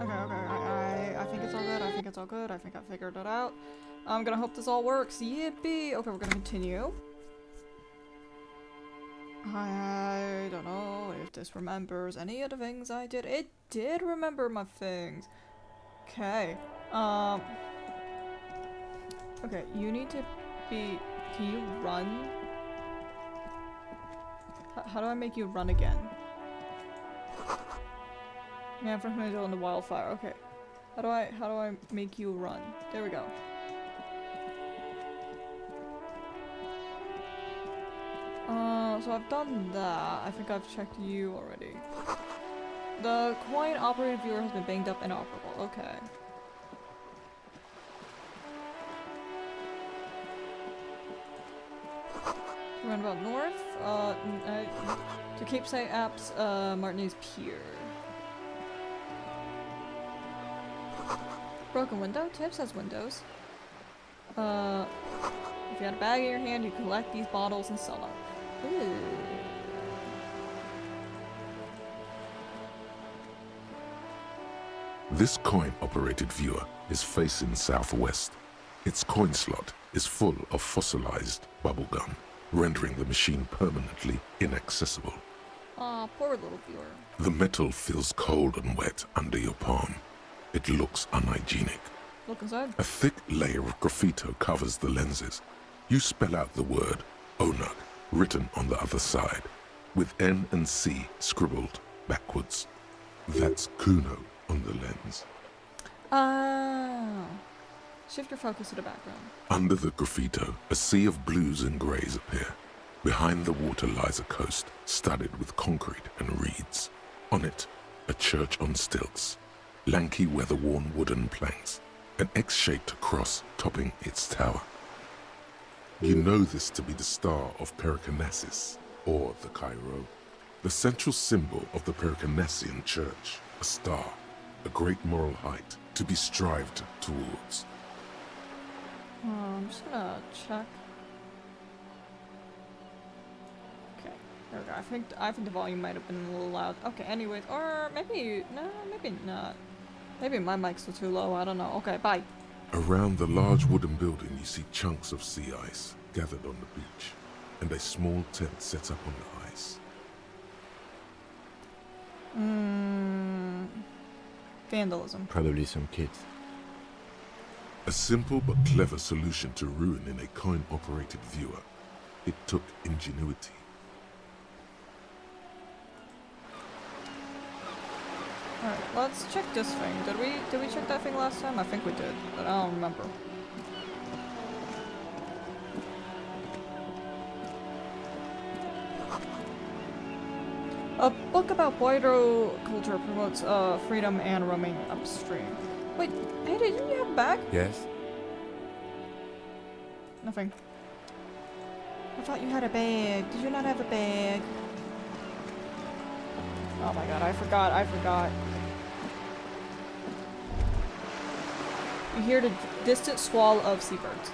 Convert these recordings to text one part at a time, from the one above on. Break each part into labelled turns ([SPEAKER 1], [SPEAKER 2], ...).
[SPEAKER 1] Okay, I think it's all good. I think it's all good. I think I figured it out. I'm gonna hope this all works. Yippee! Okay, we're gonna continue. I don't know if this remembers any of the things I did. It did remember my things. Okay. Okay, you need to be... Can you run? How do I make you run again? Man from middle in the wildfire. Okay. How do I make you run? There we go. So I've done that. I think I've checked you already. The coin-operated viewer has been banged up and inoperable. Okay. Roundabout north. To Cape Side Apps, Martinez Pier. Broken window. Tips has windows. If you had a bag in your hand, you collect these bottles and sell them. Ooh.
[SPEAKER 2] This coin-operated viewer is facing southwest. Its coin slot is full of fossilized bubblegum, rendering the machine permanently inaccessible.
[SPEAKER 1] Aw, poor little viewer.
[SPEAKER 2] The metal feels cold and wet under your palm. It looks unhygienic.
[SPEAKER 1] Look inside.
[SPEAKER 2] A thick layer of graffito covers the lenses. You spell out the word Onug written on the other side, with N and C scribbled backwards. That's Kuno on the lens.
[SPEAKER 1] Ah. Shift your focus to the background.
[SPEAKER 2] Under the graffito, a sea of blues and greys appear. Behind the water lies a coast studded with concrete and reeds. On it, a church on stilts, lanky weather-worn wooden planks, an X-shaped cross topping its tower. You know this to be the star of Pericarnassus, or the Cairo, the central symbol of the Pericarnassian church, a star, a great moral height to be strived towards.
[SPEAKER 1] I'm just gonna check. Okay, there we go. I think the volume might have been a little loud. Okay, anyways, or maybe no, maybe not. Maybe my mic's still too low. I don't know. Okay, bye.
[SPEAKER 2] Around the large wooden building, you see chunks of sea ice gathered on the beach, and a small tent set up on the ice.
[SPEAKER 1] Vandalism.
[SPEAKER 3] Probably some kids.
[SPEAKER 2] A simple but clever solution to ruining a coin-operated viewer. It took ingenuity.
[SPEAKER 1] Alright, let's check this thing. Did we check that thing last time? I think we did, but I don't remember. A book about Boiro culture promotes freedom and roaming upstream. Wait, hey, didn't you have a bag?
[SPEAKER 3] Yes?
[SPEAKER 1] Nothing. I thought you had a bag. Did you not have a bag? Oh my god, I forgot. You hear the distant squall of seabirds.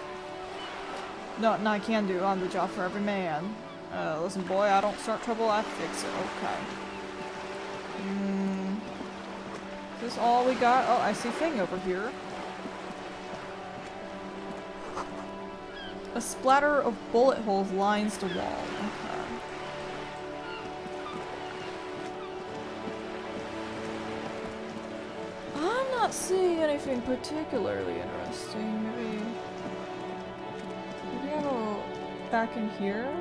[SPEAKER 1] No, I can do. I'm the job for every man. Listen, boy, I don't start trouble, I fix it. Okay. Is this all we got? Oh, I see thing over here. A splatter of bullet holes lines the wall. Okay. I'm not seeing anything particularly interesting. Maybe I'll go back in here.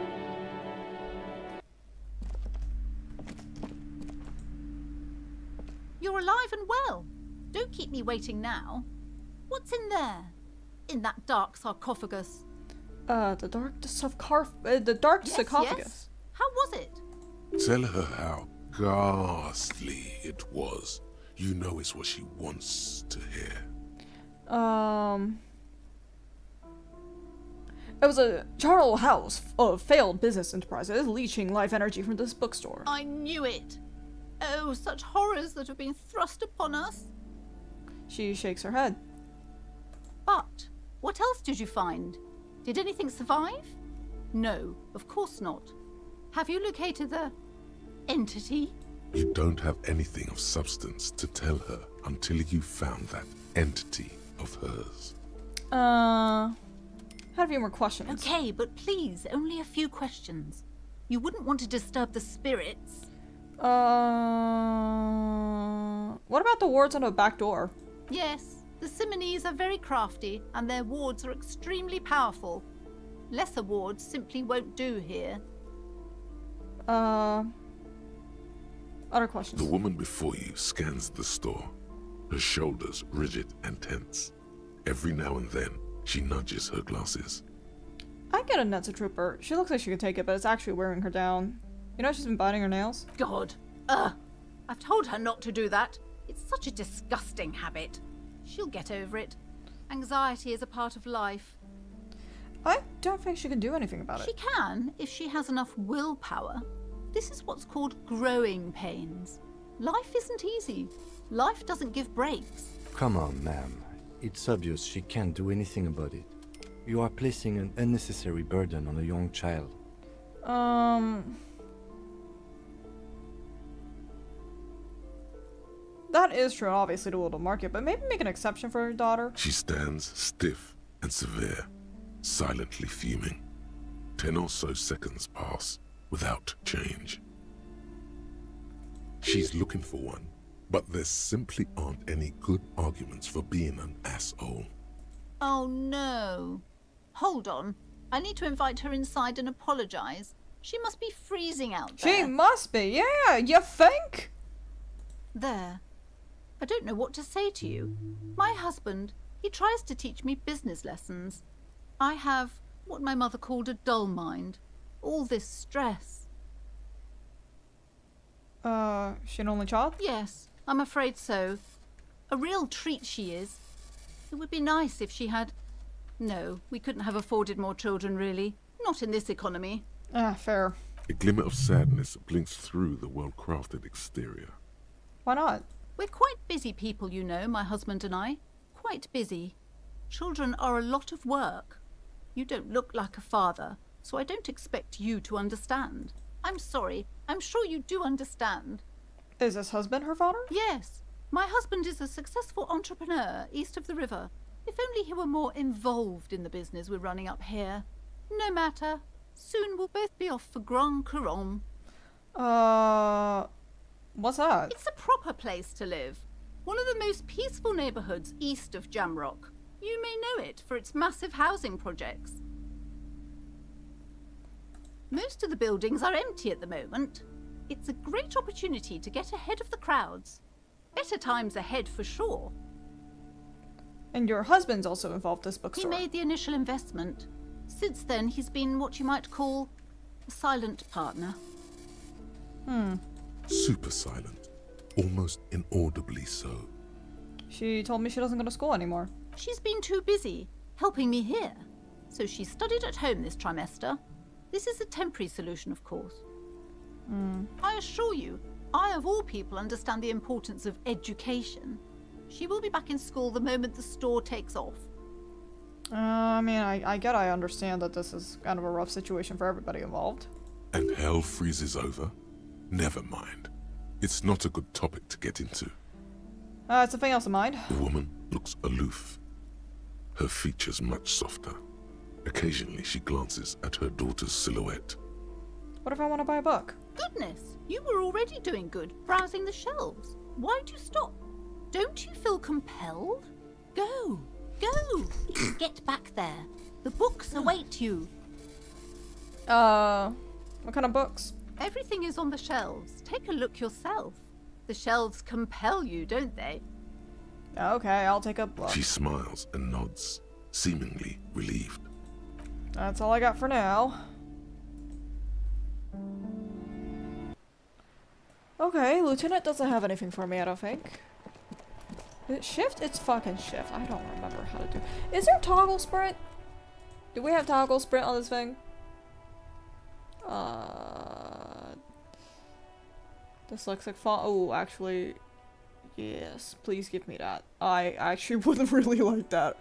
[SPEAKER 4] You're alive and well. Don't keep me waiting now. What's in there? In that dark sarcophagus?
[SPEAKER 1] The dark sarcophagus.
[SPEAKER 4] Yes. How was it?
[SPEAKER 2] Tell her how ghastly it was. You know it's what she wants to hear.
[SPEAKER 1] It was a charnel house of failed business enterprises leeching life energy from this bookstore.
[SPEAKER 4] I knew it. Oh, such horrors that have been thrust upon us.
[SPEAKER 1] She shakes her head.
[SPEAKER 4] But what else did you find? Did anything survive? No, of course not. Have you located the entity?
[SPEAKER 2] You don't have anything of substance to tell her. until you found that entity of hers.
[SPEAKER 1] Had a few more questions.
[SPEAKER 4] Okay, but please, only a few questions. You wouldn't want to disturb the spirits.
[SPEAKER 1] What about the wards on the back door?
[SPEAKER 4] Yes, the Simonees are very crafty, and their wards are extremely powerful. Lesser wards simply won't do here.
[SPEAKER 1] Other questions?
[SPEAKER 2] The woman before you scans the store, her shoulders rigid and tense. Every now and then, she nudges her glasses.
[SPEAKER 1] I get a Netza Trooper. She looks like she could take it, but it's actually wearing her down. You know she's been biting her nails?
[SPEAKER 4] God. I've told her not to do that. It's such a disgusting habit. She'll get over it. Anxiety is a part of life.
[SPEAKER 1] I don't think she can do anything about
[SPEAKER 4] She
[SPEAKER 1] it.
[SPEAKER 4] can, if she has enough willpower. This is what's called growing pains. Life isn't easy. Life doesn't give breaks.
[SPEAKER 3] Come on, ma'am. It's obvious she can't do anything about it. You are placing an unnecessary burden on a young child.
[SPEAKER 1] That is true, obviously, to a little market, but maybe make an exception for her daughter.
[SPEAKER 2] She stands stiff and severe, silently fuming. 10 or so seconds pass without change. She's looking for one, but there simply aren't any good arguments for being an asshole.
[SPEAKER 4] Oh no. Hold on. I need to invite her inside and apologize. She must be freezing out there.
[SPEAKER 1] She must be, yeah, you think?
[SPEAKER 4] There. I don't know what to say to you. My husband, he tries to teach me business lessons. I have what my mother called a dull mind. All this stress.
[SPEAKER 1] She an only child?
[SPEAKER 4] Yes, I'm afraid so. A real treat she is. It would be nice if she had... No, we couldn't have afforded more children, really. Not in this economy.
[SPEAKER 1] Fair.
[SPEAKER 2] A glimmer of sadness blinks through the well-crafted exterior.
[SPEAKER 1] Why not?
[SPEAKER 4] We're quite busy people, you know, my husband and I. Quite busy. Children are a lot of work. You don't look like a father, so I don't expect you to understand. I'm sorry. I'm sure you do understand.
[SPEAKER 1] Is this husband her father?
[SPEAKER 4] Yes. My husband is a successful entrepreneur east of the river. If only he were more involved in the business we're running up here. No matter. Soon we'll both be off for Grand Couronne.
[SPEAKER 1] What's that?
[SPEAKER 4] It's a proper place to live. One of the most peaceful neighbourhoods east of Jamrock. You may know it for its massive housing projects. Most of the buildings are empty at the moment. It's a great opportunity to get ahead of the crowds. Better times ahead for sure.
[SPEAKER 1] And your husband's also involved in this
[SPEAKER 4] He
[SPEAKER 1] bookstore.
[SPEAKER 4] made the initial investment. Since then, he's been what you might call a silent partner.
[SPEAKER 2] Super silent, almost inaudibly so.
[SPEAKER 1] She told me she doesn't go to school anymore.
[SPEAKER 4] She's been too busy helping me here. So she studied at home this trimester. This is a temporary solution, of course. I assure you, I of all people understand the importance of education. She will be back in school the moment the store takes off.
[SPEAKER 1] I mean, I understand that this is kind of a rough situation for everybody involved.
[SPEAKER 2] And hell freezes over? Never mind. It's not a good topic to get into.
[SPEAKER 1] Something else in mind.
[SPEAKER 2] The woman looks aloof, her features much softer. Occasionally she glances at her daughter's silhouette.
[SPEAKER 1] What if I want to buy a book?
[SPEAKER 4] Goodness, you were already doing good, browsing the shelves. Why'd you stop? Don't you feel compelled? Go, go! Get back there. The books await you.
[SPEAKER 1] What kind of books?
[SPEAKER 4] Everything is on the shelves. Take a look yourself. The shelves compel you, don't they?
[SPEAKER 1] Okay, I'll take a book.
[SPEAKER 2] She smiles and nods, seemingly relieved.
[SPEAKER 1] That's all I got for now. Okay, Lieutenant doesn't have anything for me, I don't think. Is it shift? It's fucking shift. I don't remember how to do. Is there toggle sprint? Do we have toggle sprint on this thing? Dyslexic font. Oh, actually, yes. Please give me that. I actually wouldn't really like that.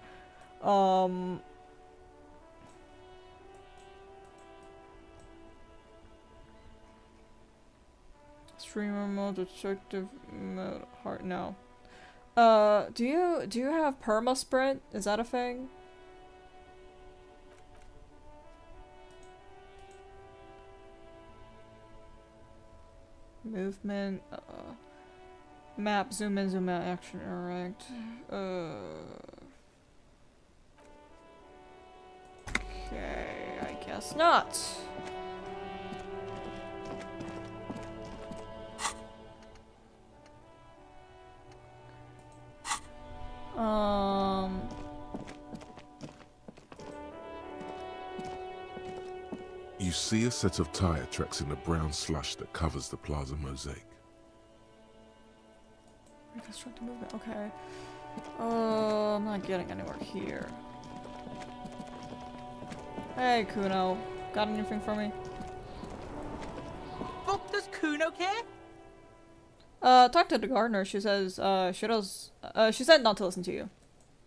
[SPEAKER 1] Streamer mode, detective mode, heart, no. Do you have perma sprint? Is that a thing? Movement, map, zoom in, zoom out, action, interact, okay, I guess not.
[SPEAKER 2] You see a set of tire tracks in the brown slush that covers the plaza mosaic.
[SPEAKER 1] Reconstruct the movement, okay. I'm not getting anywhere here. Hey, Kuno. Got anything for me?
[SPEAKER 5] Fuck does Kuno care?
[SPEAKER 1] Talk to the gardener. She says, she said not to listen to you.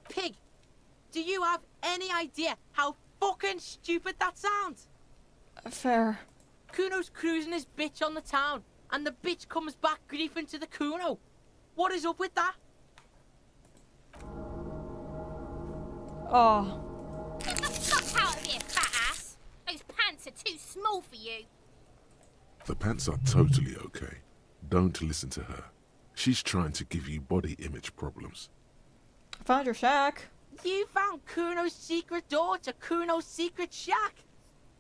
[SPEAKER 5] Pig, do you have any idea how fucking stupid that sounds?
[SPEAKER 1] Fair.
[SPEAKER 5] Kuno's cruising his bitch on the town, and the bitch comes back griefing to the Kuno. What is up with that?
[SPEAKER 1] Oh.
[SPEAKER 6] Get the fuck out of here, fat ass! Those pants are too small for you.
[SPEAKER 2] The pants are totally okay. Don't listen to her. She's trying to give you body image problems.
[SPEAKER 1] Found your shack.
[SPEAKER 5] You found Kuno's secret door to Kuno's secret shack.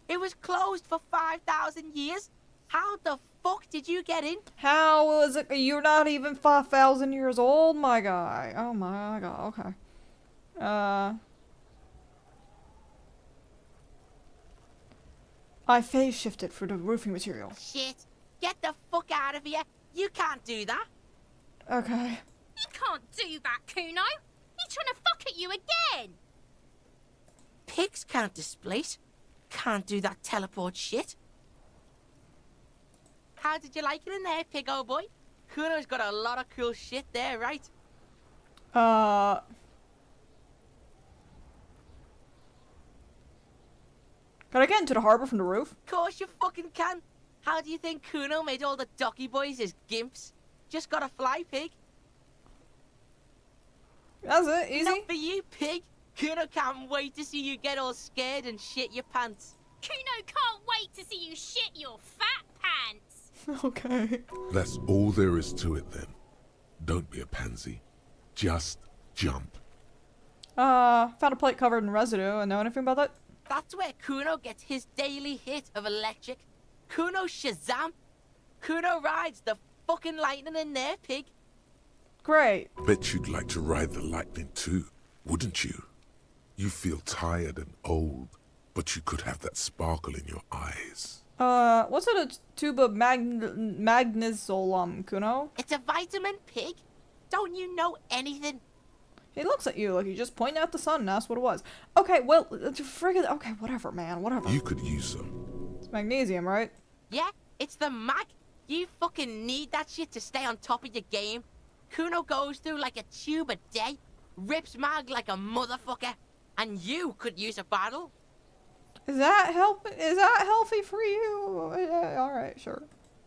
[SPEAKER 5] It was closed for 5,000 years. How the fuck did you get in?
[SPEAKER 1] How was it? You're not even 5,000 years old, my guy. Oh my god, okay. I phase shifted for the roofing material.
[SPEAKER 5] Shit. Get the fuck out of here. You can't do that.
[SPEAKER 1] Okay.
[SPEAKER 6] He can't do that, Kuno. He's trying to fuck at you again.
[SPEAKER 5] Pigs can't displace. Can't do that teleport shit. How did you like it in there, pig old boy? Kuno's got a lot of cool shit there, right?
[SPEAKER 1] Can I get into the harbor from the roof?
[SPEAKER 5] Of course you fucking can. How do you think Kuno made all the docky boys his gimps? Just gotta fly, pig.
[SPEAKER 1] That's it, easy.
[SPEAKER 5] Not for you, pig. Kuno can't wait to see you get all scared and shit your pants.
[SPEAKER 6] Kuno can't wait to see you shit your fat pants.
[SPEAKER 1] Okay.
[SPEAKER 2] That's all there is to it then. Don't be a pansy. Just jump.
[SPEAKER 1] Found a plate covered in residue. And know anything about that?
[SPEAKER 5] That's where Kuno gets his daily hit of electric. Kuno Shazam. Kuno rides the fucking lightning in there, pig.
[SPEAKER 1] Great.
[SPEAKER 2] Bet you'd like to ride the lightning too, wouldn't you? You feel tired and old, but you could have that sparkle in your eyes.
[SPEAKER 1] What's in a tube of magnesolum, Kuno?
[SPEAKER 5] It's a vitamin, pig. Don't you know anything?
[SPEAKER 1] He looks at you like he just pointed out the sun and asked what it was. Okay, well, friggin' okay, whatever, man, whatever.
[SPEAKER 2] You could use some.
[SPEAKER 1] It's magnesium, right?
[SPEAKER 5] Yeah, it's the mag. You fucking need that shit to stay on top of your game. Kuno goes through like a tube a day, rips mag like a motherfucker, and you could use a bottle.
[SPEAKER 1] Is that healthy for you? All right, sure.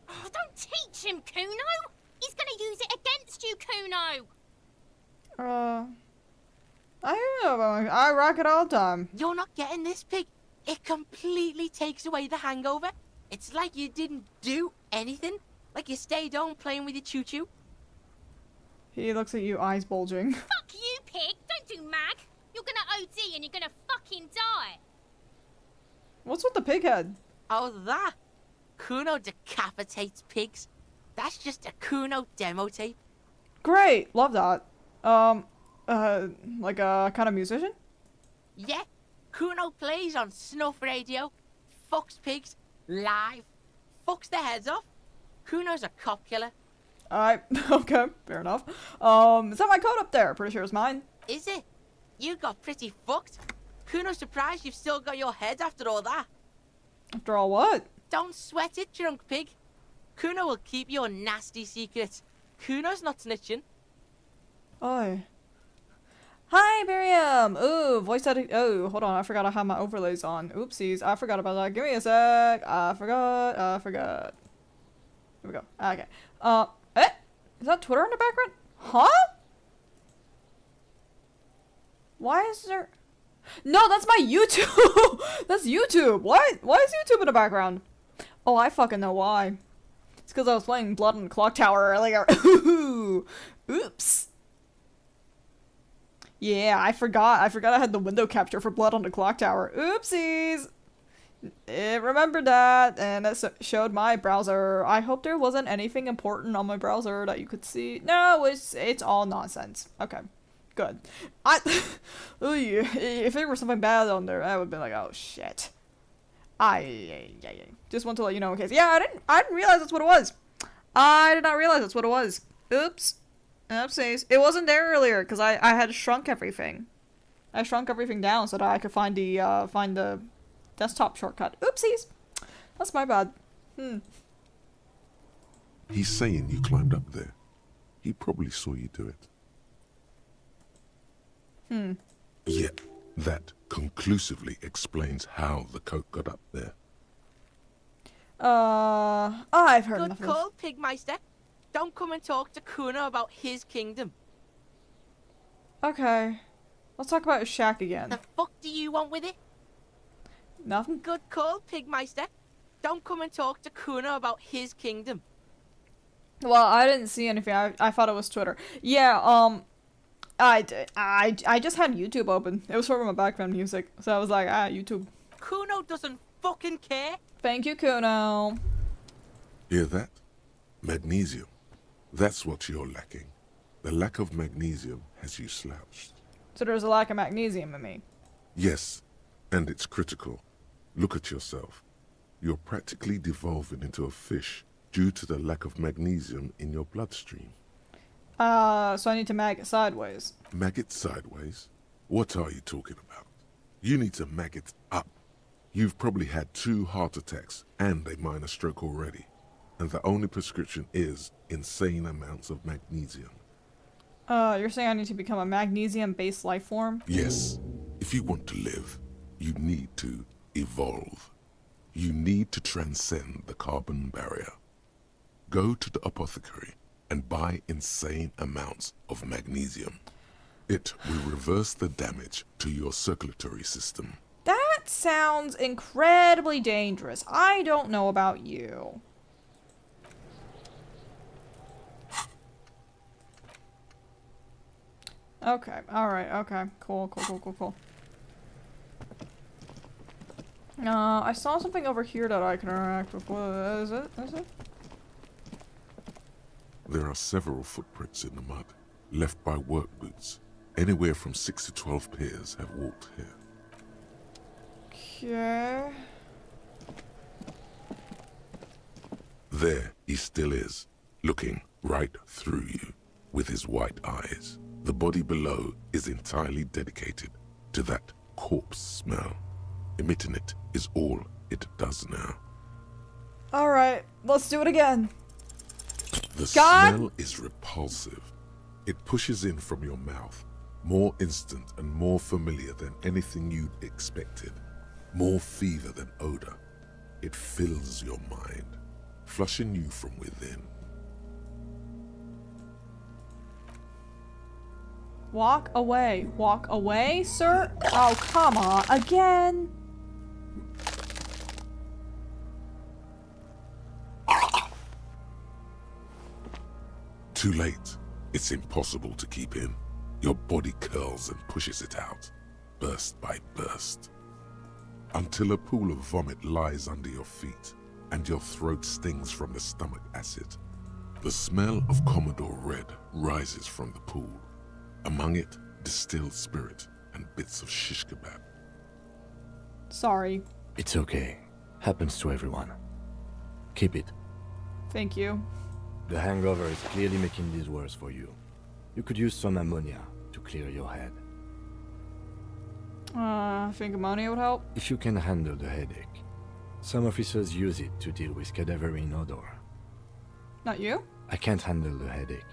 [SPEAKER 6] Oh, don't teach him, Kuno. He's gonna use it against you, Kuno.
[SPEAKER 1] I don't know. I rock it all the time.
[SPEAKER 5] You're not getting this, pig. It completely takes away the hangover. It's like you didn't do anything. Like you stayed home playing with your choo-choo.
[SPEAKER 1] He looks at you, eyes bulging.
[SPEAKER 6] Fuck you, pig. Don't do mag. You're gonna OD and you're gonna fucking die.
[SPEAKER 1] What's with the pig head?
[SPEAKER 5] Oh, that? Kuno decapitates pigs. That's just a Kuno demo tape.
[SPEAKER 1] Great, love that. Like a kind of musician?
[SPEAKER 5] Yeah, Kuno plays on snuff radio, fucks pigs, live, fucks their heads off. Kuno's a cop killer.
[SPEAKER 1] Alright, okay, fair enough. Is that my coat up there? Pretty sure it's mine.
[SPEAKER 5] Is it? You got pretty fucked. Kuno's surprised you've still got your head after all that.
[SPEAKER 1] After all, what?
[SPEAKER 5] Don't sweat it, drunk pig. Kuno will keep your nasty secrets. Kuno's not snitching.
[SPEAKER 1] Oi. Hi, Miriam! Ooh, voice edit. Oh, hold on, I forgot I had my overlays on. Oopsies, I forgot about that. Give me a sec. I forgot. Here we go. Okay. Is that Twitter in the background? Huh? Why is there... No, that's my YouTube! That's YouTube! What? Why is YouTube in the background? Oh, I fucking know why. It's because I was playing Blood on the Clock Tower earlier. Oops. Yeah, I forgot. I had the window capture for Blood on the Clock Tower. Oopsies! It remembered that, and it showed my browser. I hope there wasn't anything important on my browser that you could see. No, it's all nonsense. Okay, good. If there was something bad on there, I would be like, oh shit. Just want to let you know in case. Yeah, I didn't realize that's what it was. I did not realize that's what it was. Oops. Oopsies. It wasn't there earlier because I had shrunk everything. I shrunk everything down so that I could find the desktop shortcut. Oopsies. That's my bad.
[SPEAKER 2] He's saying you climbed up there. He probably saw you do it. Yeah, that conclusively explains how the coat got up there.
[SPEAKER 1] I've heard
[SPEAKER 5] Good
[SPEAKER 1] enough of
[SPEAKER 5] call, Pigmeister. Don't come and talk to Kuno about his kingdom.
[SPEAKER 1] Okay. Let's talk about his shack again.
[SPEAKER 5] The fuck do you want with it?
[SPEAKER 1] Nothing?
[SPEAKER 5] Good call, Pigmeister. Don't come and talk to Kuno about his kingdom.
[SPEAKER 1] Well, I didn't see anything. I thought it was Twitter. Yeah, I just had YouTube open. It was for my background music. So I was like, YouTube.
[SPEAKER 5] Kuno doesn't fucking care.
[SPEAKER 1] Thank you, Kuno.
[SPEAKER 2] Hear that? Magnesium. That's what you're lacking. The lack of magnesium has you slouched.
[SPEAKER 1] So there's a lack of magnesium in me.
[SPEAKER 2] Yes, and it's critical. Look at yourself. You're practically devolving into a fish due to the lack of magnesium in your bloodstream.
[SPEAKER 1] So I need to mag it sideways.
[SPEAKER 2] Mag it sideways? What are you talking about? You need to mag it up. You've probably had 2 heart attacks and a minor stroke already. And the only prescription is insane amounts of magnesium.
[SPEAKER 1] You're saying I need to become a magnesium-based life form?
[SPEAKER 2] Yes. If you want to live, you need to evolve. You need to transcend the carbon barrier. Go to the apothecary and buy insane amounts of magnesium. It will reverse the damage to your circulatory system.
[SPEAKER 1] That sounds incredibly dangerous. I don't know about you. Okay, alright, okay. Cool. I saw something over here that I can interact with. What is it?
[SPEAKER 2] There are several footprints in the mud, left by work boots. Anywhere from 6 to 12 pairs have walked here.
[SPEAKER 1] Okay.
[SPEAKER 2] There he still is, looking right through you with his white eyes. The body below is entirely dedicated to that corpse smell. Emitting it is all it does now.
[SPEAKER 1] Alright, let's do it again.
[SPEAKER 2] The
[SPEAKER 1] God!
[SPEAKER 2] smell is repulsive. It pushes in from your mouth, more instant and more familiar than anything you'd expected. More fever than odor. It fills your mind, flushing you from within.
[SPEAKER 1] Walk away, sir? Oh, come on, again?
[SPEAKER 2] Too late. It's impossible to keep in. Your body curls and pushes it out, burst by burst, until a pool of vomit lies under your feet and your throat stings from the stomach acid. The smell of Commodore Red rises from the pool. Among it, distilled spirit and bits of shish kebab.
[SPEAKER 1] Sorry.
[SPEAKER 3] It's okay. Happens to everyone. Keep it.
[SPEAKER 1] Thank you.
[SPEAKER 3] The hangover is clearly making this worse for you. You could use some ammonia to clear your head.
[SPEAKER 1] I think ammonia would help.
[SPEAKER 3] If you can handle the headache. Some officers use it to deal with cadaverine odor.
[SPEAKER 1] Not you?
[SPEAKER 3] I can't handle the headache.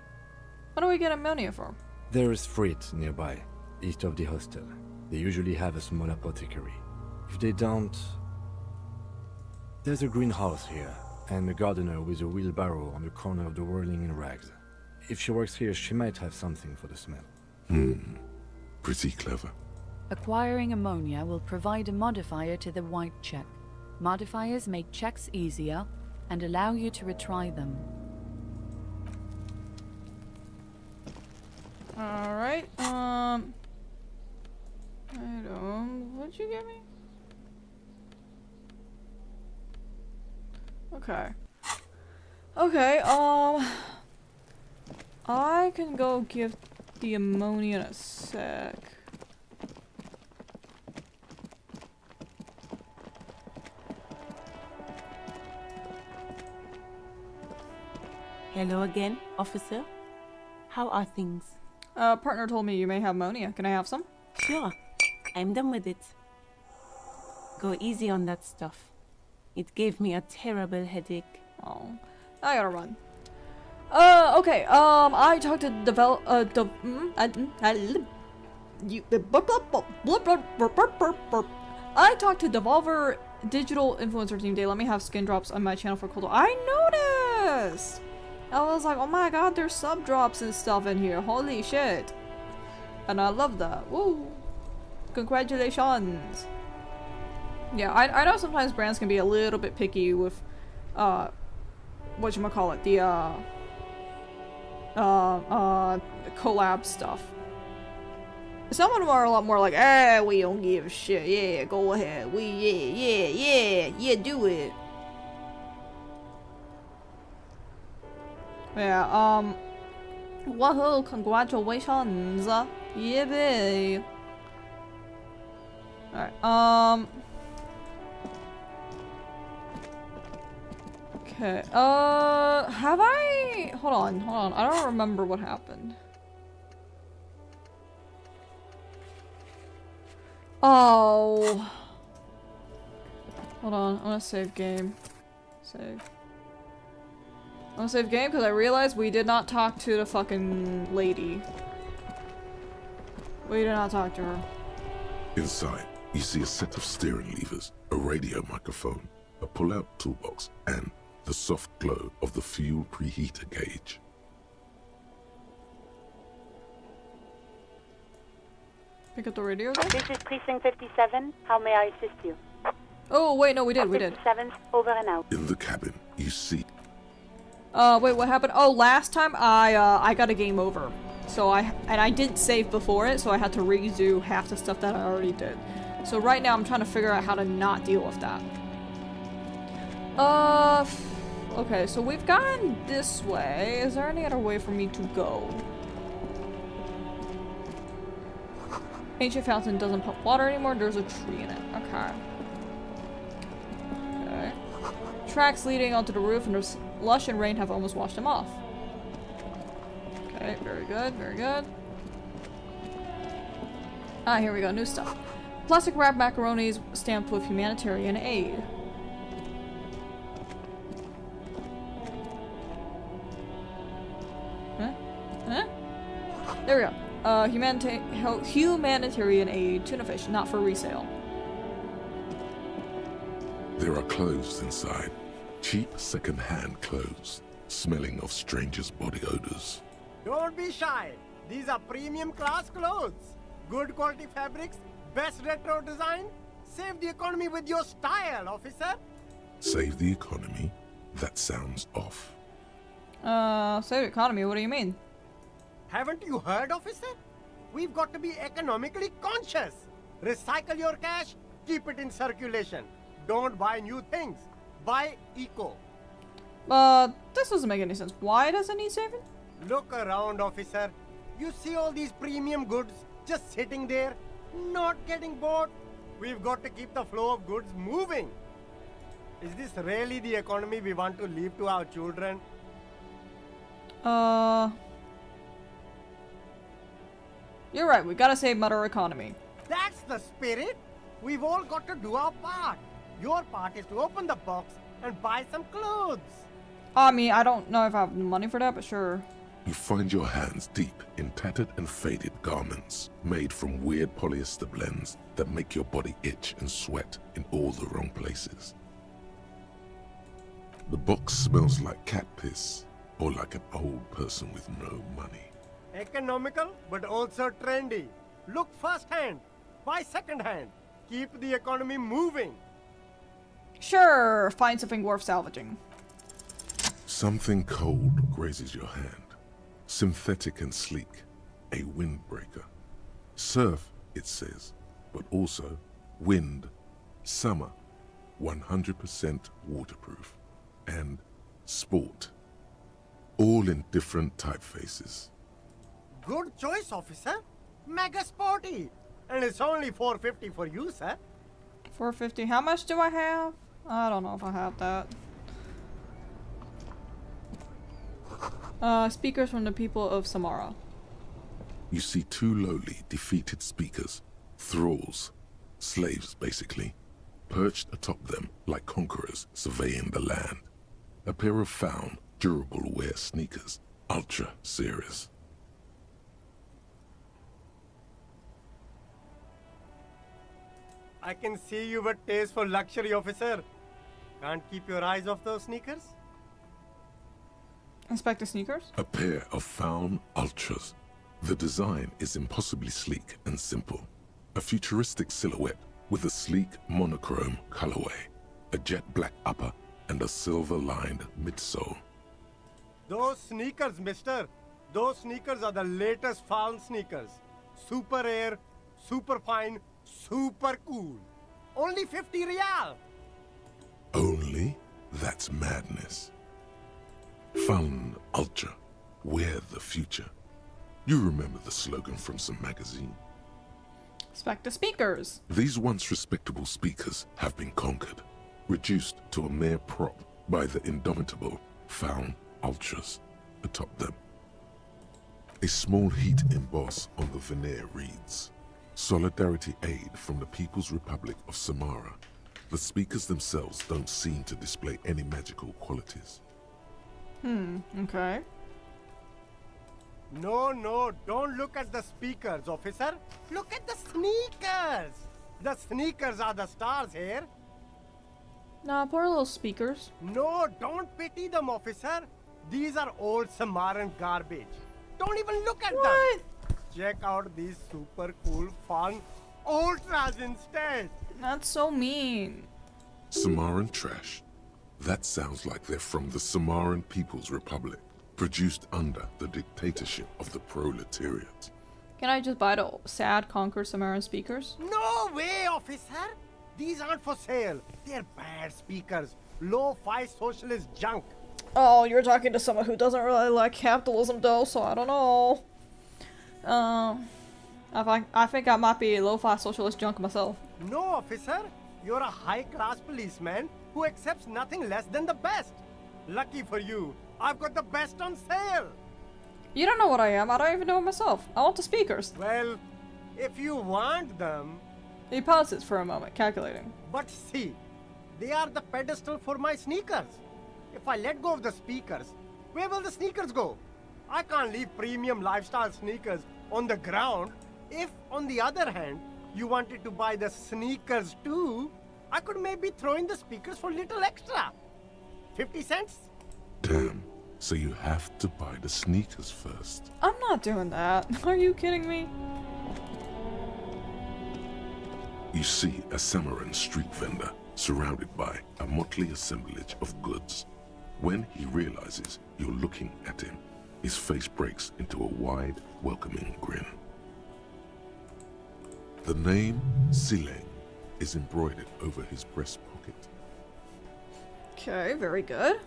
[SPEAKER 1] What do we get ammonia for?
[SPEAKER 3] There is Frit nearby, east of the hostel. They usually have a small apothecary. If they don't... There's a greenhouse here, and a gardener with a wheelbarrow on the corner of the whirling in rags. If she works here, she might have something for the smell.
[SPEAKER 2] Pretty clever.
[SPEAKER 7] Acquiring ammonia will provide a modifier to the white check. Modifiers make checks easier and allow you to retry them.
[SPEAKER 1] Alright, what'd you give me? Okay. Okay, I can go give the ammonia in a sec.
[SPEAKER 8] Hello again, officer. How are things?
[SPEAKER 1] Partner told me you may have ammonia. Can I have some?
[SPEAKER 8] Sure, I'm done with it. Go easy on that stuff. It gave me a terrible headache.
[SPEAKER 1] Oh, I gotta run. Okay, I talked to I talked to Devolver Digital Influencer Team Day. Let me have skin drops on my channel for cold. I noticed! I was like, oh my god, there's sub drops and stuff in here. Holy shit. And I love that. Woo! Congratulations! Yeah, I know sometimes brands can be a little bit picky with, whatchamacallit, the collab stuff. Some of them are a lot more like, we don't give a shit, yeah, go ahead, yeah, do it. Yeah, woohoo, congratulations, yeah, babe. Alright, okay, have I... Hold on, I don't remember what happened. Oh. Hold on, I'm gonna save game. Save. I'm gonna save game because I realized we did not talk to the fucking lady. We did not talk to her.
[SPEAKER 2] Inside, you see a set of steering levers, a radio microphone, a pull-out toolbox, and the soft glow of the fuel preheater gauge.
[SPEAKER 1] Pick up the radio again?
[SPEAKER 9] This is Precinct 57. How may I assist you?
[SPEAKER 1] Oh, wait, no, we did.
[SPEAKER 9] 57, over and out.
[SPEAKER 2] In the cabin, you see...
[SPEAKER 1] Wait, what happened? Oh, last time I got a game over. So I didn't save before it, so I had to redo half the stuff that I already did. So right now I'm trying to figure out how to not deal with that. Okay, so we've gone this way. Is there any other way for me to go? Ancient fountain doesn't pump water anymore. There's a tree in it. Okay. Okay. Tracks leading onto the roof and there's lush and rain have almost washed them off. Okay, very good, very good. Ah, here we go, new stuff. Plastic wrap macaronis stamped with humanitarian aid. Huh? Huh? There we go. Humanitarian aid, tuna fish, not for resale.
[SPEAKER 2] There are clothes inside. Cheap second-hand clothes, smelling of strangers' body odors.
[SPEAKER 10] Don't be shy. These are premium class clothes. Good quality fabrics, best retro design. Save the economy with your style, officer.
[SPEAKER 2] Save the economy? That sounds off.
[SPEAKER 1] Save the economy, what do you mean?
[SPEAKER 10] Haven't you heard, officer? We've got to be economically conscious. Recycle your cash, keep it in circulation. Don't buy new things. Buy eco.
[SPEAKER 1] This doesn't make any sense. Why does it need saving?
[SPEAKER 10] Look around, officer. You see all these premium goods just sitting there, not getting bought. We've got to keep the flow of goods moving. Is this really the economy we want to leave to our children?
[SPEAKER 1] You're right, we gotta save mother economy.
[SPEAKER 10] That's the spirit. We've all got to do our part. Your part is to open the box and buy some clothes.
[SPEAKER 1] I mean, I don't know if I have money for that, but sure.
[SPEAKER 2] You find your hands deep in tattered and faded garments made from weird polyester blends that make your body itch and sweat in all the wrong places. The box smells like cat piss or like an old person with no money.
[SPEAKER 10] Economical, but also trendy. Look first hand. Buy second hand. Keep the economy moving.
[SPEAKER 1] Sure, find something worth salvaging.
[SPEAKER 2] Something cold grazes your hand. Synthetic and sleek. A windbreaker. Surf, it says, but also wind, summer, 100% waterproof, and sport. All in different typefaces.
[SPEAKER 10] Good choice, officer. Mega sporty. And it's only $4.50 for you, sir.
[SPEAKER 1] 450. How much do I have? I don't know if I have that. Speakers from the people of Samara.
[SPEAKER 2] You see two lowly, defeated speakers, thralls, slaves basically, perched atop them like conquerors surveying the land. A pair of found, durable wear sneakers, ultra series.
[SPEAKER 10] I can see you've a taste for luxury, officer. Can't keep your eyes off those sneakers?
[SPEAKER 1] Inspect the sneakers?
[SPEAKER 2] A pair of found ultras. The design is impossibly sleek and simple. A futuristic silhouette with a sleek monochrome colorway, a jet black upper, and a silver-lined midsole.
[SPEAKER 10] Those sneakers, mister. Those sneakers are the latest found sneakers. Super air, super fine, super cool. Only 50 real.
[SPEAKER 2] Only? That's madness. Fun Ultra. Wear the future. You remember the slogan from some magazine.
[SPEAKER 1] Inspect the speakers.
[SPEAKER 2] These once respectable speakers have been conquered, reduced to a mere prop by the indomitable found Ultras atop them. A small heat emboss on the veneer reads, Solidarity Aid from the People's Republic of Samara. The speakers themselves don't seem to display any magical qualities.
[SPEAKER 1] Okay.
[SPEAKER 10] No, don't look at the speakers, officer. Look at the sneakers. The sneakers are the stars here.
[SPEAKER 1] Nah, poor little speakers.
[SPEAKER 10] No, don't pity them, officer. These are old Samaran garbage. Don't even look at them. Check out these super cool, fun ultras instead.
[SPEAKER 1] That's so mean.
[SPEAKER 2] Samaran trash. That sounds like they're from the Samaran People's Republic, produced under the dictatorship of the proletariat.
[SPEAKER 1] Can I just buy the sad conquered Samaran speakers?
[SPEAKER 10] No way, officer. These aren't for sale. They're bad speakers. Low-fi socialist junk.
[SPEAKER 1] Oh, you're talking to someone who doesn't really like capitalism though, so I don't know. I think I might be lo-fi socialist junk myself.
[SPEAKER 10] No, officer. You're a high-class policeman who accepts nothing less than the best. Lucky for you, I've got the best on sale.
[SPEAKER 1] You don't know what I am. I don't even know it myself. I want the speakers.
[SPEAKER 10] Well, if you want them...
[SPEAKER 1] He pauses for a moment, calculating.
[SPEAKER 10] But see, they are the pedestal for my sneakers. If I let go of the speakers, where will the sneakers go? I can't leave premium lifestyle sneakers on the ground. If, on the other hand, you wanted to buy the sneakers too, I could maybe throw in the speakers for little extra. 50 cents?
[SPEAKER 2] Damn, so you have to buy the sneakers first.
[SPEAKER 1] I'm not doing that. Are you kidding me?
[SPEAKER 2] You see a Samaran street vendor surrounded by a motley assemblage of goods. When he realizes you're looking at him, his face breaks into a wide, welcoming grin. The name Sileng is embroidered over his breast pocket.
[SPEAKER 1] Okay, very good.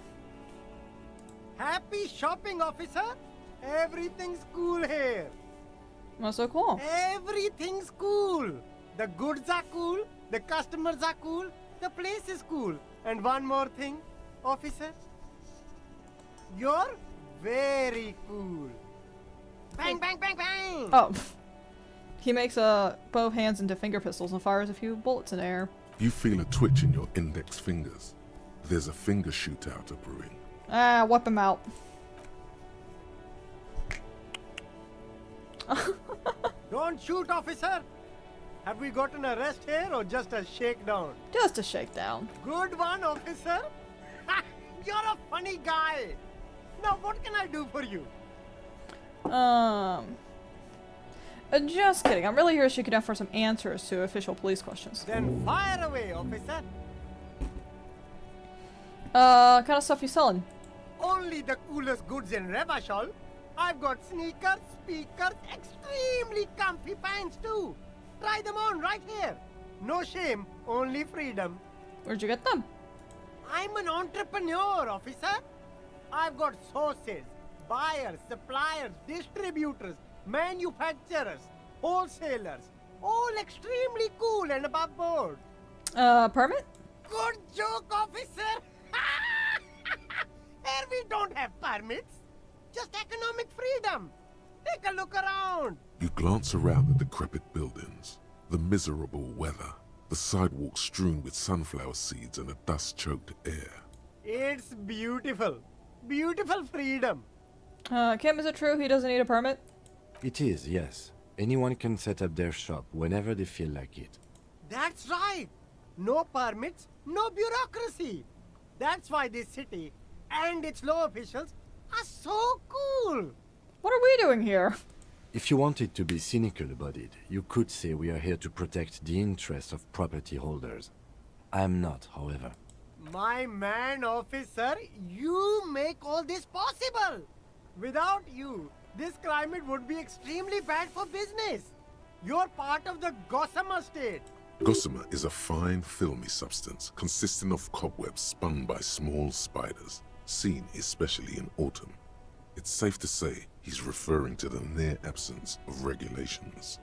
[SPEAKER 10] Happy shopping, officer. Everything's cool here.
[SPEAKER 1] That's so cool.
[SPEAKER 10] Everything's cool. The goods are cool, the customers are cool, the place is cool. And one more thing, officer. You're very cool. Bang, bang, bang, bang!
[SPEAKER 1] Oh. He makes both hands into finger pistols and fires a few bullets in air.
[SPEAKER 2] You feel a twitch in your index fingers. There's a finger shootout brewing.
[SPEAKER 1] Ah, wipe him out.
[SPEAKER 10] Don't shoot, officer! Have we got an arrest here or just a shakedown?
[SPEAKER 1] Just a shakedown.
[SPEAKER 10] Good one, officer! You're a funny guy! Now what can I do for you?
[SPEAKER 1] Just kidding. I'm really here so you can offer some answers to official police questions.
[SPEAKER 10] Then fire away, officer.
[SPEAKER 1] Kind of stuff you selling?
[SPEAKER 10] Only the coolest goods in Revachol. I've got sneakers, speakers, extremely comfy pants too. Try them on right here. No shame, only freedom.
[SPEAKER 1] Where'd you get them?
[SPEAKER 10] I'm an entrepreneur, officer. I've got sources, buyers, suppliers, distributors, manufacturers, wholesalers, all extremely cool and above board.
[SPEAKER 1] Permit?
[SPEAKER 10] Good joke, officer. Here we don't have permits, just economic freedom. Take a look around.
[SPEAKER 2] You glance around the decrepit buildings, the miserable weather, the sidewalks strewn with sunflower seeds and a dust-choked air.
[SPEAKER 10] It's beautiful. Beautiful freedom.
[SPEAKER 1] Kim, is it true he doesn't need a permit?
[SPEAKER 3] It is, yes. Anyone can set up their shop whenever they feel like it.
[SPEAKER 10] That's right. No permits, no bureaucracy. That's why this city and its law officials are so cool.
[SPEAKER 1] What are we doing here?
[SPEAKER 3] If you wanted to be cynical about it, you could say we are here to protect the interests of property holders. I am not, however.
[SPEAKER 10] My man, officer, you make all this possible. Without you, this climate would be extremely bad for business. You're part of the gossamer state.
[SPEAKER 2] Gossamer is a fine, filmy substance consisting of cobwebs spun by small spiders, seen especially in autumn. It's safe to say he's referring to the near absence of regulations.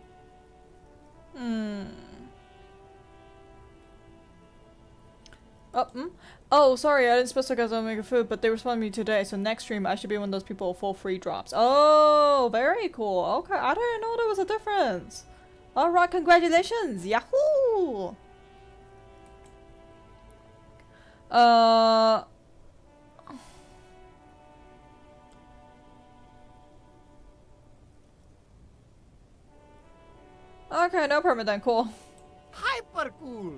[SPEAKER 1] Oh, sorry, I didn't specify guys on making food, but they responded to me today, so next stream I should be one of those people with full free drops. Oh, very cool. Okay, I didn't know there was a difference. Alright, congratulations! Yahoo! Okay, no permit then, cool.
[SPEAKER 10] Hyper cool.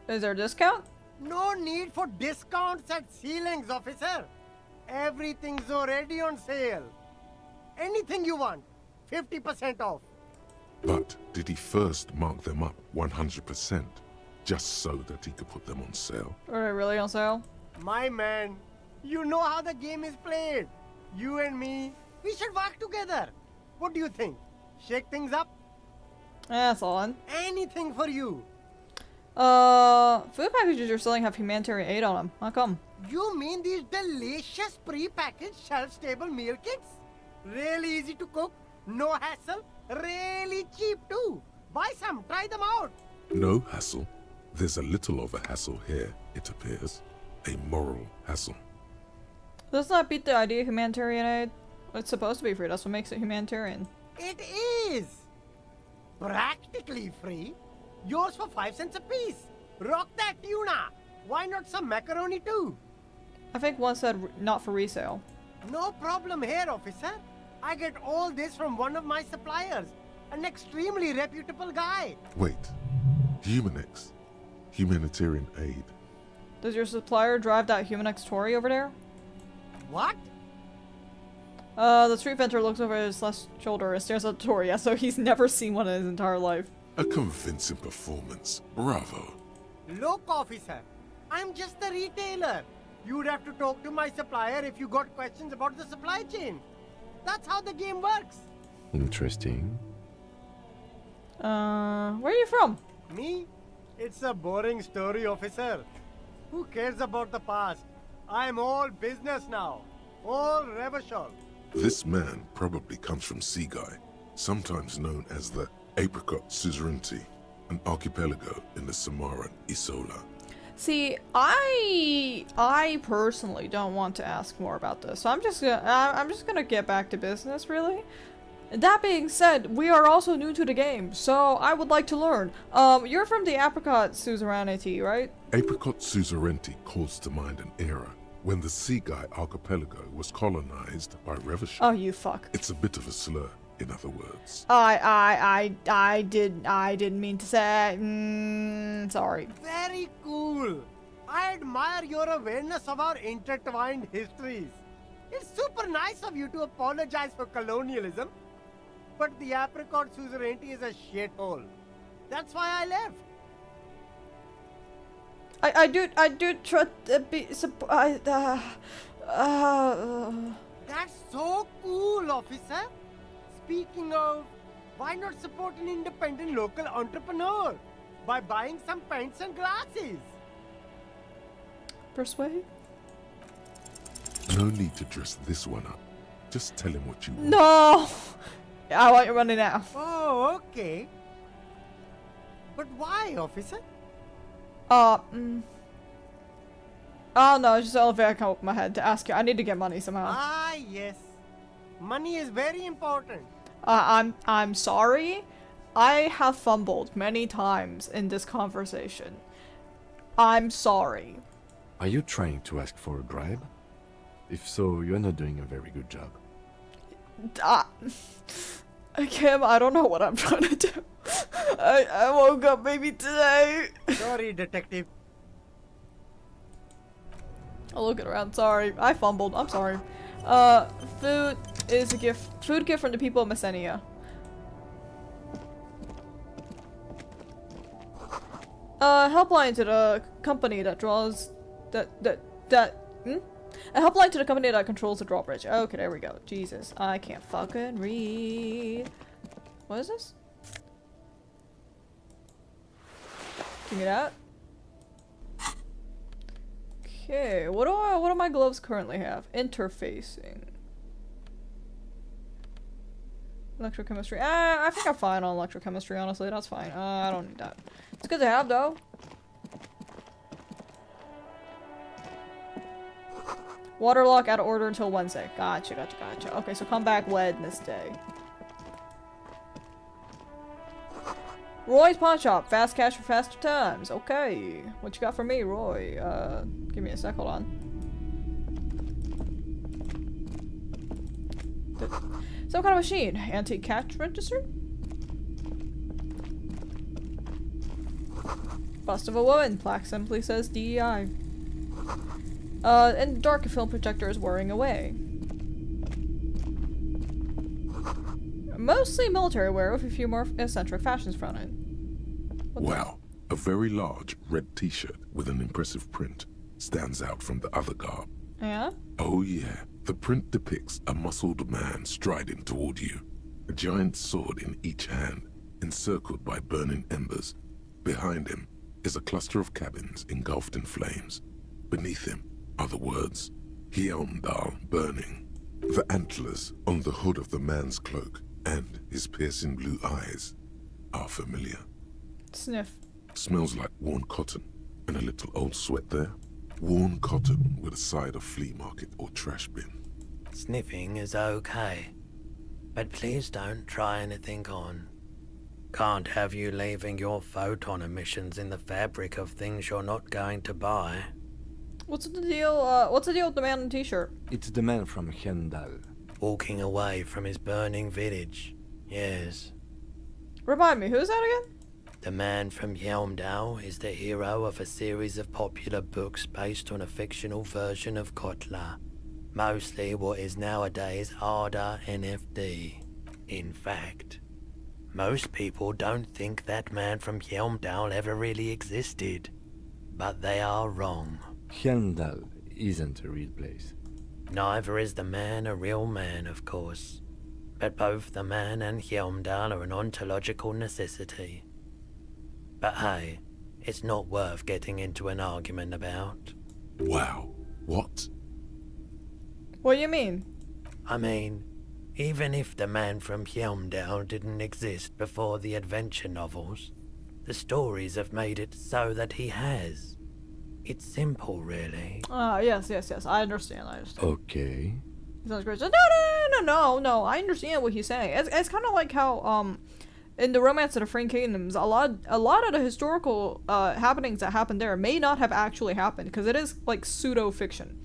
[SPEAKER 1] Is there a discount?
[SPEAKER 10] No need for discounts at ceilings, officer. Everything's already on sale. Anything you want, 50% off.
[SPEAKER 2] But did he first mark them up 100%, just so that he could put them on sale?
[SPEAKER 1] Are they really on sale?
[SPEAKER 10] My man, you know how the game is played. You and me, we should work together. What do you think? Shake things up?
[SPEAKER 1] That's on.
[SPEAKER 10] Anything for you.
[SPEAKER 1] Food packages you're selling have humanitarian aid on them. How come?
[SPEAKER 10] You mean these delicious pre-packaged shelf-stable meal kits? Really easy to cook, no hassle, really cheap too. Buy some, try them out.
[SPEAKER 2] No hassle. There's a little of a hassle here, it appears. A moral hassle.
[SPEAKER 1] Does not beat the idea of humanitarian aid. It's supposed to be free, that's what makes it humanitarian.
[SPEAKER 10] It is. Practically free. Yours for 5 cents a piece. Rock that tuna. Why not some macaroni too?
[SPEAKER 1] I think one said not for resale.
[SPEAKER 10] No problem here, officer. I get all this from one of my suppliers. An extremely reputable guy.
[SPEAKER 2] Wait. Humanex. Humanitarian aid.
[SPEAKER 1] Does your supplier drive that Humanex Tory over there?
[SPEAKER 10] What?
[SPEAKER 1] The street vendor looks over his left shoulder and stares at Tory, yeah, so he's never seen one in his entire life.
[SPEAKER 2] A convincing performance. Bravo.
[SPEAKER 10] Look, officer. I'm just a retailer. You'd have to talk to my supplier if you got questions about the supply chain. That's how the game works.
[SPEAKER 3] Interesting.
[SPEAKER 1] Where are you from?
[SPEAKER 10] Me? It's a boring story, officer. Who cares about the past? I'm all business now. All Revachol.
[SPEAKER 2] This man probably comes from Seaguy, sometimes known as the Apricot Suzerainty, an archipelago in the Samaran Isola.
[SPEAKER 1] See, I personally don't want to ask more about this, so I'm just gonna get back to business, really. That being said, we are also new to the game, so I would like to learn. You're from the Apricot Suzerainty, right?
[SPEAKER 2] Apricot Suzerainty calls to mind an era when the Seaguy archipelago was colonized by Revachol.
[SPEAKER 1] Oh, you fuck.
[SPEAKER 2] It's a bit of a slur, in other words.
[SPEAKER 1] I didn't mean to say. Sorry.
[SPEAKER 10] Very cool. I admire your awareness of our intertwined histories. It's super nice of you to apologize for colonialism. but the apricot suzerainty is a shithole. That's why I left.
[SPEAKER 1] I do try to be
[SPEAKER 10] That's so cool, officer. Speaking of, why not support an independent local entrepreneur by buying some pens and glasses?
[SPEAKER 1] Persuade?
[SPEAKER 2] No need to dress this one up. Just tell him what you want.
[SPEAKER 1] No! I want your money now.
[SPEAKER 10] Oh, okay. But why, officer?
[SPEAKER 1] Oh no, it's just the only thing I come up with my head to ask you. I need to get money somehow.
[SPEAKER 10] Ah, yes. Money is very important.
[SPEAKER 1] I'm sorry. I have fumbled many times in this conversation. I'm sorry.
[SPEAKER 3] Are you trying to ask for a bribe? If so, you're not doing a very good job.
[SPEAKER 1] Kim, I don't know what I'm trying to do. I woke up maybe today.
[SPEAKER 10] Sorry, detective.
[SPEAKER 1] I'll look it around. Sorry, I fumbled. I'm sorry. Food is a gift. Food gift from the people of Messenia. Helpline to the company that draws a helpline to the company that controls the drawbridge. Okay, there we go. Jesus, I can't fucking read. What is this? Give me that. Okay, what do my gloves currently have? Interfacing. Electrochemistry. I think I'm fine on electrochemistry, honestly. That's fine. I don't need that. It's good to have, though. Waterlock out of order until Wednesday. Gotcha. Okay, so come back Wednesday. Roy's Pawn Shop. Fast cash for faster times. Okay. What you got for me, Roy? Give me a sec. Hold on. Some kind of machine. Antique cash register? Bust of a woman. Plaque simply says DEI. And dark film projector is whirring away. Mostly military wear with a few more eccentric fashions thrown in.
[SPEAKER 2] Wow, a very large red t-shirt with an impressive print stands out from the other garb.
[SPEAKER 1] Yeah?
[SPEAKER 2] Oh yeah, the print depicts a muscled man striding toward you, a giant sword in each hand, encircled by burning embers. Behind him is a cluster of cabins engulfed in flames. Beneath him are the words, Hjelmdal burning. The antlers on the hood of the man's cloak and his piercing blue eyes are familiar.
[SPEAKER 1] Sniff.
[SPEAKER 2] Smells like worn cotton and a little old sweat there. Worn cotton with a side of flea market or trash bin.
[SPEAKER 11] Sniffing is okay, but please don't try anything on. Can't have you leaving your photon emissions in the fabric of things you're not going to buy.
[SPEAKER 1] What's the deal? What's the deal with the man in the t-shirt?
[SPEAKER 3] It's the man from Hjelmdal.
[SPEAKER 11] Walking away from his burning village. Yes.
[SPEAKER 1] Remind me, who's that again?
[SPEAKER 11] The man from Hjelmdal is the hero of a series of popular books based on a fictional version of Kotla. Mostly what is nowadays Arda NFD. In fact, most people don't think that man from Hjelmdal ever really existed. But they are wrong.
[SPEAKER 3] Hjelmdal isn't a real place.
[SPEAKER 11] Neither is the man a real man, of course. But both the man and Hjelmdal are an ontological necessity. But hey, it's not worth getting into an argument about.
[SPEAKER 2] Wow, what?
[SPEAKER 1] What do you mean?
[SPEAKER 11] I mean, even if the man from Hjelmdal didn't exist before the adventure novels, the stories have made it so that he has. It's simple, really.
[SPEAKER 1] Yes. I understand.
[SPEAKER 3] Okay.
[SPEAKER 1] Sounds great. No. I understand what he's saying. It's kind of like how, in the Romance of the Free Kingdoms, a lot of the historical happenings that happened there may not have actually happened, because it is like pseudo-fiction,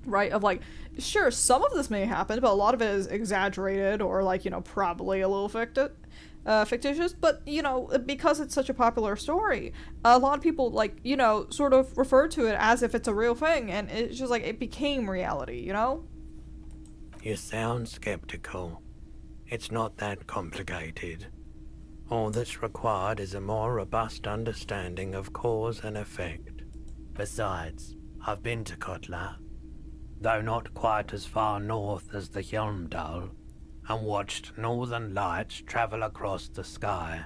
[SPEAKER 1] right? Of like, sure, some of this may happen, but a lot of it is exaggerated or like, you know, probably a little fictitious, but you know, because it's such a popular story, a lot of people, like, you know, sort of refer to it as if it's a real thing, and it's just like it became reality, you know?
[SPEAKER 11] You sound skeptical. It's not that complicated. All that's required is a more robust understanding of cause and effect. Besides, I've been to Kotla, though not quite as far north as the Helmdal, and watched northern lights travel across the sky.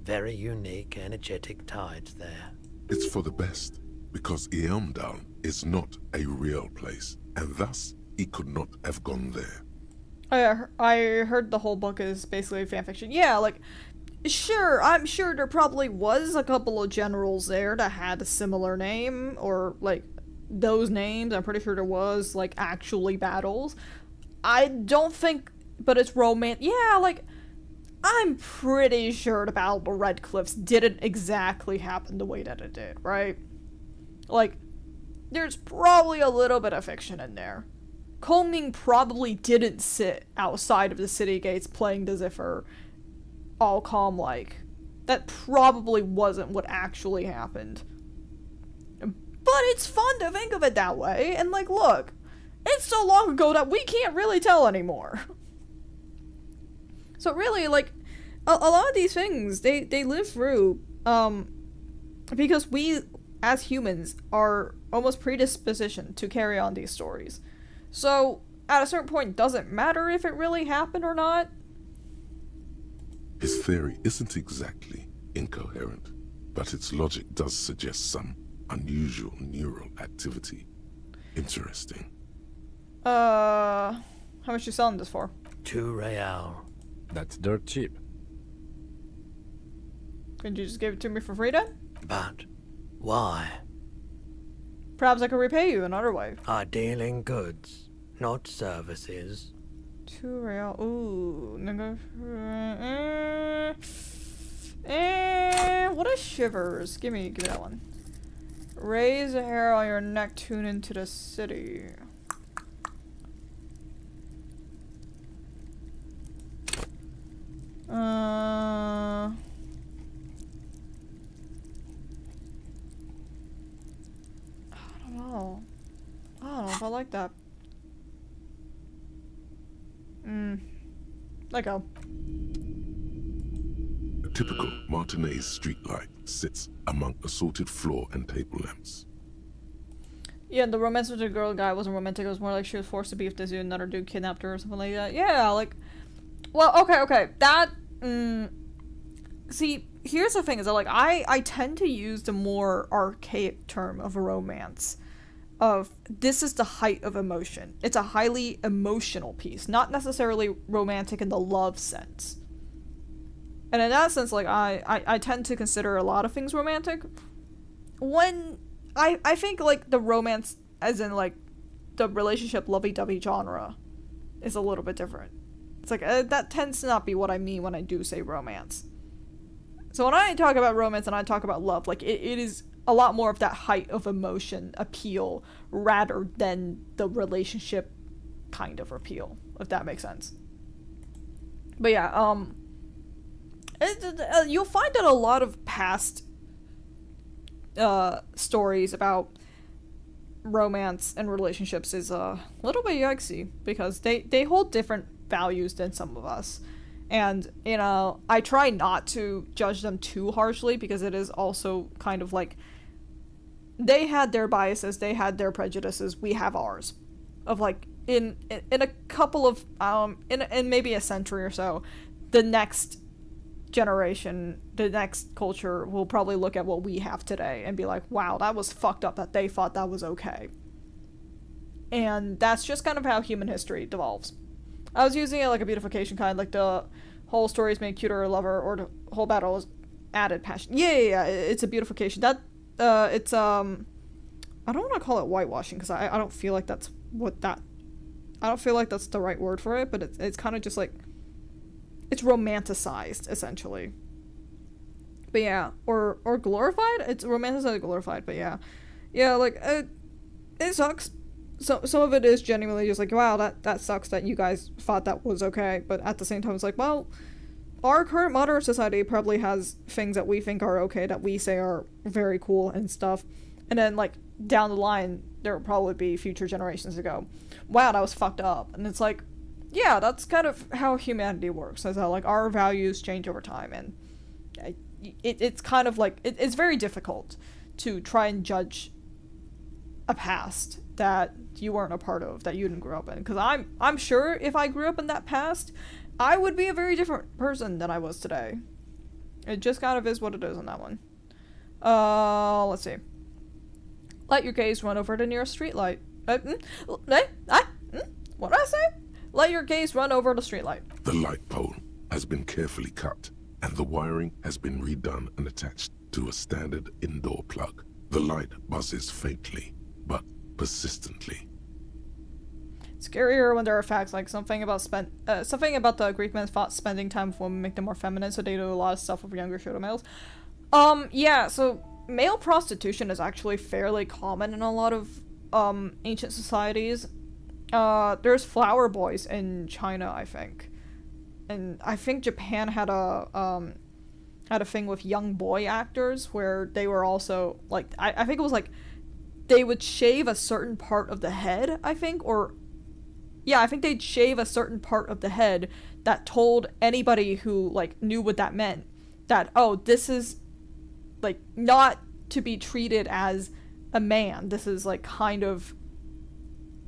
[SPEAKER 11] Very unique, energetic tides there.
[SPEAKER 2] It's for the best, because Eamdal is not a real place, and thus he could not have gone there.
[SPEAKER 1] I heard the whole book is basically fanfiction. Yeah, like, sure, I'm sure there probably was a couple of generals there that had a similar name, or, like, those names. I'm pretty sure there was, like, actually battles. I don't think, but it's romance. Yeah, like, I'm pretty sure the Battle of the Red Cliffs didn't exactly happen the way that it did, right? Like, there's probably a little bit of fiction in there. Kongming probably didn't sit outside of the city gates playing the zither all calm-like. That probably wasn't what actually happened. But it's fun to think of it that way, and like, look, it's so long ago that we can't really tell anymore. So really, like, a lot of these things, they live through, because we, as humans, are almost predispositioned to carry on these stories. So, at a certain point, it doesn't matter if it really happened or not.
[SPEAKER 2] His theory isn't exactly incoherent, but its logic does suggest some unusual neural activity. Interesting.
[SPEAKER 1] How much you selling this for?
[SPEAKER 11] 2 real.
[SPEAKER 3] That's dirt cheap.
[SPEAKER 1] Could you just give it to me for free then?
[SPEAKER 11] But why?
[SPEAKER 1] Perhaps I could repay you another way.
[SPEAKER 11] I deal in goods, not services.
[SPEAKER 1] 2 real. Ooh. What is shivers? Give me that one. Raise a hair on your neck, tune into the city. I don't know. I don't know if I like that. Let go.
[SPEAKER 2] A typical Martinez streetlight sits among assorted floor and table lamps.
[SPEAKER 1] Yeah, the romance with the girl guy wasn't romantic. It was more like she was forced to be with this dude, another dude kidnapped her or something like that. Yeah, like, well, okay. That, see, here's the thing is that, like, I tend to use the more archaic term of romance. Of, this is the height of emotion. It's a highly emotional piece, not necessarily romantic in the love sense. And in that sense, like, I tend to consider a lot of things romantic. When I think, like, the romance, as in, like, the relationship lovey-dovey genre, is a little bit different. It's like, that tends to not be what I mean when I do say romance. So when I talk about romance and I talk about love, like, it is a lot more of that height of emotion appeal rather than the relationship kind of appeal, if that makes sense. But yeah, you'll find that a lot of past stories about romance and relationships is a little bit yikesy, because they hold different values than some of us. And, you know, I try not to judge them too harshly, because it is also kind of like, they had their biases, they had their prejudices, we have ours. Of, like, in a couple of, in maybe a century or so, the next generation, the next culture will probably look at what we have today and be like, wow, that was fucked up that they thought that was okay. And that's just kind of how human history devolves. I was using it like a beautification kind, like the whole story is made cuter or lover, or the whole battle is added passion. Yeah, it's a beautification. That, it's, I don't want to call it whitewashing, because I don't feel like that's what that, I don't feel like that's the right word for it, but it's kind of just like, it's romanticized, essentially. But yeah, or glorified? It's romanticized, glorified, but yeah. Yeah, like, it sucks. So some of it is genuinely just like, wow, that sucks that you guys thought that was okay, but at the same time it's like, well, our current modern society probably has things that we think are okay, that we say are very cool and stuff, and then, like, down the line, there will probably be future generations that go, wow, that was fucked up. And it's like, yeah, that's kind of how humanity works, is that, like, our values change over time, and it's kind of like, it's very difficult to try and judge a past that you weren't a part of, that you didn't grow up in. Because I'm sure if I grew up in that past, I would be a very different person than I was today. It just kind of is what it is on that one. Let's see. Let your gaze run over the nearest streetlight. What did I say? Let your gaze run over the streetlight.
[SPEAKER 2] The light pole has been carefully cut, and the wiring has been redone and attached to a standard indoor plug. The light buzzes faintly, but persistently.
[SPEAKER 1] Scarier when there are facts like something about the Greek men thought spending time with women make them more feminine, so they do a lot of stuff with younger pseudo males. Yeah, so male prostitution is actually fairly common in a lot of ancient societies. There's flower boys in China, I think. And I think Japan had a thing with young boy actors where they were also like, I think it was like they would shave a certain part of the head, I think, or yeah, I think they'd shave a certain part of the head that told anybody who like knew what that meant that, oh, this is like not to be treated as a man. This is like kind of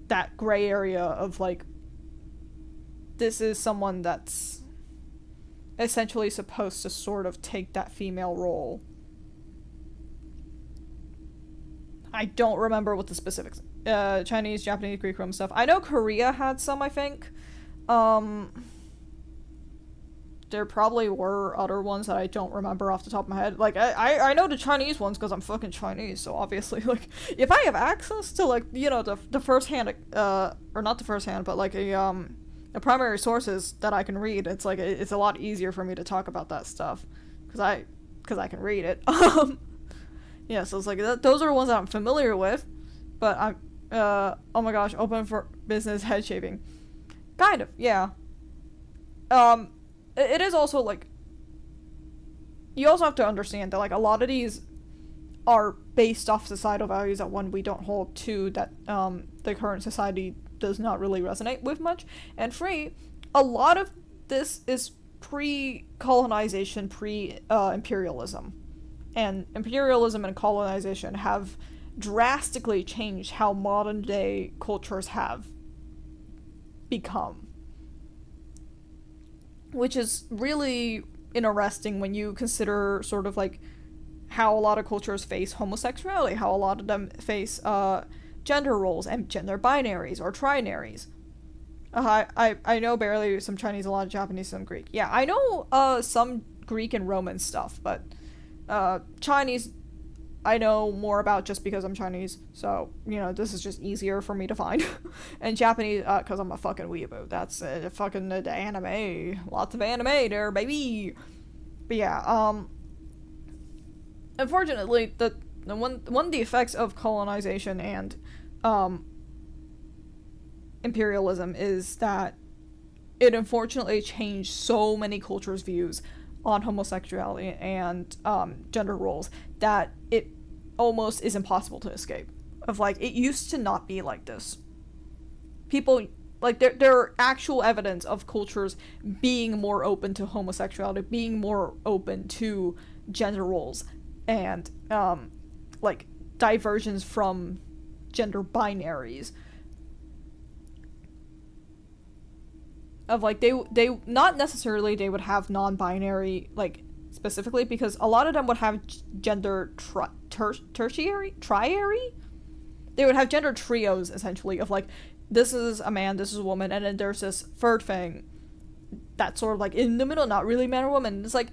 [SPEAKER 1] that gray area of like, this is someone that's essentially supposed to sort of take that female role. I don't remember what the specifics. Chinese, Japanese, Greek, Roman stuff. I know Korea had some, I think. There probably were other ones that I don't remember off the top of my head. Like, I know the Chinese ones because I'm fucking Chinese, so obviously, like, if I have access to, like, you know, the first-hand, or not the first-hand, but, like, the primary sources that I can read, it's, like, it's a lot easier for me to talk about that stuff. Because I can read it. Yeah, so it's, like, those are the ones that I'm familiar with. But I'm, oh my gosh, open for business head shaving. Kind of, yeah. It is also, like, you also have to understand that, like, a lot of these are based off societal values that, one, we don't hold, two, that, the current society does not really resonate with much, and three, a lot of this is pre-colonization, pre-imperialism. And imperialism and colonization have drastically changed how modern-day cultures have become. Which is really interesting when you consider sort of like how a lot of cultures face homosexuality, how a lot of them face gender roles and gender binaries or trinaries. I know barely some Chinese, a lot of Japanese, some Greek. Yeah, I know some Greek and Roman stuff, but Chinese I know more about just because I'm Chinese, so, you know, this is just easier for me to find. And Japanese, because I'm a fucking weeaboo. That's fucking the anime. Lots of anime there, baby. But yeah, unfortunately, one of the effects of colonization and imperialism is that it unfortunately changed so many cultures' views on homosexuality and gender roles that it almost is impossible to escape. Of like, it used to not be like this. People, like, there are actual evidence of cultures being more open to homosexuality, being more open to gender roles, and like diversions from gender binaries. Of like, they not necessarily they would have non-binary, like, specifically, because a lot of them would have gender tertiary, triary? They would have gender trios, essentially, of like, this is a man, this is a woman, and then there's this third thing that's sort of like in the middle, not really man or woman. It's like,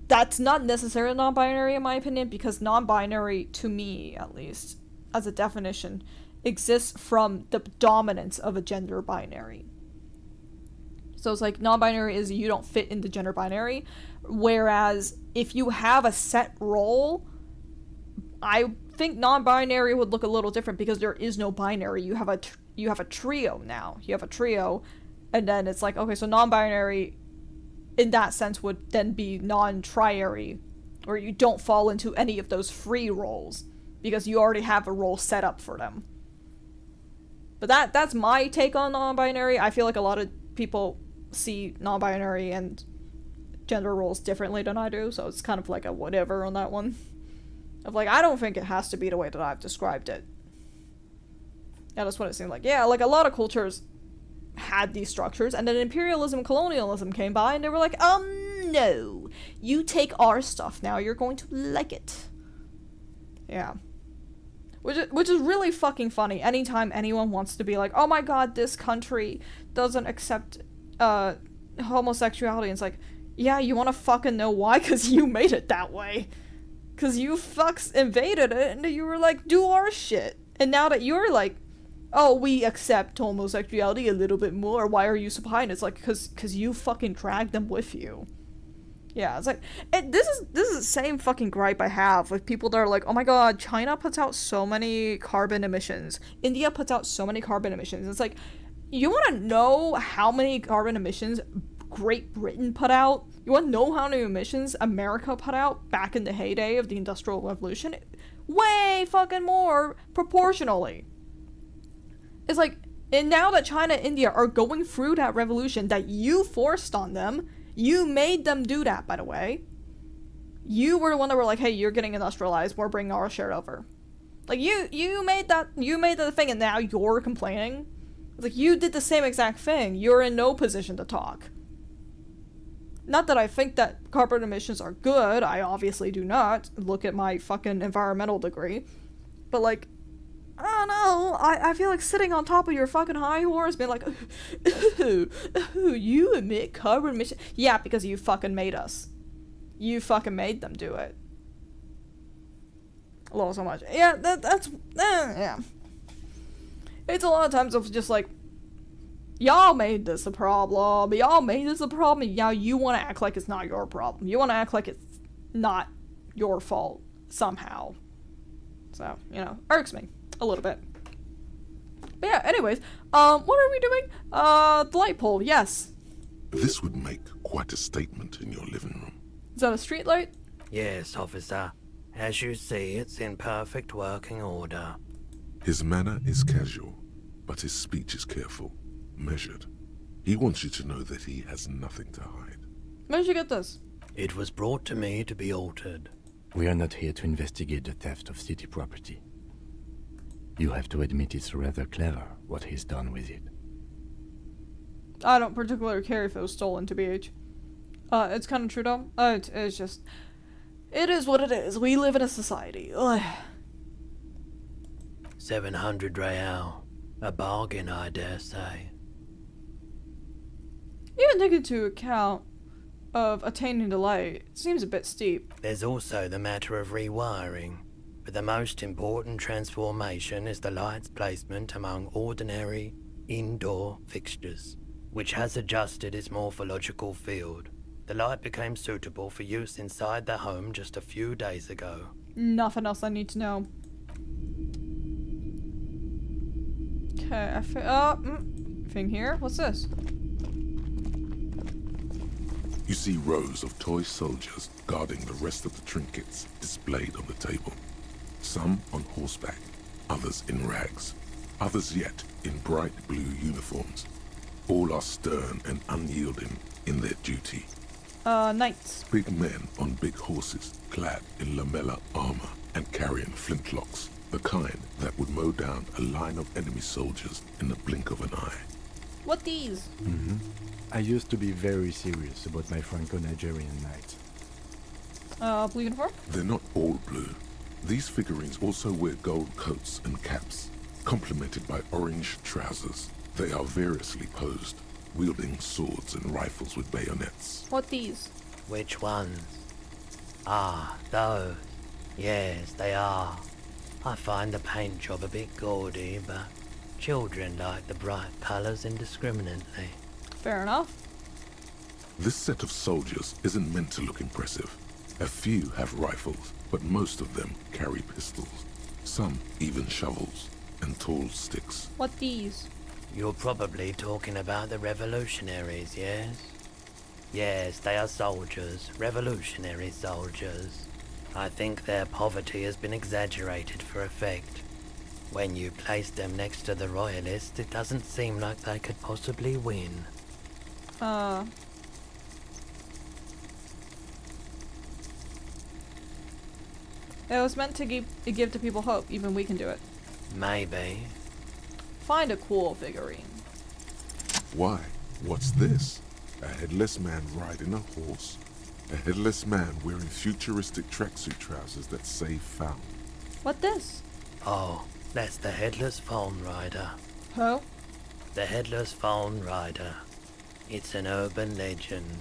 [SPEAKER 1] that's not necessarily non-binary in my opinion, because non-binary, to me at least, as a definition, exists from the dominance of a gender binary. So it's like, non-binary is you don't fit in the gender binary, whereas if you have a set role, I think non-binary would look a little different, because there is no binary. You have a trio now. You have a trio, and then it's like, okay, so non-binary in that sense would then be non-triary, where you don't fall into any of those free roles, because you already have a role set up for them. But that's my take on non-binary. I feel like a lot of people see non-binary and gender roles differently than I do, so it's kind of like a whatever on that one. Of like, I don't think it has to be the way that I've described it. Yeah, that's what it seemed like. Yeah, like a lot of cultures had these structures, and then imperialism, colonialism came by, and they were like, no, you take our stuff now, you're going to like it. Yeah. Which is really fucking funny. Anytime anyone wants to be like, oh my god, this country doesn't accept homosexuality, it's like, yeah, you wanna fucking know why? Cause you made it that way. Cause you fucks invaded it, and you were like, do our shit. And now that you're like, oh, we accept homosexuality a little bit more, why are you so behind? It's like, cause you fucking dragged them with you. Yeah, it's like, this is the same fucking gripe I have with people that are like, oh my god, China puts out so many carbon emissions. India puts out so many carbon emissions. It's like, you want to know how many carbon emissions Great Britain put out? You want to know how many emissions America put out back in the heyday of the Industrial Revolution? Way fucking more proportionally. It's like, and now that China and India are going through that revolution that you forced on them, you made them do that, by the way. You were the one that were like, hey, you're getting industrialized, we're bringing our share over. Like, you made that thing, and now you're complaining? It's like, you did the same exact thing. You're in no position to talk. Not that I think that carbon emissions are good, I obviously do not. Look at my fucking environmental degree. But like, I don't know, I feel like sitting on top of your fucking high horse being like, ooh, you emit carbon emissions. Yeah, because you fucking made us. You fucking made them do it. I love it so much. Yeah, that's yeah. It's a lot of times of just like, y'all made this a problem, now you want to act like it's not your problem. You want to act like it's not your fault, somehow. So, you know, irks me. A little bit. But yeah, anyways, what are we doing? The light pole, yes.
[SPEAKER 2] This would make quite a statement in your living room.
[SPEAKER 1] Is that a street light?
[SPEAKER 11] Yes, officer. As you see, it's in perfect working order.
[SPEAKER 2] His manner is casual, but his speech is careful, measured. He wants you to know that he has nothing to hide.
[SPEAKER 1] Where did you get this?
[SPEAKER 11] It was brought to me to be altered.
[SPEAKER 3] We are not here to investigate the theft of city property. You have to admit it's rather clever what he's done with it.
[SPEAKER 1] I don't particularly care if it was stolen, to BH. It's kind of true though. It's just, it is what it is. We live in a society. Ugh.
[SPEAKER 11] 700 real. A bargain, I dare say.
[SPEAKER 1] Even taking into account of attaining the light, it seems a bit steep.
[SPEAKER 11] There's also the matter of rewiring. But the most important transformation is the light's placement among ordinary indoor fixtures, which has adjusted its morphological field. The light became suitable for use inside the home just a few days ago.
[SPEAKER 1] Nothing else I need to know. Okay, thing here? What's this?
[SPEAKER 2] You see rows of toy soldiers guarding the rest of the trinkets displayed on the table. Some on horseback, others in rags, others yet in bright blue uniforms. All are stern and unyielding in their duty.
[SPEAKER 1] Knights.
[SPEAKER 2] Big men on big horses, clad in lamella armor and carrying flintlocks, the kind that would mow down a line of enemy soldiers in the blink of an eye.
[SPEAKER 1] What these?
[SPEAKER 3] I used to be very serious about my Franco-Nigerian knights.
[SPEAKER 1] Blue uniform?
[SPEAKER 2] They're not all blue. These figurines also wear gold coats and caps, complemented by orange trousers. They are variously posed, wielding swords and rifles with bayonets.
[SPEAKER 1] What these?
[SPEAKER 11] Which ones? Ah, those. Yes, they are. I find the paint job a bit gaudy, but children like the bright colours indiscriminately.
[SPEAKER 1] Fair enough.
[SPEAKER 2] This set of soldiers isn't meant to look impressive. A few have rifles, but most of them carry pistols. Some even shovels and tall sticks.
[SPEAKER 1] What these?
[SPEAKER 11] You're probably talking about the revolutionaries, yes? Yes, they are soldiers, revolutionary soldiers. I think their poverty has been exaggerated for effect. When you place them next to the royalists, it doesn't seem like they could possibly win.
[SPEAKER 1] It was meant to give to people hope. Even we can do it.
[SPEAKER 11] Maybe.
[SPEAKER 1] Find a cool figurine.
[SPEAKER 2] Why? What's this? A headless man riding a horse? A headless man wearing futuristic tracksuit trousers that say found.
[SPEAKER 1] What this?
[SPEAKER 11] Oh, that's the Headless Phone Rider.
[SPEAKER 1] Who?
[SPEAKER 11] The Headless Phone Rider. It's an urban legend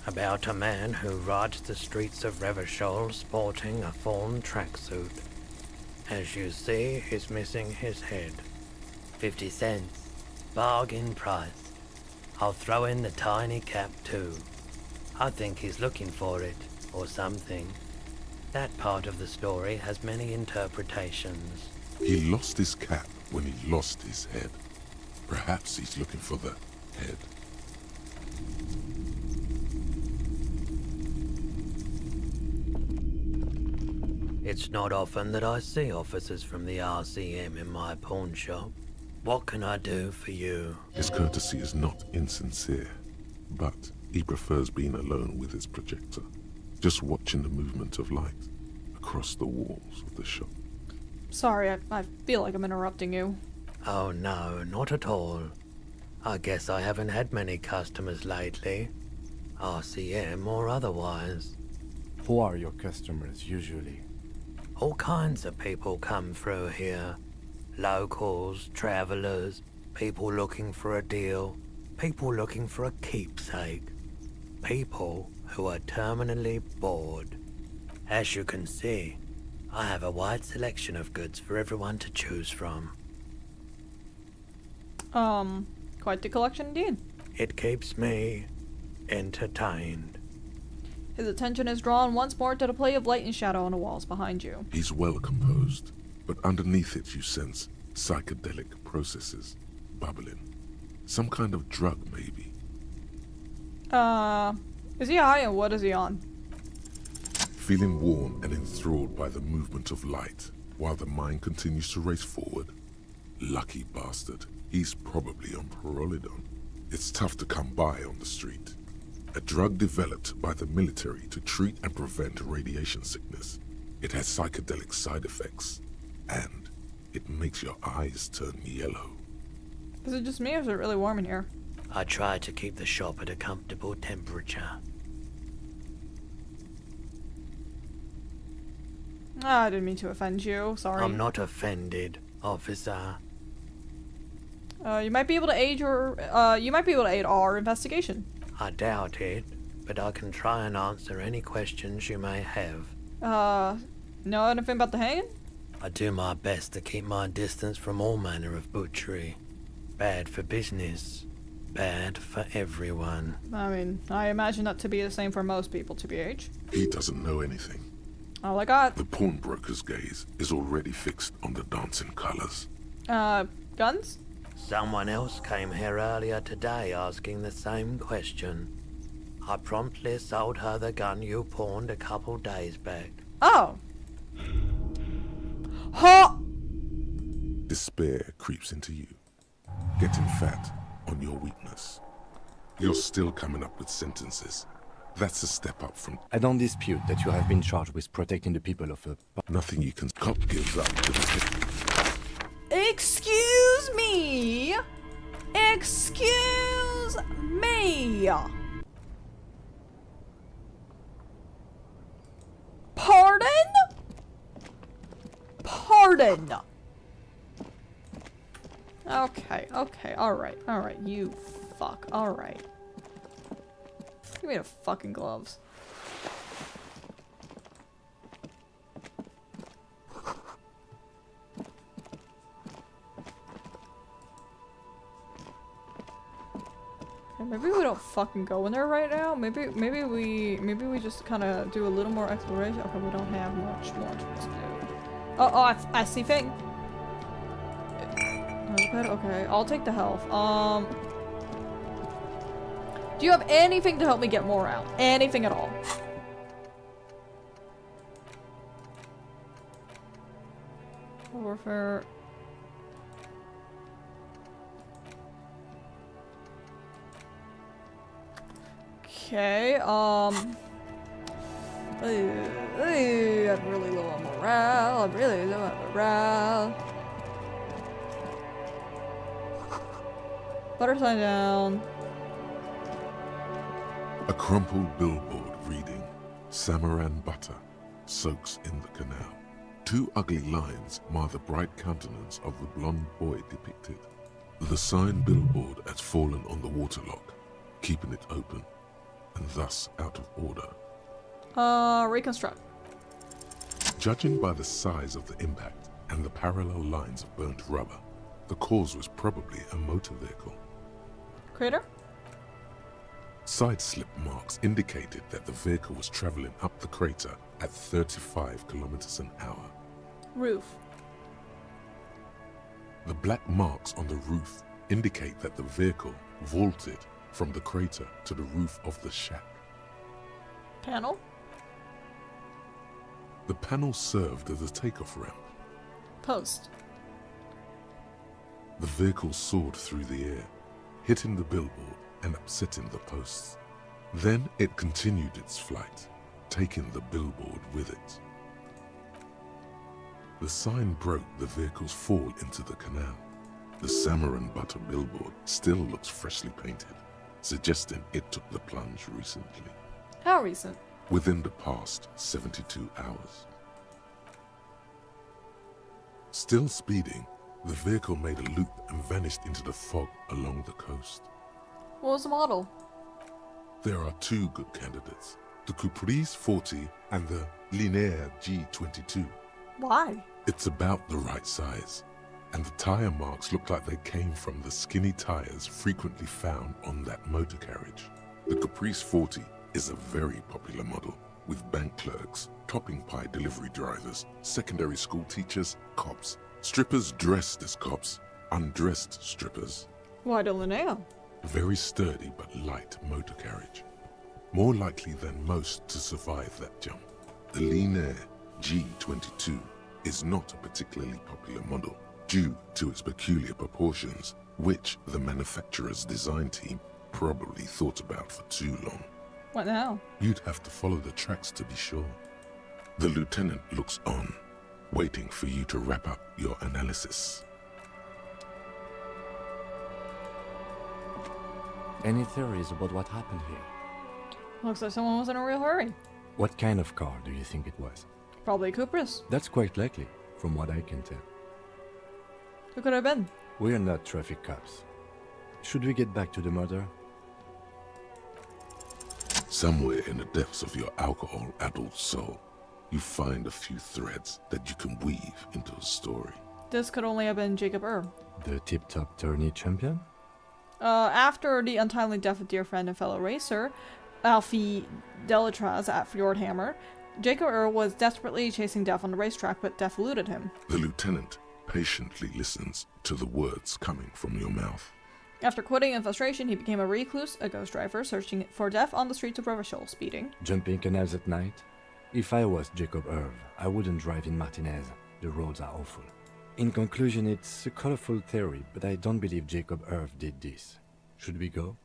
[SPEAKER 11] about a man who rides the streets of Revachol sporting a fawn tracksuit. As you see, he's missing his head. 50 cents. Bargain price. I'll throw in the tiny cap too. I think he's looking for it, or something. That part of the story has many interpretations.
[SPEAKER 2] He lost his cap when he lost his head. Perhaps he's looking for the head.
[SPEAKER 11] It's not often that I see officers from the RCM in my pawn shop. What can I do for you?
[SPEAKER 2] His courtesy is not insincere, but he prefers being alone with his projector, just watching the movement of light across the walls of the shop.
[SPEAKER 1] Sorry, I feel like I'm interrupting you.
[SPEAKER 11] Oh no, not at all. I guess I haven't had many customers lately. RCM or otherwise.
[SPEAKER 3] Who are your customers usually?
[SPEAKER 11] All kinds of people come through here. Locals, travelers, people looking for a deal, people looking for a keepsake. People who are terminally bored. As you can see, I have a wide selection of goods for everyone to choose from.
[SPEAKER 1] Quite the collection indeed.
[SPEAKER 11] It keeps me entertained.
[SPEAKER 1] His attention is drawn once more to the play of light and shadow on the walls behind you.
[SPEAKER 2] He's well composed, but underneath it you sense psychedelic processes bubbling. Some kind of drug, maybe.
[SPEAKER 1] Is he high and what is he on?
[SPEAKER 2] Feeling warm and enthralled by the movement of light, while the mind continues to race forward. Lucky bastard. He's probably on Parolidon. It's tough to come by on the street. A drug developed by the military to treat and prevent radiation sickness. It has psychedelic side effects, and it makes your eyes turn yellow.
[SPEAKER 1] Is it just me or is it really warm in here?
[SPEAKER 11] I try to keep the shop at a comfortable temperature.
[SPEAKER 1] I didn't mean to offend you. Sorry.
[SPEAKER 11] I'm not offended, officer.
[SPEAKER 1] You might be able to aid our investigation.
[SPEAKER 11] I doubt it, but I can try and answer any questions you may have.
[SPEAKER 1] Know anything about the hanging?
[SPEAKER 11] I do my best to keep my distance from all manner of butchery. Bad for business. Bad for everyone.
[SPEAKER 1] I mean, I imagine that to be the same for most people, TBH.
[SPEAKER 2] He doesn't know anything.
[SPEAKER 1] All I got.
[SPEAKER 2] The pawnbroker's gaze is already fixed on the dancing colors.
[SPEAKER 1] Guns?
[SPEAKER 11] Someone else came here earlier today asking the same question. I promptly sold her the gun you pawned a couple days back.
[SPEAKER 1] Oh. Ha!
[SPEAKER 2] Despair creeps into you, getting fat on your weakness. You're still coming up with sentences. That's a step up from...
[SPEAKER 3] I don't dispute that you have been charged with protecting the people of a...
[SPEAKER 2] Nothing you can... Cop gives up to the...
[SPEAKER 1] Excuse me! Excuse me! Pardon? Pardon! Okay, alright, you fuck, alright. Give me the fucking gloves. Okay, maybe we don't fucking go in there right now. Maybe we just kind of do a little more exploration. Okay, we don't have much more to explore. Oh, I see thing. Okay, I'll take the health. Do you have anything to help me get more out? Anything at all? Warfare. Okay, I'm really low on morale. I'm really low on morale. Butterfly down.
[SPEAKER 2] A crumpled billboard reading, Samaran butter soaks in the canal. Two ugly lines mar the bright countenance of the blonde boy depicted. The sign billboard has fallen on the waterlock, keeping it open, and thus out of order.
[SPEAKER 1] Reconstruct.
[SPEAKER 2] Judging by the size of the impact and the parallel lines of burnt rubber, the cause was probably a motor vehicle.
[SPEAKER 1] Crater?
[SPEAKER 2] Side slip marks indicated that the vehicle was traveling up the crater at 35 kilometers an hour.
[SPEAKER 1] Roof.
[SPEAKER 2] The black marks on the roof indicate that the vehicle vaulted from the crater to the roof of the shack.
[SPEAKER 1] Panel?
[SPEAKER 2] The panel served as a takeoff ramp.
[SPEAKER 1] Post.
[SPEAKER 2] The vehicle soared through the air, hitting the billboard and upsetting the posts. Then it continued its flight, taking the billboard with it. The sign broke the vehicle's fall into the canal. The Samaran butter billboard still looks freshly painted, suggesting it took the plunge recently.
[SPEAKER 1] How recent?
[SPEAKER 2] Within the past 72 hours. Still speeding, the vehicle made a loop and vanished into the fog along the coast.
[SPEAKER 1] What was the model?
[SPEAKER 2] There are two good candidates, the Caprice 40 and the Linear G22.
[SPEAKER 1] Why?
[SPEAKER 2] It's about the right size, and the tire marks look like they came from the skinny tires frequently found on that motor carriage. The Caprice 40 is a very popular model, with bank clerks, topping pie delivery drivers, secondary school teachers, cops, strippers dressed as cops, undressed strippers.
[SPEAKER 1] Why the Linnea?
[SPEAKER 2] Very sturdy but light motor carriage. More likely than most to survive that jump. The Linear G22 is not a particularly popular model due to its peculiar proportions, which the manufacturer's design team probably thought about for too long.
[SPEAKER 1] What now?
[SPEAKER 2] You'd have to follow the tracks to be sure. The lieutenant looks on, waiting for you to wrap up your analysis.
[SPEAKER 3] Any theories about what happened here?
[SPEAKER 1] Looks like someone was in a real hurry.
[SPEAKER 3] What kind of car do you think it was?
[SPEAKER 1] Probably Cupris.
[SPEAKER 3] That's quite likely, from what I can tell.
[SPEAKER 1] Who could it have been?
[SPEAKER 3] We're not traffic cops. Should we get back to the murder?
[SPEAKER 2] Somewhere in the depths of your alcohol-addled soul, you find a few threads that you can weave into a story.
[SPEAKER 1] This could only have been Jacob Erb.
[SPEAKER 3] The tip-top tourney champion?
[SPEAKER 1] After the untimely death of dear friend and fellow racer, Alfie Delatraz at Fjordhammer, Jacob Erb was desperately chasing Death on the racetrack, but Death eluded him.
[SPEAKER 2] The lieutenant patiently listens to the words coming from your mouth.
[SPEAKER 1] After quitting in frustration, he became a recluse, a ghost driver, searching for Death on the streets of Revachol, speeding.
[SPEAKER 3] Jumping canals at night? If I was Jacob Erb, I wouldn't drive in Martinez. The roads are awful. In conclusion, it's a colorful theory, but I don't believe Jacob Erb did this. Should we go?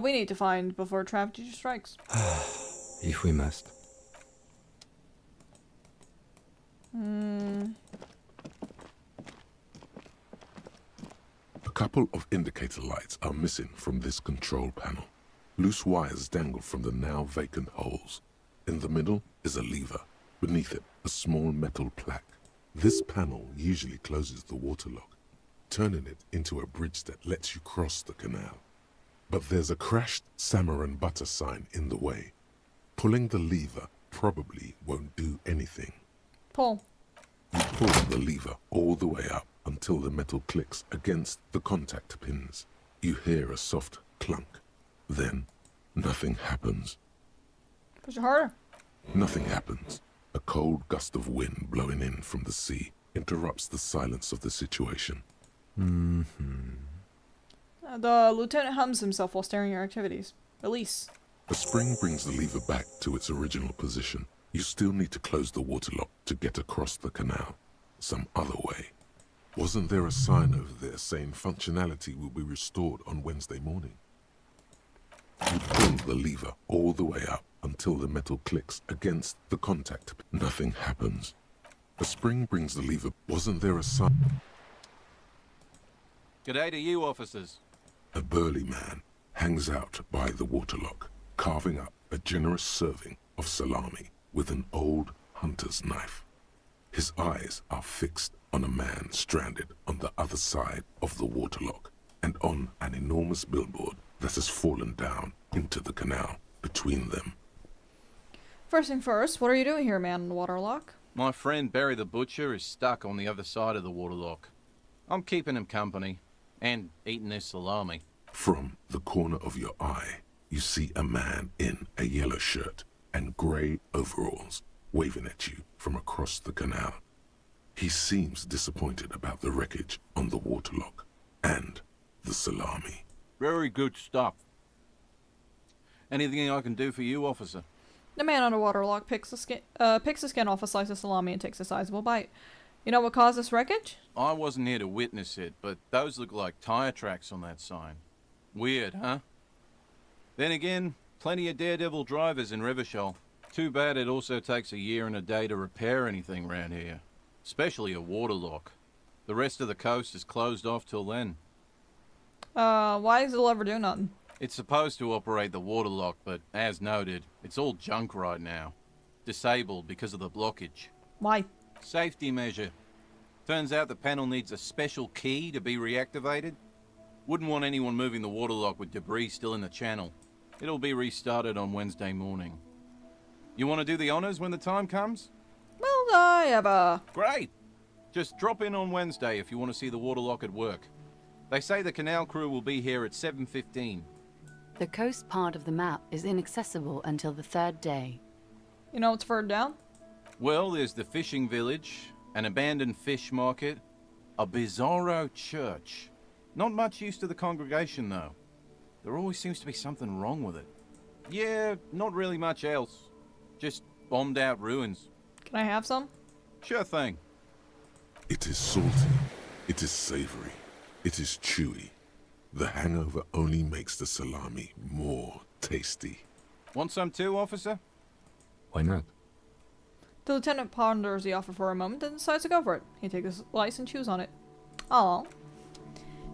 [SPEAKER 1] We need to find before tragedy strikes.
[SPEAKER 3] If we must.
[SPEAKER 2] A couple of indicator lights are missing from this control panel. Loose wires dangle from the now vacant holes. In the middle is a lever. Beneath it, a small metal plaque. This panel usually closes the waterlock, turning it into a bridge that lets you cross the canal. But there's a crashed Samaran butter sign in the way. Pulling the lever probably won't do anything.
[SPEAKER 1] Pull.
[SPEAKER 2] You pull the lever all the way up until the metal clicks against the contact pins. You hear a soft clunk. Then, nothing happens.
[SPEAKER 1] Push it harder.
[SPEAKER 2] Nothing happens. A cold gust of wind blowing in from the sea interrupts the silence of the situation.
[SPEAKER 1] The lieutenant hums himself while staring at your activities. Release.
[SPEAKER 2] A spring brings the lever back to its original position. You still need to close the waterlock to get across the canal. some other way. Wasn't there a sign over there saying functionality will be restored on Wednesday morning? You pull the lever all the way up until the metal clicks against the contact. Nothing happens. A spring brings the lever. Wasn't there a sign?
[SPEAKER 12] G'day to you, officers.
[SPEAKER 2] A burly man hangs out by the waterlock, carving up a generous serving of salami with an old hunter's knife. His eyes are fixed on a man stranded on the other side of the waterlock and on an enormous billboard that has fallen down into the canal between them.
[SPEAKER 1] First thing first, what are you doing here, man in the waterlock?
[SPEAKER 12] My friend Barry the Butcher is stuck on the other side of the waterlock. I'm keeping him company and eating his salami.
[SPEAKER 2] From the corner of your eye, you see a man in a yellow shirt and grey overalls waving at you from across the canal. He seems disappointed about the wreckage on the waterlock and the salami.
[SPEAKER 12] Very good stuff. Anything I can do for you, officer?
[SPEAKER 1] The man on the waterlock picks the skin off a slice of salami and takes a sizable bite. You know what caused this wreckage?
[SPEAKER 12] I wasn't here to witness it, but those look like tire tracks on that sign. Weird, huh? Then again, plenty of daredevil drivers in Rivershoal. Too bad it also takes a year and a day to repair anything round here. Especially a waterlock. The rest of the coast is closed off till then.
[SPEAKER 1] Why does it ever do nothing?
[SPEAKER 12] It's supposed to operate the waterlock, but as noted, it's all junk right now. Disabled because of the blockage.
[SPEAKER 1] Why?
[SPEAKER 12] Safety measure. Turns out the panel needs a special key to be reactivated. Wouldn't want anyone moving the waterlock with debris still in the channel. It'll be restarted on Wednesday morning. You want to do the honors when the time comes?
[SPEAKER 1] Well, I have a...
[SPEAKER 12] Great! Just drop in on Wednesday if you want to see the waterlock at work. They say the canal crew will be here at 7:15.
[SPEAKER 7] The coast part of the map is inaccessible until the third day.
[SPEAKER 1] You know what's further down?
[SPEAKER 12] Well, there's the fishing village, an abandoned fish market, a bizarro church. Not much use to the congregation, though. There always seems to be something wrong with it. Yeah, not really much else. Just bombed out ruins.
[SPEAKER 1] Can I have some?
[SPEAKER 12] Sure thing.
[SPEAKER 2] It is salty. It is savory. It is chewy. The hangover only makes the salami more tasty.
[SPEAKER 12] Want some too, officer?
[SPEAKER 3] Why not?
[SPEAKER 1] The lieutenant ponders the offer for a moment and decides to go for it. He takes a slice and chews on it. Aw.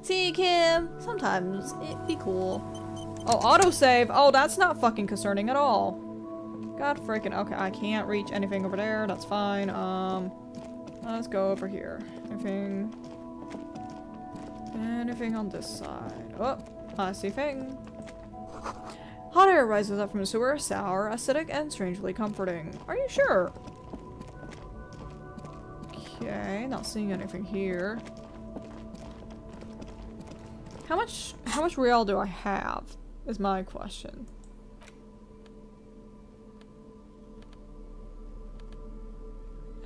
[SPEAKER 1] See, Kim, sometimes it'd be cool. Oh, autosave! Oh, that's not fucking concerning at all. God freaking... Okay, I can't reach anything over there. That's fine. Let's go over here. Anything on this side. Oh, I see thing. Hot air rises up from the sewer, sour, acidic, and strangely comforting. Are you sure? Okay, not seeing anything here. How much real do I have? Is my question.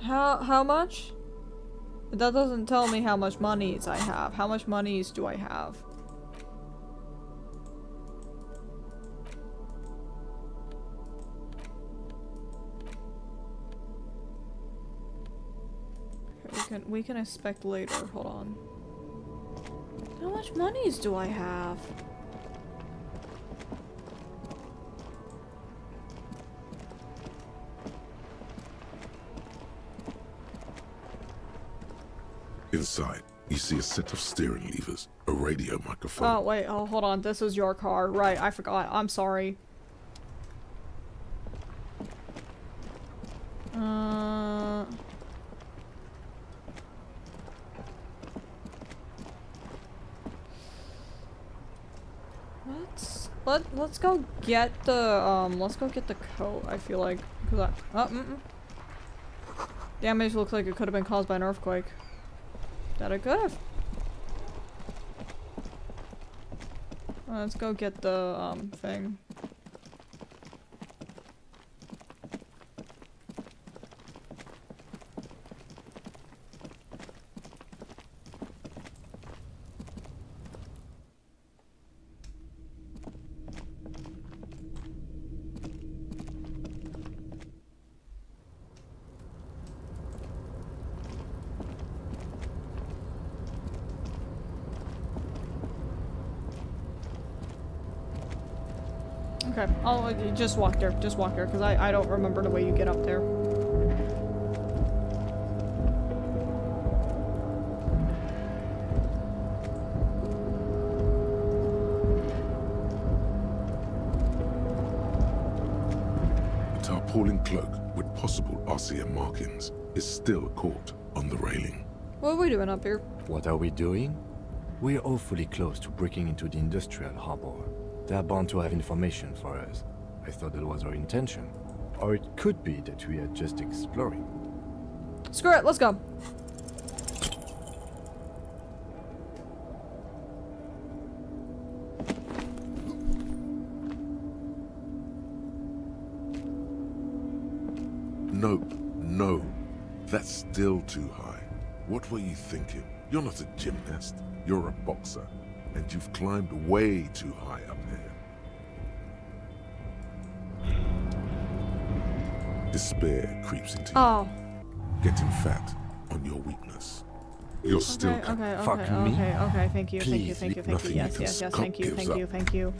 [SPEAKER 1] How much? That doesn't tell me how much monies I have. How much monies do I have? Okay, we can inspect later. Hold on. How much monies do I have?
[SPEAKER 2] Inside, you see a set of steering levers, a radio microphone.
[SPEAKER 1] Oh, wait. Oh, hold on. This is your car. Right, I forgot. I'm sorry. Let's go get the coat, I feel like. Damage looks like it could have been caused by an earthquake. That it could have. Let's go get the thing. Okay, I'll just walk there. Just walk there, because I don't remember the way you get up there.
[SPEAKER 2] A tarpaulin cloak with possible RCM markings is still caught on the railing.
[SPEAKER 1] What are we doing up here?
[SPEAKER 3] What are we doing? We're awfully close to breaking into the industrial harbor. They are bound to have information for us. I thought that was our intention. Or it could be that we are just exploring.
[SPEAKER 1] Screw it, let's go.
[SPEAKER 2] Nope, no. That's still too high. What were you thinking? You're not a gymnast. You're a boxer. And you've climbed way too high up there. Despair creeps into you.
[SPEAKER 1] Oh.
[SPEAKER 2] Getting fat on your weakness. You're still
[SPEAKER 1] Okay,
[SPEAKER 3] Fuck me?
[SPEAKER 1] okay, thank you,
[SPEAKER 3] Please,
[SPEAKER 1] thank you.
[SPEAKER 2] nothing you
[SPEAKER 1] Yes,
[SPEAKER 2] can
[SPEAKER 1] yes,
[SPEAKER 2] stop
[SPEAKER 1] thank you,
[SPEAKER 2] gives up.
[SPEAKER 1] thank you.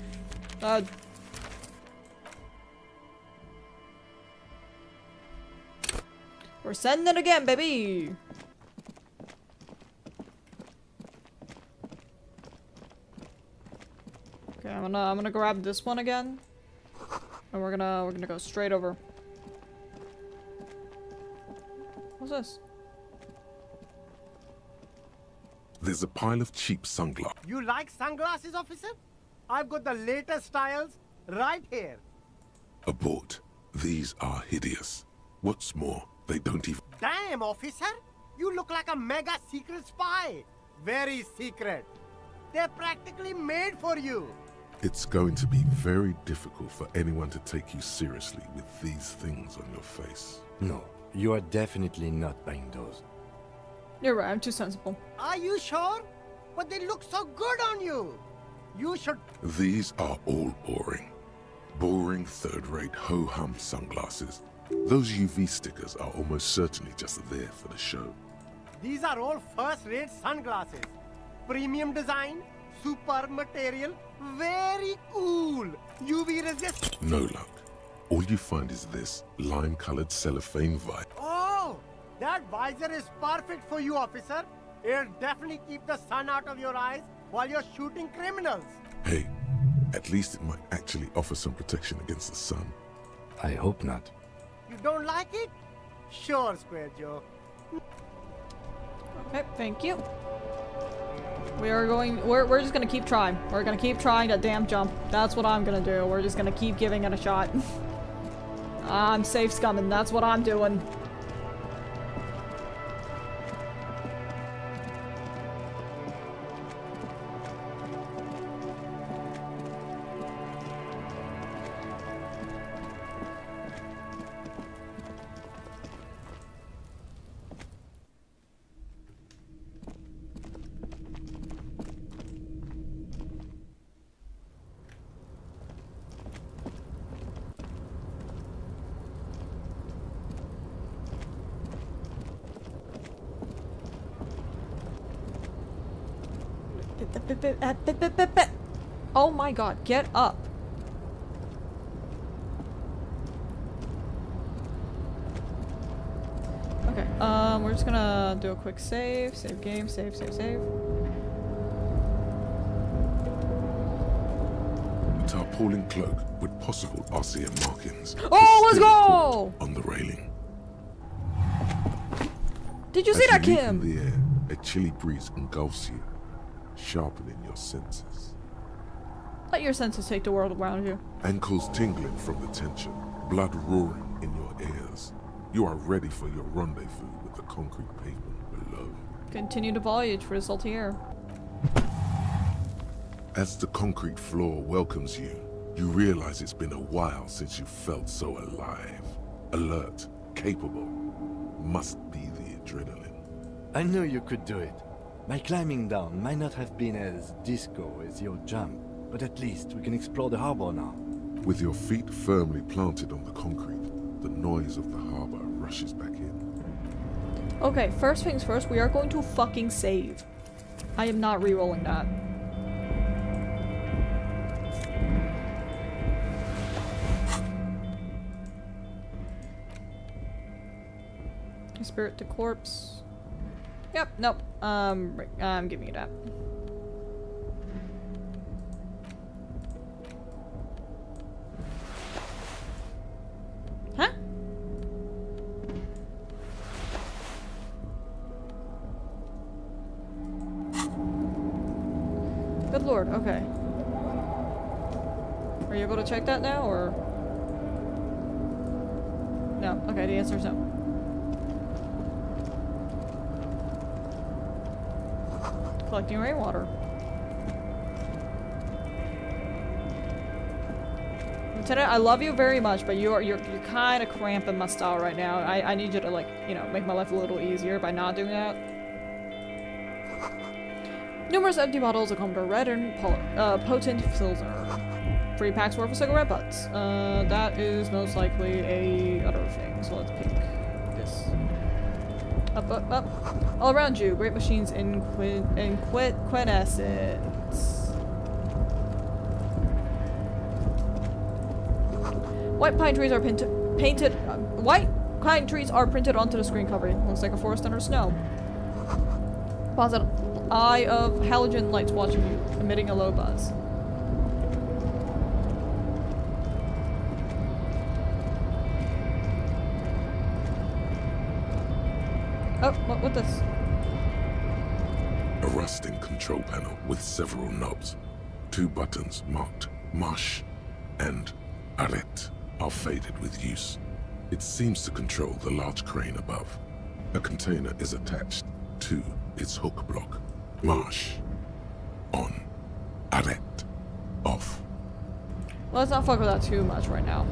[SPEAKER 1] We're sending it again, baby! Okay, I'm gonna grab this one again. And we're gonna go straight over. What's this?
[SPEAKER 2] There's a pile of cheap sunglasses.
[SPEAKER 10] You like sunglasses, officer? I've got the latest styles right here.
[SPEAKER 2] Abort. These are hideous. What's more, they don't even...
[SPEAKER 10] Damn, officer! You look like a mega secret spy. Very secret. They're practically made for you.
[SPEAKER 2] It's going to be very difficult for anyone to take you seriously with these things on your face.
[SPEAKER 3] No, you are definitely not buying those.
[SPEAKER 1] You're right, I'm too sensible.
[SPEAKER 10] Are you sure? But they look so good on you. You should...
[SPEAKER 2] These are all boring. Boring third-rate ho-hum sunglasses. Those UV stickers are almost certainly just there for the show.
[SPEAKER 10] These are all first-rate sunglasses. Premium design, super material, very cool. UV resist.
[SPEAKER 2] No luck. All you find is this lime-colored cellophane vibe.
[SPEAKER 10] Oh, that visor is perfect for you, officer. It'll definitely keep the sun out of your eyes while you're shooting criminals.
[SPEAKER 2] Hey, at least it might actually offer some protection against the sun.
[SPEAKER 3] I hope not.
[SPEAKER 10] You don't like it? Sure, Square Joe.
[SPEAKER 1] Okay, thank you. We're just gonna keep trying. We're gonna keep trying that damn jump. That's what I'm gonna do. We're just gonna keep giving it a shot. I'm safe scumming. That's what I'm doing. Oh my god, get up. Okay, we're just gonna do a quick save. Save game, save.
[SPEAKER 2] A tarpaulin cloak with possible RCM markings.
[SPEAKER 1] Oh,
[SPEAKER 2] is
[SPEAKER 1] let's
[SPEAKER 2] still
[SPEAKER 1] go!
[SPEAKER 2] caught on the railing.
[SPEAKER 1] Did you see
[SPEAKER 2] As
[SPEAKER 1] that,
[SPEAKER 2] you leap
[SPEAKER 1] Kim?
[SPEAKER 2] in the air, a chilly breeze engulfs you, sharpening your senses.
[SPEAKER 1] Let your senses take the world around you.
[SPEAKER 2] Ankles tingling from the tension, blood roaring in your ears. You are ready for your rendezvous with the concrete pavement below.
[SPEAKER 1] Continue to voyage for the salty air.
[SPEAKER 2] As the concrete floor welcomes you, you realize it's been a while since you felt so alive. Alert, capable. Must be the adrenaline.
[SPEAKER 3] I knew you could do it. My climbing down might not have been as disco as your jump, but at least we can explore the harbor now.
[SPEAKER 2] With your feet firmly planted on the concrete, the noise of the harbor rushes back in.
[SPEAKER 1] Okay, first things first, we are going to fucking save. I am not re-rolling that. Spirit to corpse. Yep, nope. I'm giving you that. Huh? Good lord, okay. Are you able to check that now, or? No. Okay, the answer is no. Collecting rainwater. Lieutenant, I love you very much, but you're kind of cramping my style right now. I need you to, like, you know, make my life a little easier by not doing that. Numerous empty bottles of Commodore Red and potent filter. 3 packs worth of cigarette butts. That is most likely a other thing. So let's pick this. Up, up, up. All around you, great machines in quintessence. White pine trees are white pine trees are printed onto the screen cover. Looks like a forest under snow. Positive eye of halogen lights watching you, emitting a low buzz. Oh, what this?
[SPEAKER 2] A rusting control panel with several knobs. 2 buttons marked Marsh and Arrête are faded with use. It seems to control the large crane above. A container is attached to its hook block. Marsh. On. Arrête. Off.
[SPEAKER 1] Let's not fuck with that too much right now.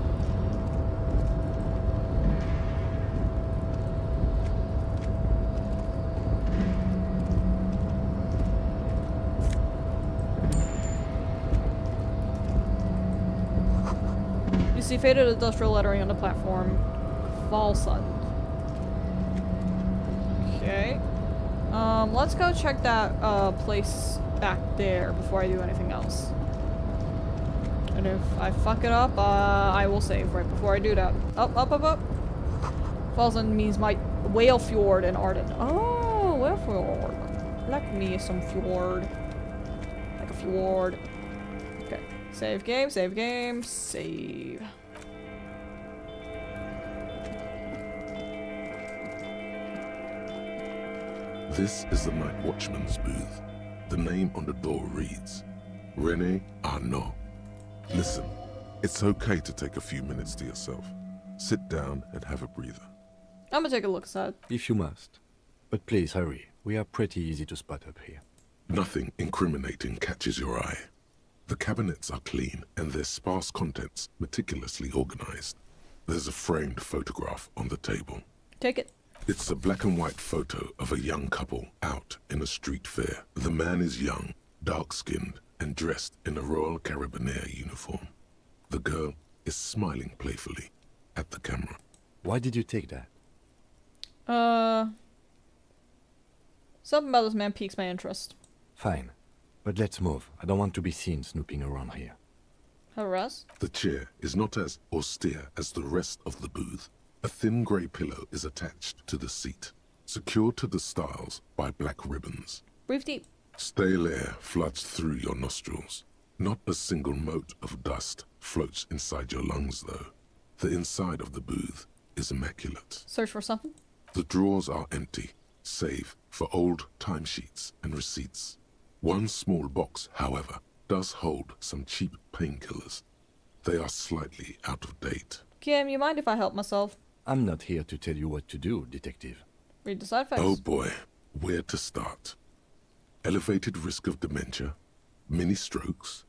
[SPEAKER 1] You see faded industrial lettering on the platform. Fall sun. Okay. Let's go check that place back there before I do anything else. And if I fuck it up, I will save right before I do that. Up, up, up, up. Fall sun means my whale fjord in Arden. Oh, whale fjord. Like me some fjord. Like a fjord. Okay. Save game, save game, save.
[SPEAKER 2] This is the night watchman's booth. The name on the door reads, René Arnaud. Listen, it's okay to take a few minutes to yourself. Sit down and have a breather.
[SPEAKER 1] I'm gonna take a look inside.
[SPEAKER 3] If you must. But please hurry. We are pretty easy to spot up here.
[SPEAKER 2] Nothing incriminating catches your eye. The cabinets are clean and their sparse contents meticulously organized. There's a framed photograph on the table.
[SPEAKER 1] Take it.
[SPEAKER 2] It's a black and white photo of a young couple out in a street fair. The man is young, dark-skinned, and dressed in a Royal Carabinieri uniform. The girl is smiling playfully at the camera.
[SPEAKER 3] Why did you take that?
[SPEAKER 1] Something about this man piques my interest.
[SPEAKER 3] Fine. But let's move. I don't want to be seen snooping around here.
[SPEAKER 1] Harass?
[SPEAKER 2] The chair is not as austere as the rest of the booth. A thin grey pillow is attached to the seat, secured to the stiles by black ribbons.
[SPEAKER 1] Breathe deep.
[SPEAKER 2] Stale air floods through your nostrils. Not a single mote of dust floats inside your lungs, though. The inside of the booth is immaculate.
[SPEAKER 1] Search for something?
[SPEAKER 2] The drawers are empty, save for old timesheets and receipts. One small box, however, does hold some cheap painkillers. They are slightly out of date.
[SPEAKER 1] Kim, you mind if I help myself?
[SPEAKER 3] I'm not here to tell you what to do, detective.
[SPEAKER 1] Read the side effects.
[SPEAKER 2] Oh boy, where to start? Elevated risk of dementia, mini strokes,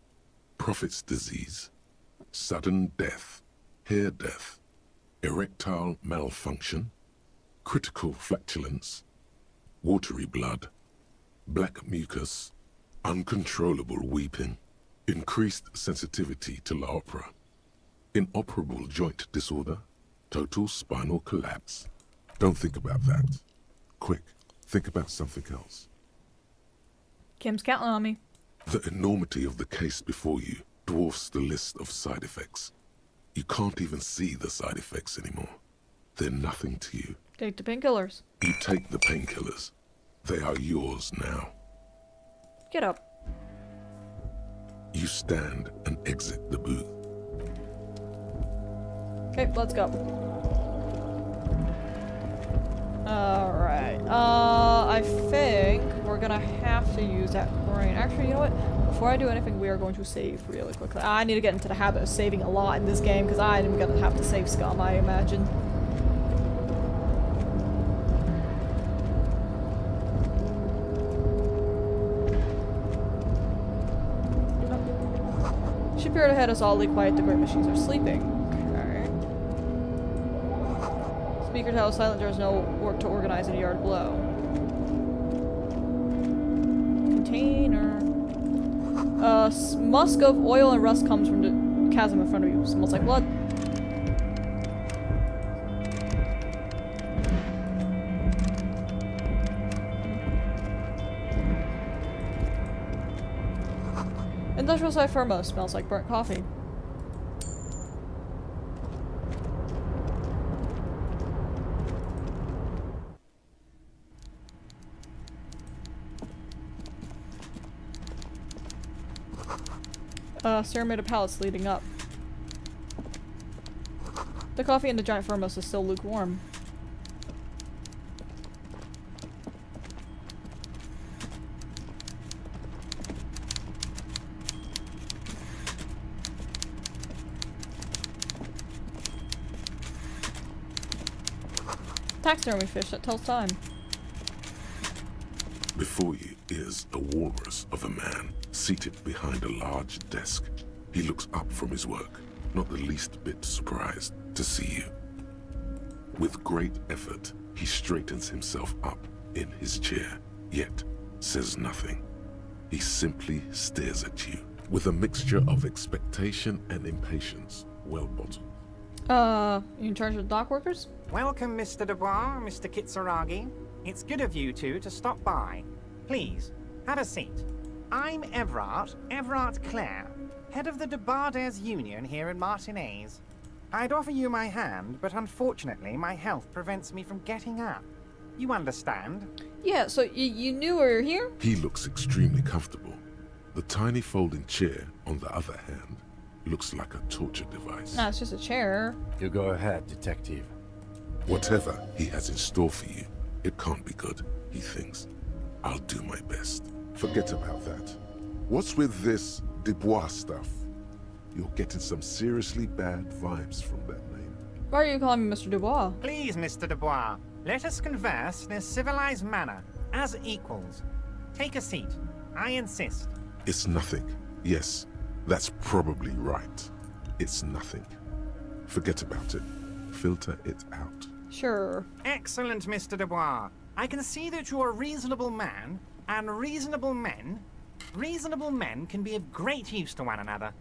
[SPEAKER 2] Prophet's disease, sudden death, hair death, erectile malfunction, critical flatulence, watery blood, black mucus, uncontrollable weeping, increased sensitivity to La Opera, inoperable joint disorder, total spinal collapse. Don't think about that. Quick, think about something else.
[SPEAKER 1] Kim's counting on me.
[SPEAKER 2] The enormity of the case before you dwarfs the list of side effects. You can't even see the side effects anymore. They're nothing to you.
[SPEAKER 1] Take the painkillers.
[SPEAKER 2] You take the painkillers. They are yours now.
[SPEAKER 1] Get up.
[SPEAKER 2] You stand and exit the booth.
[SPEAKER 1] Okay, let's go. Alright. I think we're gonna have to use that crane. Actually, you know what? Before I do anything, we are going to save really quickly. I need to get into the habit of saving a lot in this game, because I'm gonna have to save scum, I imagine. Shipyard ahead is oddly quiet. The great machines are sleeping. Alright. Speaker tells silent there is no work to organize in a yard below. Container. Musk of oil and rust comes from the chasm in front of you. Smells like blood. Industrial site Firmo smells like burnt coffee. Pyramid of pallets leading up. The coffee in the giant thermos is still lukewarm. Taxidermy fish that tells time.
[SPEAKER 2] Before you is a walrus of a man seated behind a large desk. He looks up from his work, not the least bit surprised to see you. With great effort, he straightens himself up in his chair, yet says nothing. He simply stares at you with a mixture of expectation and impatience, well bottled.
[SPEAKER 1] You in charge of the dock workers?
[SPEAKER 13] Welcome, Mr. Dubois, Mr. Kitsuragi. It's good of you two to stop by. Please, have a seat. I'm Everard Clare, head of the Debarders Union here in Martinez. I'd offer you my hand, but unfortunately my health prevents me from getting up. You understand?
[SPEAKER 1] Yeah, so you knew we were here?
[SPEAKER 2] He looks extremely comfortable. The tiny folding chair, on the other hand, looks like a torture device.
[SPEAKER 1] Nah, it's just a chair.
[SPEAKER 3] You go ahead, detective.
[SPEAKER 2] Whatever he has in store for you, it can't be good, he thinks. I'll do my best. Forget about that. What's with this Dubois stuff? You're getting some seriously bad vibes from that name.
[SPEAKER 1] Why are you calling me Mr. Dubois?
[SPEAKER 13] Please, Mr. Dubois, let us converse in a civilized manner, as equals. Take a seat. I insist.
[SPEAKER 2] It's nothing. Yes, that's probably right. It's nothing. Forget about it. Filter it out.
[SPEAKER 1] Sure.
[SPEAKER 13] Excellent, Mr. Dubois. I can see that you're a reasonable man, and reasonable men can be of great use to one another.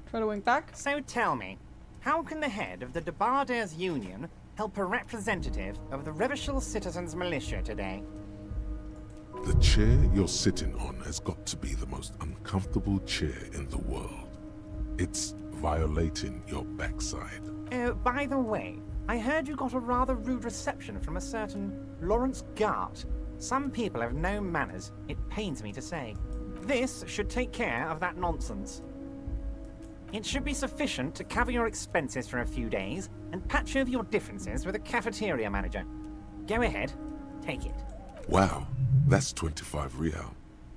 [SPEAKER 1] Try to wink back.
[SPEAKER 13] So tell me, how can the head of the Debarders Union help a representative of the Revachol Citizens Militia today?
[SPEAKER 2] The chair you're sitting on has got to be the most uncomfortable chair in the world. It's violating your backside.
[SPEAKER 13] Oh, by the way, I heard you got a rather rude reception from a certain Lawrence Gart. Some people have no manners, it pains me to say. This should take care of that nonsense. It should be sufficient to cover your expenses for a few days and patch over your differences with a cafeteria manager. Go ahead, take it.
[SPEAKER 2] Wow, that's 25 real.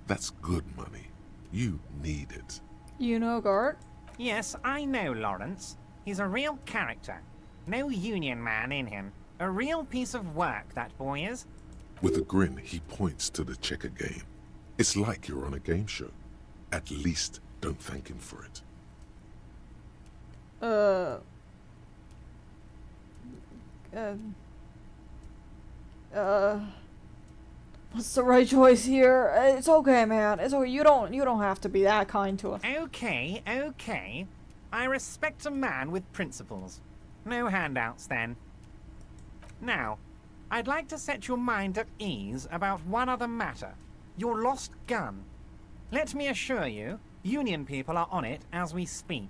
[SPEAKER 2] That's good money. You need it.
[SPEAKER 1] You know Gart?
[SPEAKER 13] Yes, I know Lawrence. He's a real character. No union man in him. A real piece of work, that boy is.
[SPEAKER 2] With a grin, he points to the checker game. It's like you're on a game show. At least don't thank him for it.
[SPEAKER 1] What's the right choice here? It's okay, man. It's okay. You don't have to be that kind to us.
[SPEAKER 13] Okay, okay. I respect a man with principles. No handouts, then. Now, I'd like to set your mind at ease about one other matter. Your lost gun. Let me assure you, Union people are on it as we speak.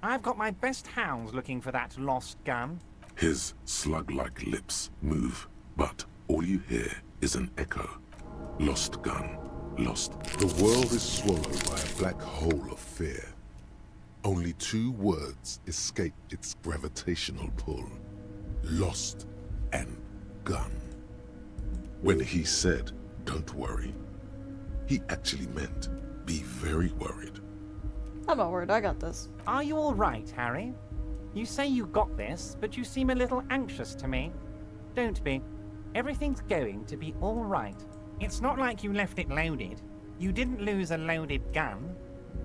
[SPEAKER 13] I've got my best hounds looking for that lost gun.
[SPEAKER 2] His slug-like lips move, but all you hear is an echo. Lost gun, lost. The world is swallowed by a black hole of fear. Only 2 words escape its gravitational pull. Lost and gun. When he said, "Don't worry," he actually meant, be very worried.
[SPEAKER 1] I'm not worried, I got this.
[SPEAKER 13] Are you all right, Harry? You say you got this, but you seem a little anxious to me. Don't be. Everything's going to be all right. It's not like you left it loaded. You didn't lose a loaded gun.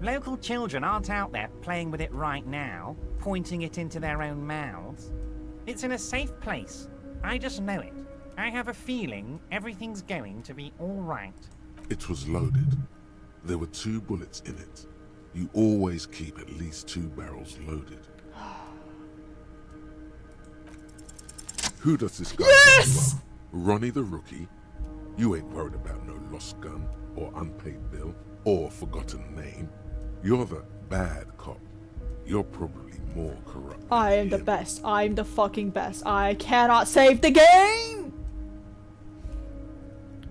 [SPEAKER 13] Local children aren't out there playing with it right now, pointing it into their own mouths. It's in a safe place. I just know it. I have a feeling everything's going to be all right.
[SPEAKER 2] It was loaded. There were 2 bullets in it. You always keep at least 2 barrels loaded. Who does this guy think you are? Ronnie the Rookie? You ain't worried about no lost gun, or unpaid bill, or forgotten name. You're the bad cop. You're probably more corrupt.
[SPEAKER 1] I am the best. I'm the fucking best. I cannot save the game!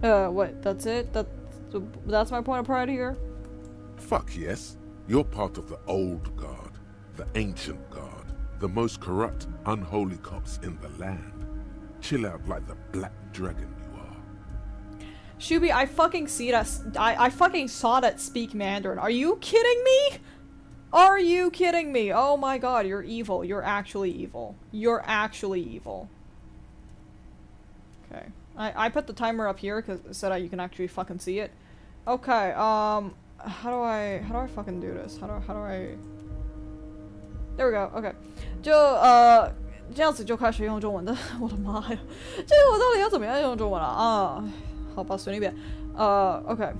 [SPEAKER 1] What? That's it? That's my point of pride here?
[SPEAKER 2] Fuck yes. You're part of the old guard, the ancient guard, the most corrupt, unholy cops in the land. Chill out like the black dragon you are.
[SPEAKER 1] Shuby, I fucking see that. I fucking saw that speak Mandarin. Are you kidding me? Are you kidding me? Oh my god, you're evil. You're actually evil. You're actually evil. Okay. I put the timer up here so that you can actually fucking see it. Okay, how do I fucking do this? How do I... There we go, okay. 这样子就开始用中文的，我的妈呀，这个我到底要怎么样用中文啊？好吧，随你便。Okay.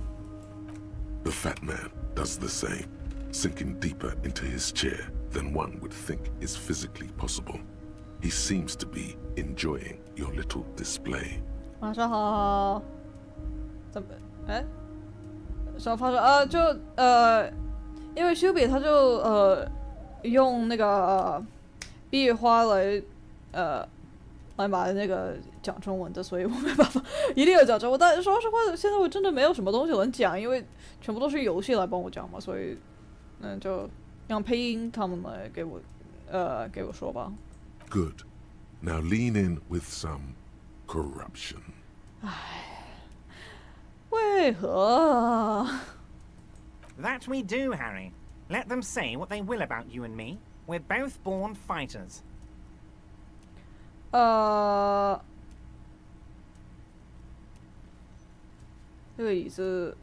[SPEAKER 2] The fat man does the same, sinking deeper into his chair than one would think is physically possible. He seems to be enjoying your little display.
[SPEAKER 1] 晚上好。怎么？哎？什么发生？因为修比他就用那个毕业花来把那个讲中文的，所以我没办法一定要讲中文。但说实话，现在我真的没有什么东西能讲，因为全部都是游戏来帮我讲嘛，所以就让配音他们来给我说吧。
[SPEAKER 2] Good. Now lean in with some corruption.
[SPEAKER 1] 为何
[SPEAKER 13] That we do, Harry. Let them say what they will about you and me. We're both born fighters.
[SPEAKER 1] 这个椅子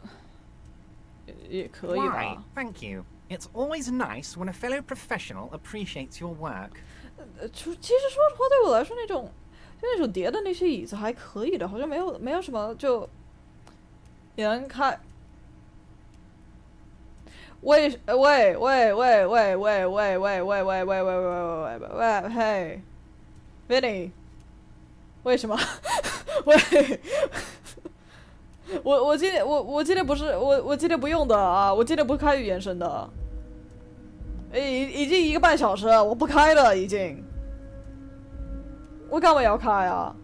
[SPEAKER 1] 也可以
[SPEAKER 13] Why?
[SPEAKER 1] 吧？
[SPEAKER 13] Thank you. It's always nice when a fellow professional appreciates your work.
[SPEAKER 1] 其实说实话，对我来说，那种叠的那些椅子还可以的，好像没有什么就也能开。喂，嘿 ，Vinny， 为什么？喂，我今天不是我今天不用的啊，我今天不开语言声的，已经1个半小时了，我不开了已经，我干嘛要开啊？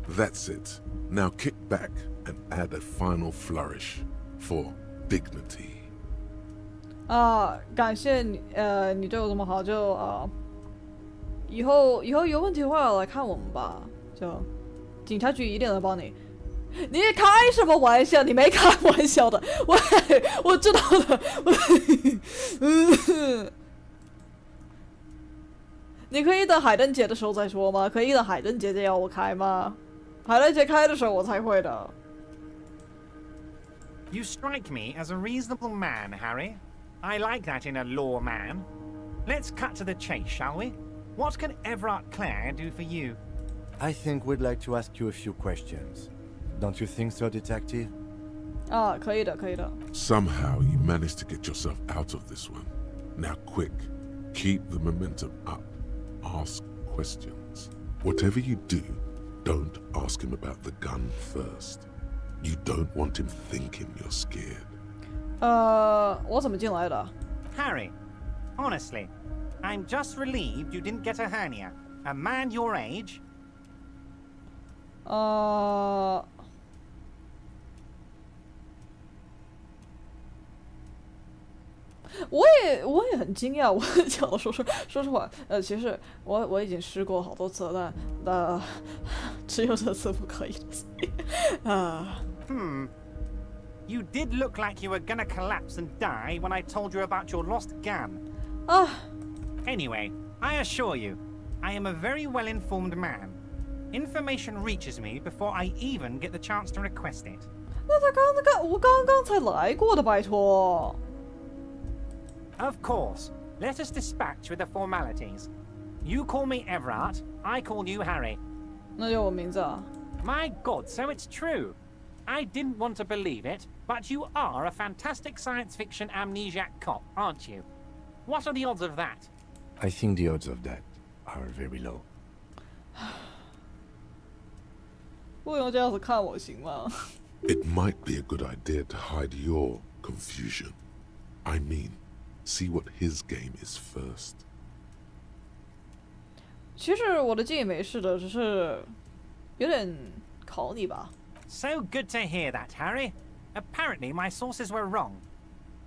[SPEAKER 2] That's it. Now kick back and add a final flourish for dignity.
[SPEAKER 1] 感谢你，你对我这么好，就以后有问题的话来看我们吧，就警察局一定能帮你。你开什么玩笑？你没开玩笑的，喂，我知道的，你可以等海灯节的时候再说吗？可以等海灯节再要我开吗？海灯节开的时候我才会的。
[SPEAKER 13] You strike me as a reasonable man, Harry. I like that in a law man. Let's cut to the chase, shall we? What can Everard Clare do for you?
[SPEAKER 3] I think we'd like to ask you a few questions. Don't you think so, Detective?
[SPEAKER 1] 可以的，可以的。
[SPEAKER 2] Somehow you managed to get yourself out of this one. Now quick, keep the momentum up. Ask questions. Whatever you do, don't ask him about the gun first. You don't want him thinking you're scared.
[SPEAKER 1] 我怎么进来的？
[SPEAKER 13] Harry, honestly, I'm just relieved you didn't get a hernia. A man your age.
[SPEAKER 1] 我也很惊讶，我讲的说实话，其实我已经试过好多次，但只有这次不可以的。
[SPEAKER 13] You did look like you were gonna collapse and die when I told you about your lost gun. Anyway, I assure you, I am a very well-informed man. Information reaches me before I even get the chance to request it.
[SPEAKER 1] 那我刚刚才来过的，拜托。
[SPEAKER 13] Of course. Let us dispatch with the formalities. You call me Everard, I call you Harry.
[SPEAKER 1] 那就我名字啊。
[SPEAKER 13] My God, so it's true. I didn't want to believe it, but you are a fantastic science fiction amnesiac cop, aren't you? What are the odds of that?
[SPEAKER 3] I think the odds of that are very low.
[SPEAKER 1] 不用这样子看我行吗？
[SPEAKER 2] It might be a good idea to hide your confusion. I mean, see what his game is first.
[SPEAKER 1] 其实我的记忆没事的，只是有点考你吧。
[SPEAKER 13] So good to hear that, Harry. Apparently my sources were wrong.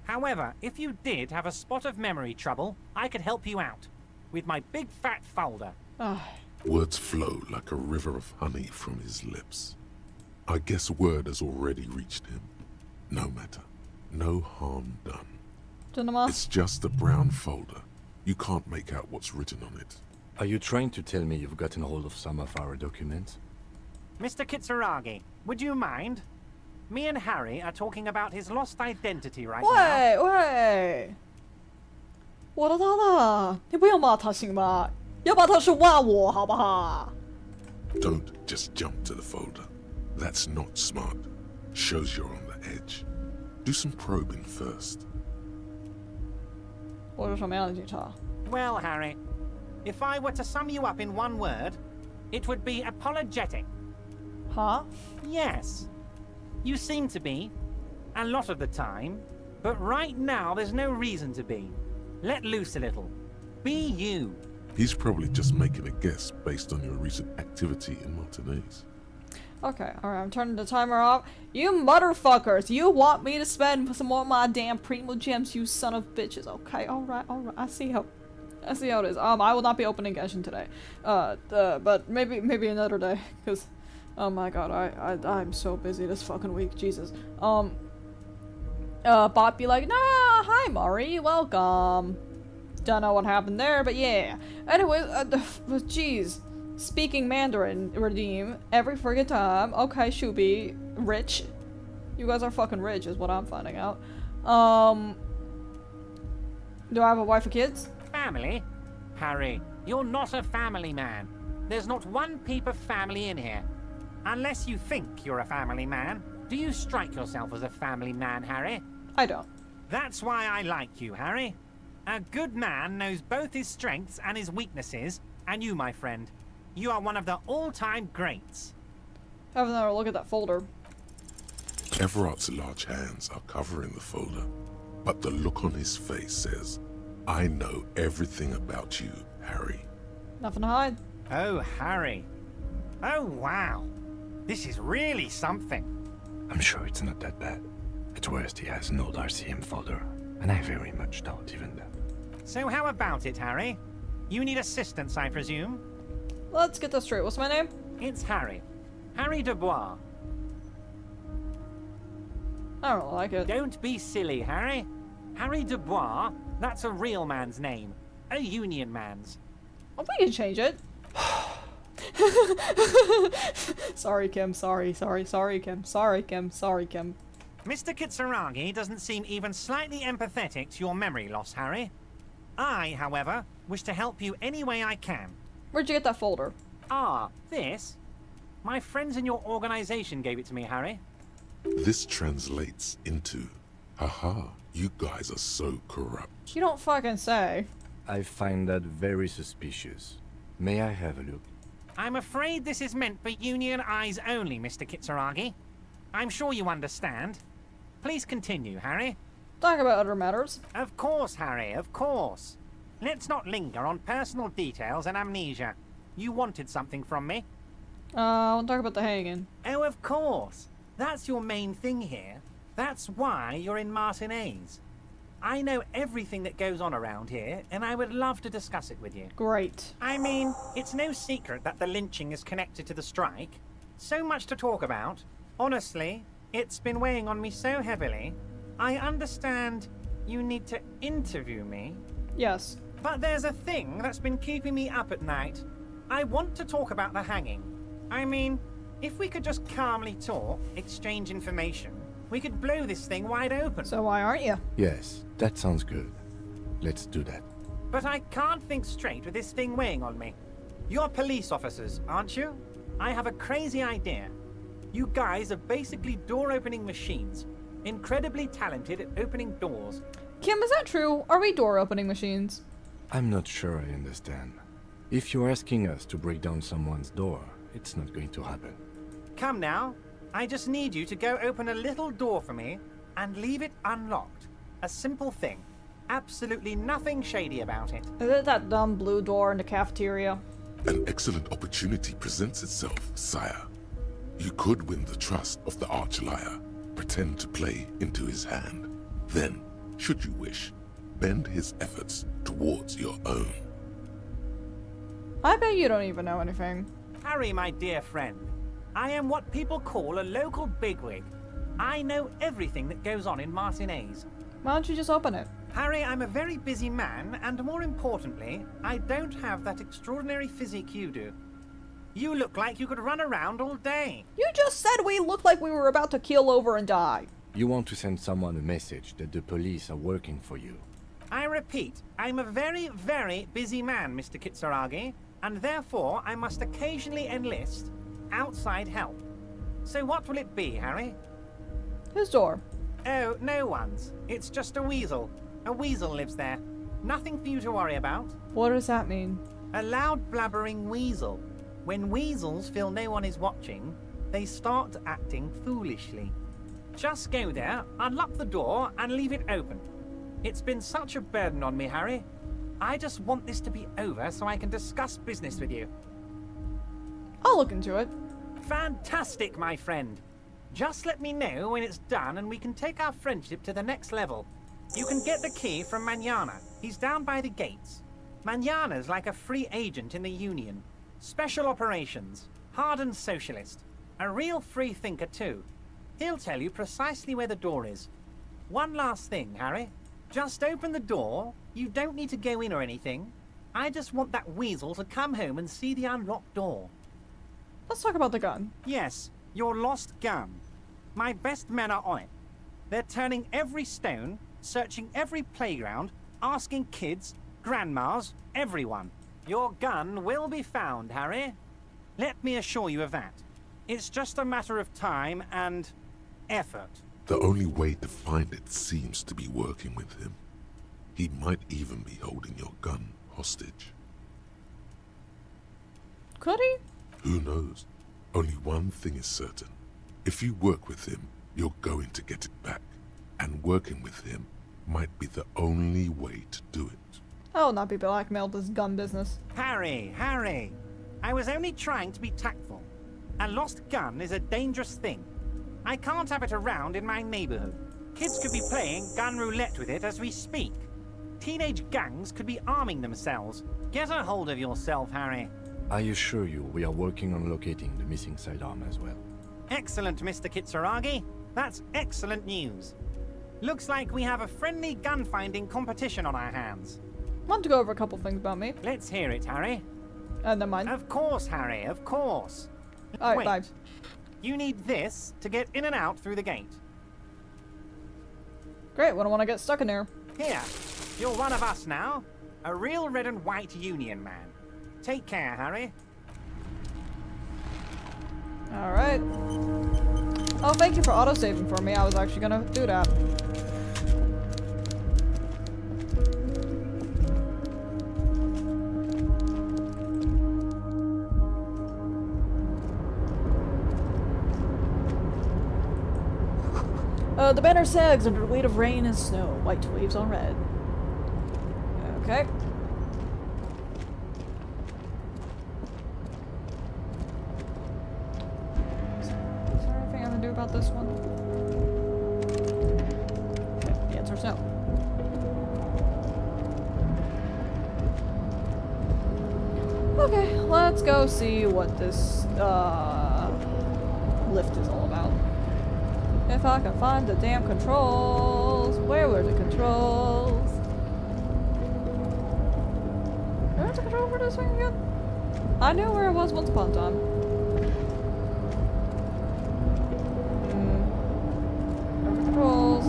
[SPEAKER 13] However, if you did have a spot of memory trouble, I could help you out. With my big fat folder.
[SPEAKER 2] Words flow like a river of honey from his lips. I guess word has already reached him. No matter. No harm done.
[SPEAKER 1] 真的吗？
[SPEAKER 2] It's just a brown folder. You can't make out what's written on it.
[SPEAKER 3] Are you trying to tell me you've gotten hold of some of our documents?
[SPEAKER 13] Mr. Kitsuragi, would you mind? Me and Harry are talking about his lost identity right now.
[SPEAKER 1] 喂，我的他的，你不要骂他行吗？要骂他是骂我，好不好？
[SPEAKER 2] Don't just jump to the folder. That's not smart. Shows you're on the edge. Do some probing first.
[SPEAKER 1] 我是什么样的警察？
[SPEAKER 13] Well, Harry, if I were to sum you up in one word, it would be apologetic.
[SPEAKER 1] Huh?
[SPEAKER 13] Yes. You seem to be. A lot of the time. But right now, there's no reason to be. Let loose a little. Be you.
[SPEAKER 2] He's probably just making a guess based on your recent activity in Martinez.
[SPEAKER 1] Okay, alright, I'm turning the timer off. You motherfuckers! You want me to spend some more of my damn primo gems, you son of bitches. Okay, alright. I see how it is. I will not be opening Genshin today. But maybe another day, because oh my god, I'm so busy this fucking week, Jesus. Bot be like, nah, hi Mari, welcome. Don't know what happened there, but yeah. Anyway, jeez. Speaking Mandarin, redeem every friggin' time. Okay, Shubi, rich. You guys are fucking rich, is what I'm finding out. Do I have a wife and kids?
[SPEAKER 13] Family? Harry, you're not a family man. There's not one peep of family in here. Unless you think you're a family man. Do you strike yourself as a family man, Harry?
[SPEAKER 1] I don't.
[SPEAKER 13] That's why I like you, Harry. A good man knows both his strengths and his weaknesses, and you, my friend, you are one of the all-time greats.
[SPEAKER 1] Have another look at that folder.
[SPEAKER 2] Everard's large hands are covering the folder, but the look on his face says, I know everything about you, Harry.
[SPEAKER 1] Nothing to hide.
[SPEAKER 13] Oh, Harry. Oh, wow. This is really something.
[SPEAKER 3] I'm sure it's not that bad. At worst, he has an old RCM folder, and I very much doubt even that.
[SPEAKER 13] So how about it, Harry? You need assistance, I presume?
[SPEAKER 1] Let's get this straight. What's my name?
[SPEAKER 13] It's Harry. Harry Dubois.
[SPEAKER 1] I don't like it.
[SPEAKER 13] Don't be silly, Harry. Harry Dubois, that's a real man's name. A union man's.
[SPEAKER 1] Oh, we can change it. Sorry, Kim. Sorry, Kim. Sorry, Kim.
[SPEAKER 13] Mr. Kitsuragi doesn't seem even slightly empathetic to your memory loss, Harry. I, however, wish to help you any way I can.
[SPEAKER 1] Where'd you get that folder?
[SPEAKER 13] Ah, this? My friends in your organization gave it to me, Harry.
[SPEAKER 2] This translates into, haha, you guys are so corrupt.
[SPEAKER 1] You don't fucking say.
[SPEAKER 3] I find that very suspicious. May I have a look?
[SPEAKER 13] I'm afraid this is meant for Union eyes only, Mr. Kitsuragi. I'm sure you understand. Please continue, Harry.
[SPEAKER 1] Talk about other matters.
[SPEAKER 13] Of course, Harry, of course. let's not linger on personal details and amnesia. You wanted something from me.
[SPEAKER 1] I want to talk about the hanging.
[SPEAKER 13] Oh, of course. That's your main thing here. That's why you're in Martinez. I know everything that goes on around here, and I would love to discuss it with you.
[SPEAKER 1] Great.
[SPEAKER 13] I mean, it's no secret that the lynching is connected to the strike. So much to talk about. Honestly, it's been weighing on me so heavily. I understand you need to interview me.
[SPEAKER 1] Yes.
[SPEAKER 13] But there's a thing that's been keeping me up at night. I want to talk about the hanging. I mean, if we could just calmly talk, exchange information, we could blow this thing wide open.
[SPEAKER 1] So why aren't you?
[SPEAKER 3] Yes, that sounds good. Let's do that.
[SPEAKER 13] But I can't think straight with this thing weighing on me. You're police officers, aren't you? I have a crazy idea. You guys are basically door-opening machines. Incredibly talented at opening doors.
[SPEAKER 1] Kim, is that true? Are we door-opening machines?
[SPEAKER 3] I'm not sure I understand. If you're asking us to break down someone's door, it's not going to happen.
[SPEAKER 13] Come now. I just need you to go open a little door for me and leave it unlocked. A simple thing. Absolutely nothing shady about it.
[SPEAKER 1] Is it that dumb blue door in the cafeteria?
[SPEAKER 2] An excellent opportunity presents itself, sire. You could win the trust of the arch-liar, pretend to play into his hand. Then, should you wish, bend his efforts towards your own.
[SPEAKER 1] I bet you don't even know anything.
[SPEAKER 13] Harry, my dear friend, I am what people call a local bigwig. I know everything that goes on in Martinez.
[SPEAKER 1] Why don't you just open it?
[SPEAKER 13] Harry, I'm a very busy man, and more importantly, I don't have that extraordinary physique you do. You look like you could run around all day.
[SPEAKER 1] You just said we looked like we were about to keel over and die.
[SPEAKER 3] You want to send someone a message that the police are working for you.
[SPEAKER 13] I repeat, I'm a very, very busy man, Mr. Kitsuragi, and therefore I must occasionally enlist outside help. So what will it be, Harry?
[SPEAKER 1] Whose door?
[SPEAKER 13] Oh, no one's. It's just a weasel. A weasel lives there. Nothing for you to worry about.
[SPEAKER 1] What does that mean?
[SPEAKER 13] A loud blabbering weasel. When weasels feel no one is watching, they start acting foolishly. Just go there, unlock the door, and leave it open. It's been such a burden on me, Harry. I just want this to be over so I can discuss business with you.
[SPEAKER 1] I'll look into it.
[SPEAKER 13] Fantastic, my friend. Just let me know when it's done and we can take our friendship to the next level. You can get the key from Manana. He's down by the gates. Manana's like a free agent in the Union. Special operations. Hardened socialist. A real free thinker, too. He'll tell you precisely where the door is. One last thing, Harry. Just open the door. You don't need to go in or anything. I just want that weasel to come home and see the unlocked door.
[SPEAKER 1] Let's talk about the gun.
[SPEAKER 13] Yes, your lost gun. My best men are on it. They're turning every stone, searching every playground, asking kids, grandmas, everyone. Your gun will be found, Harry. Let me assure you of that. It's just a matter of time and effort.
[SPEAKER 2] The only way to find it seems to be working with him. He might even be holding your gun hostage.
[SPEAKER 1] Could he?
[SPEAKER 2] Who knows? Only one thing is certain. If you work with him, you're going to get it back. And working with him might be the only way to do it.
[SPEAKER 1] I will not be blackmailed this gun business.
[SPEAKER 13] Harry! I was only trying to be tactful. A lost gun is a dangerous thing. I can't have it around in my neighborhood. Kids could be playing gun roulette with it as we speak. Teenage gangs could be arming themselves. Get a hold of yourself, Harry.
[SPEAKER 3] I assure you, we are working on locating the missing sidearm as well.
[SPEAKER 13] Excellent, Mr. Kitsuragi. That's excellent news. Looks like we have a friendly gun-finding competition on our hands.
[SPEAKER 1] Want to go over a couple things about me?
[SPEAKER 13] Let's hear it, Harry.
[SPEAKER 1] Never mind.
[SPEAKER 13] Of course, Harry, of course.
[SPEAKER 1] Alright, bye.
[SPEAKER 13] You need this to get in and out through the gate.
[SPEAKER 1] Great, we don't want to get stuck in there.
[SPEAKER 13] Here, you're one of us now. A real red and white Union man. Take care, Harry.
[SPEAKER 1] Alright. Oh, thank you for auto-saving for me. I was actually gonna do that. The banner sags under the weight of rain and snow. White waves on red. Okay. about this one? Okay, the answer is no. Okay, let's go see what this lift is all about. If I can find the damn controls. Where were the controls? Where's the control for this thing again? I knew where it was once upon a time. There were controls.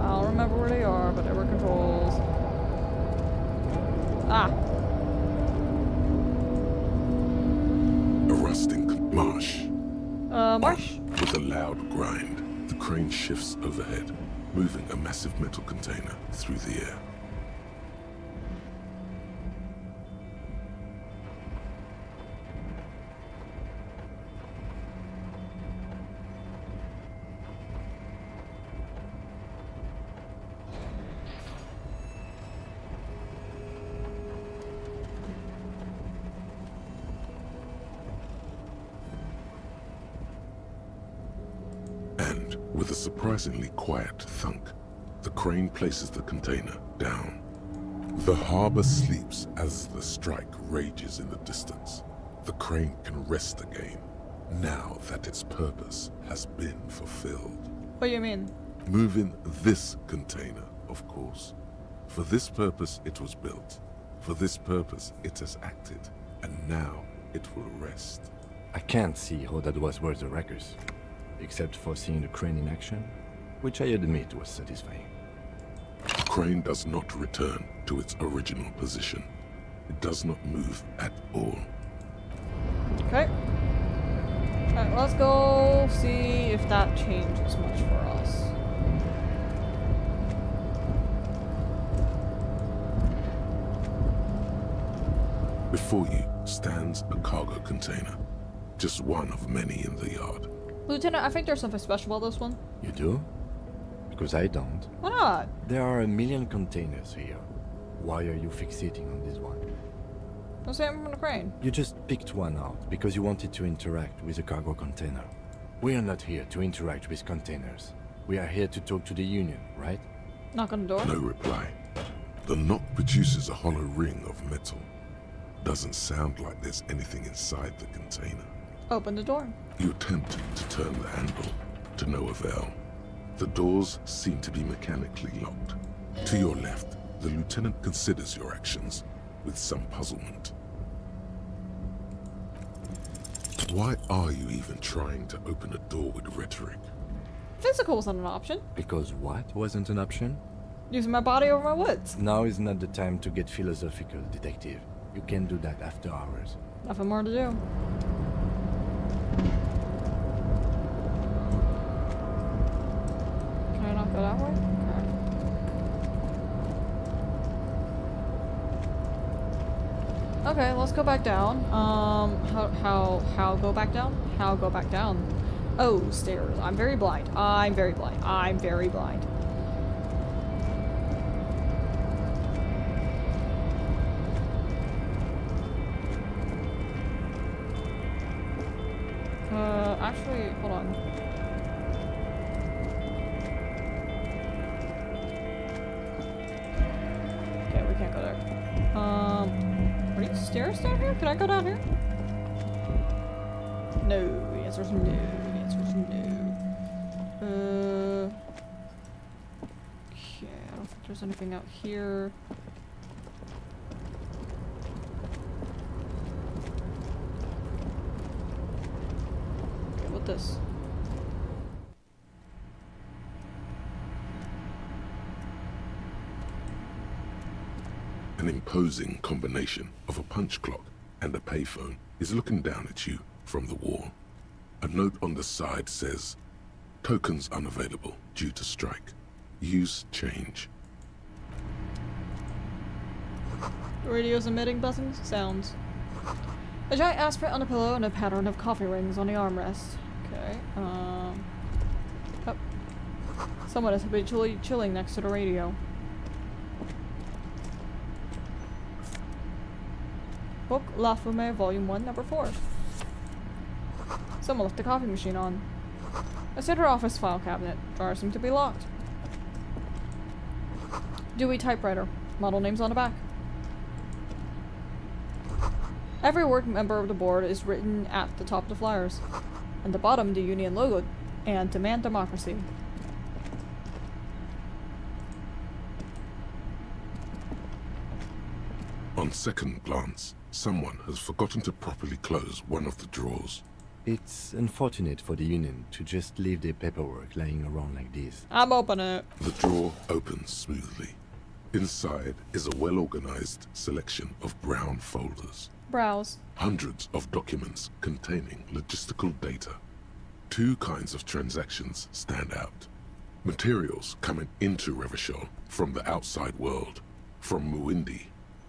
[SPEAKER 1] I don't remember where they are, but there were controls. Ah.
[SPEAKER 2] A rusting marsh.
[SPEAKER 1] Marsh?
[SPEAKER 2] With a loud grind, the crane shifts overhead, moving a massive metal container through the air. And, with a surprisingly quiet thunk, the crane places the container down. The harbor sleeps as the strike rages in the distance. The crane can rest again, now that its purpose has been fulfilled.
[SPEAKER 1] What do you mean?
[SPEAKER 2] Moving this container, of course. For this purpose it was built. For this purpose it has acted. And now it will rest.
[SPEAKER 3] I can't see how that was worth the wreckers, except for seeing the crane in action, which I admit was satisfying.
[SPEAKER 2] The crane does not return to its original position. It does not move at all.
[SPEAKER 1] Okay. Alright, let's go see if that changes much for us.
[SPEAKER 2] Before you stands a cargo container, just one of many in the yard.
[SPEAKER 1] Lieutenant, I think there's something special about this one.
[SPEAKER 3] You do? Because I don't.
[SPEAKER 1] Why not?
[SPEAKER 3] There are a million containers here. Why are you fixating on this one?
[SPEAKER 1] Don't say I'm from the crane.
[SPEAKER 3] You just picked one out because you wanted to interact with a cargo container. We are not here to interact with containers. We are here to talk to the Union, right?
[SPEAKER 1] Knock on the door.
[SPEAKER 2] No reply. The knock produces a hollow ring of metal. Doesn't sound like there's anything inside the container.
[SPEAKER 1] Open the door.
[SPEAKER 2] You attempt to turn the handle, to no avail. The doors seem to be mechanically locked. To your left, the lieutenant considers your actions with some puzzlement. Why are you even trying to open a door with rhetoric?
[SPEAKER 1] Physical wasn't an option.
[SPEAKER 3] Because what wasn't an option?
[SPEAKER 1] Using my body over my wits.
[SPEAKER 3] Now is not the time to get philosophical, detective. You can do that after hours.
[SPEAKER 1] Nothing more to do. Can I not go that way? Okay, let's go back down. How go back down? How go back down? Oh, stairs. I'm very blind. I'm very blind. I'm very blind. Actually, hold on. Okay, we can't go there. Are these stairs down here? Can I go down here? No. The answer's no. The answer's no. Okay, I don't think there's anything out here. This.
[SPEAKER 2] An imposing combination of a punch clock and a payphone is looking down at you from the wall. A note on the side says, "Tokens unavailable due to strike. Use change."
[SPEAKER 1] The radio's emitting buzzing sounds. A giant aspirate on the pillow and a pattern of coffee rings on the armrest. Okay, oh. Someone is habitually chilling next to the radio. Book La Fume, Volume 1, Number 4. Someone left the coffee machine on. A center office file cabinet. Drawers seem to be locked. Dewey typewriter. Model names on the back. Every work member of the board is written at the top of the flyers. And the bottom, the union logo and demand democracy.
[SPEAKER 2] On second glance, someone has forgotten to properly close one of the drawers.
[SPEAKER 3] It's unfortunate for the Union to just leave their paperwork lying around like this.
[SPEAKER 1] I'm opening it.
[SPEAKER 2] The drawer opens smoothly. Inside is a well-organized selection of brown folders.
[SPEAKER 1] Browse.
[SPEAKER 2] Hundreds of documents containing logistical data. Two kinds of transactions stand out. Materials coming into Revachol from the outside world, from Muindi,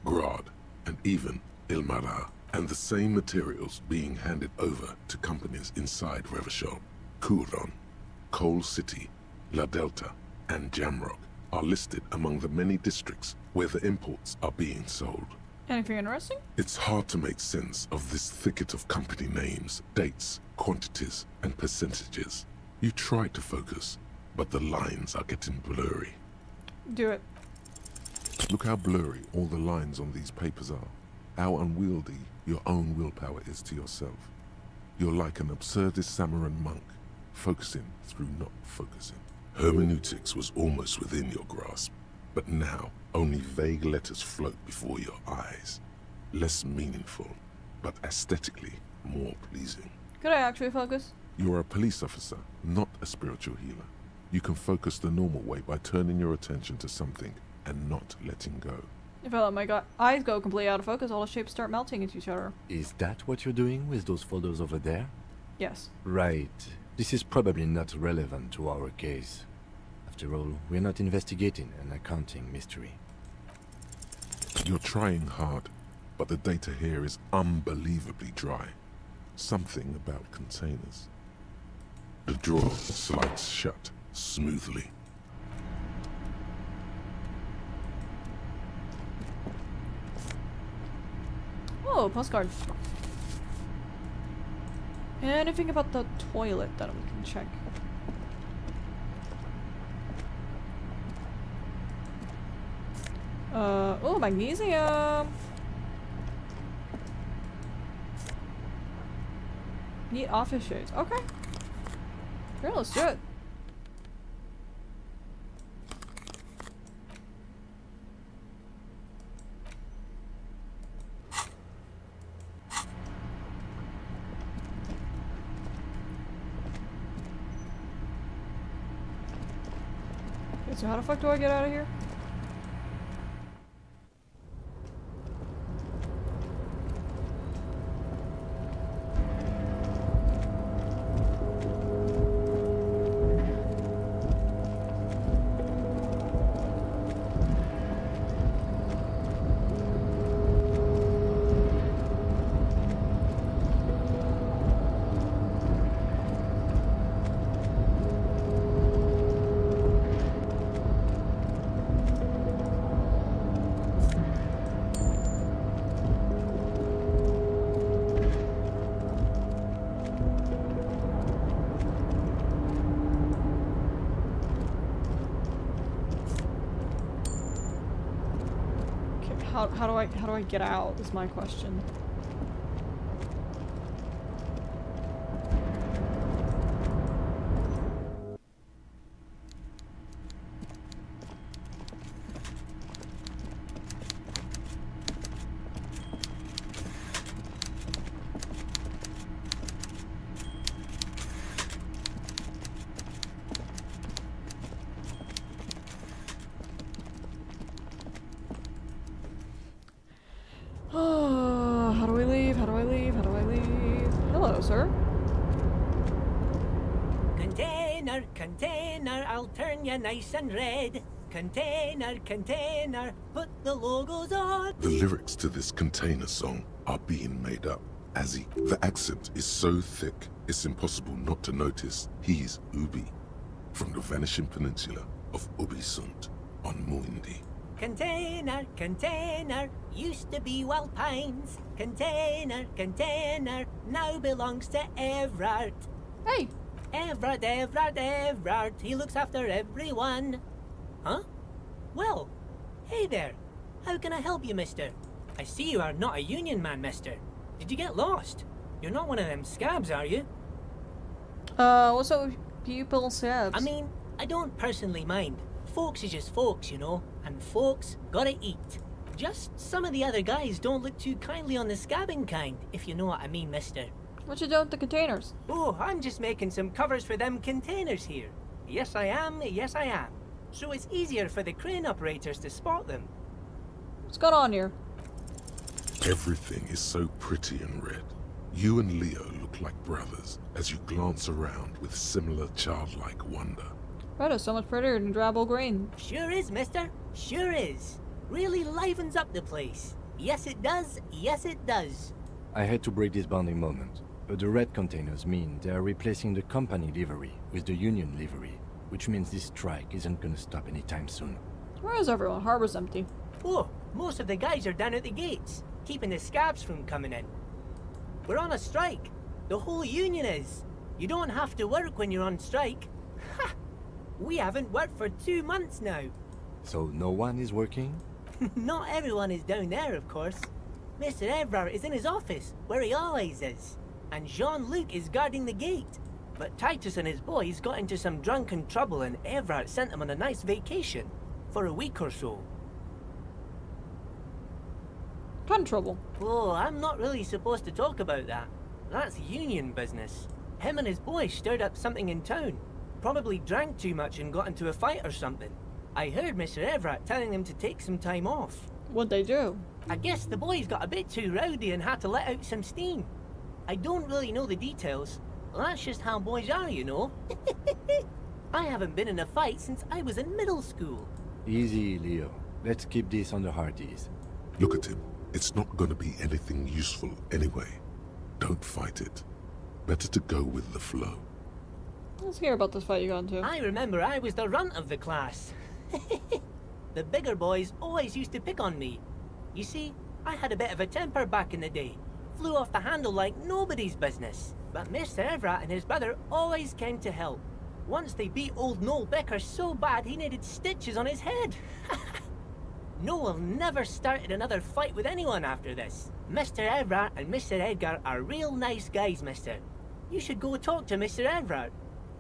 [SPEAKER 2] Grad, and even Ilmara, and the same materials being handed over to companies inside Revachol. Kuron, Coal City, La Delta, and Jamrock are listed among the many districts where the imports are being sold.
[SPEAKER 1] Anything interesting?
[SPEAKER 2] It's hard to make sense of this thicket of company names, dates, quantities, and percentages. You try to focus, but the lines are getting blurry.
[SPEAKER 1] Do it.
[SPEAKER 2] Look how blurry all the lines on these papers are. How unwieldy your own willpower is to yourself. You're like an absurdist Samaran monk, focusing through not focusing. Hermeneutics was almost within your grasp, but now only vague letters float before your eyes. Less meaningful, but aesthetically more pleasing.
[SPEAKER 1] Could I actually focus?
[SPEAKER 2] You are a police officer, not a spiritual healer. You can focus the normal way by turning your attention to something and not letting go.
[SPEAKER 1] If I let my eyes go completely out of focus, all the shapes start melting into each other.
[SPEAKER 3] Is that what you're doing with those folders over there?
[SPEAKER 1] Yes.
[SPEAKER 3] Right. This is probably not relevant to our case. After all, we're not investigating an accounting mystery.
[SPEAKER 2] You're trying hard, but the data here is unbelievably dry. Something about containers. The drawer slides shut smoothly.
[SPEAKER 1] Oh, postcard. Anything about the toilet that we can check? Oh, magnesium. Neat office shades. Okay. Sure, let's do it. Okay, so how the fuck do I get out of here? How do I get out is my question. How do I leave? How do I leave? How do I leave? Hello, sir.
[SPEAKER 14] Container, container, I'll turn you nice and red. Container, container, put the logos on.
[SPEAKER 2] The lyrics to this container song are being made up. Azzy, the accent is so thick, it's impossible not to notice he's Ubi, from the vanishing peninsula of Ubisunt on Muindi.
[SPEAKER 14] Container, container, used to be Wild Pines. Container, container, now belongs to Everard.
[SPEAKER 1] Hey!
[SPEAKER 14] Everard, he looks after everyone. Huh? Well, hey there. How can I help you, mister? I see you are not a union man, mister. Did you get lost? You're not one of them scabs, are you?
[SPEAKER 1] What's up with people scabs?
[SPEAKER 14] I mean, I don't personally mind. Folks is just folks, you know, and folks gotta eat. Just some of the other guys don't look too kindly on the scabbing kind, if you know what I mean, mister.
[SPEAKER 1] What you doing with the containers?
[SPEAKER 14] Oh, I'm just making some covers for them containers here. Yes, I am. Yes, I am. So it's easier for the crane operators to spot them.
[SPEAKER 1] What's going on here?
[SPEAKER 2] Everything is so pretty and red. You and Leo look like brothers as you glance around with similar childlike wonder.
[SPEAKER 1] Red is so much prettier than drabble green.
[SPEAKER 14] Sure is, mister. Sure is. Really livens up the place. Yes, it does. Yes, it does.
[SPEAKER 3] I hate to break this bonding moment, but the red containers mean they are replacing the company livery with the union livery, which means this strike isn't gonna stop anytime soon.
[SPEAKER 1] Where is everyone? Harbor's empty.
[SPEAKER 14] Oh, most of the guys are down at the gates, keeping the scabs from coming in. We're on a strike. The whole union is. You don't have to work when you're on strike. Ha! We haven't worked for 2 months now.
[SPEAKER 3] So no one is working?
[SPEAKER 14] Not everyone is down there, of course. Mr. Everard is in his office, where he always is. And Jean-Luc is guarding the gate. But Titus and his boys got into some drunken trouble and Everard sent them on a nice vacation. For a week or so.
[SPEAKER 1] What kind of trouble?
[SPEAKER 14] Oh, I'm not really supposed to talk about that. That's union business. Him and his boys stirred up something in town. Probably drank too much and got into a fight or something. I heard Mr. Everett telling them to take some time off.
[SPEAKER 1] What'd they do?
[SPEAKER 14] I guess the boys got a bit too rowdy and had to let out some steam. I don't really know the details. That's just how boys are, you know. I haven't been in a fight since I was in middle school.
[SPEAKER 3] Easy, Leo. Let's keep this on the hard ease.
[SPEAKER 2] Look at him. It's not gonna be anything useful anyway. Don't fight it. Better to go with the flow.
[SPEAKER 1] Let's hear about this fight you got into.
[SPEAKER 14] I remember I was the runt of the class. The bigger boys always used to pick on me. You see, I had a bit of a temper back in the day. Flew off the handle like nobody's business. But Mr. Everett and his brother always came to help. Once they beat old Noel Becker so bad he needed stitches on his head. Noel never started another fight with anyone after this. Mr. Everett and Mr. Edgar are real nice guys, mister. You should go talk to Mr. Everett.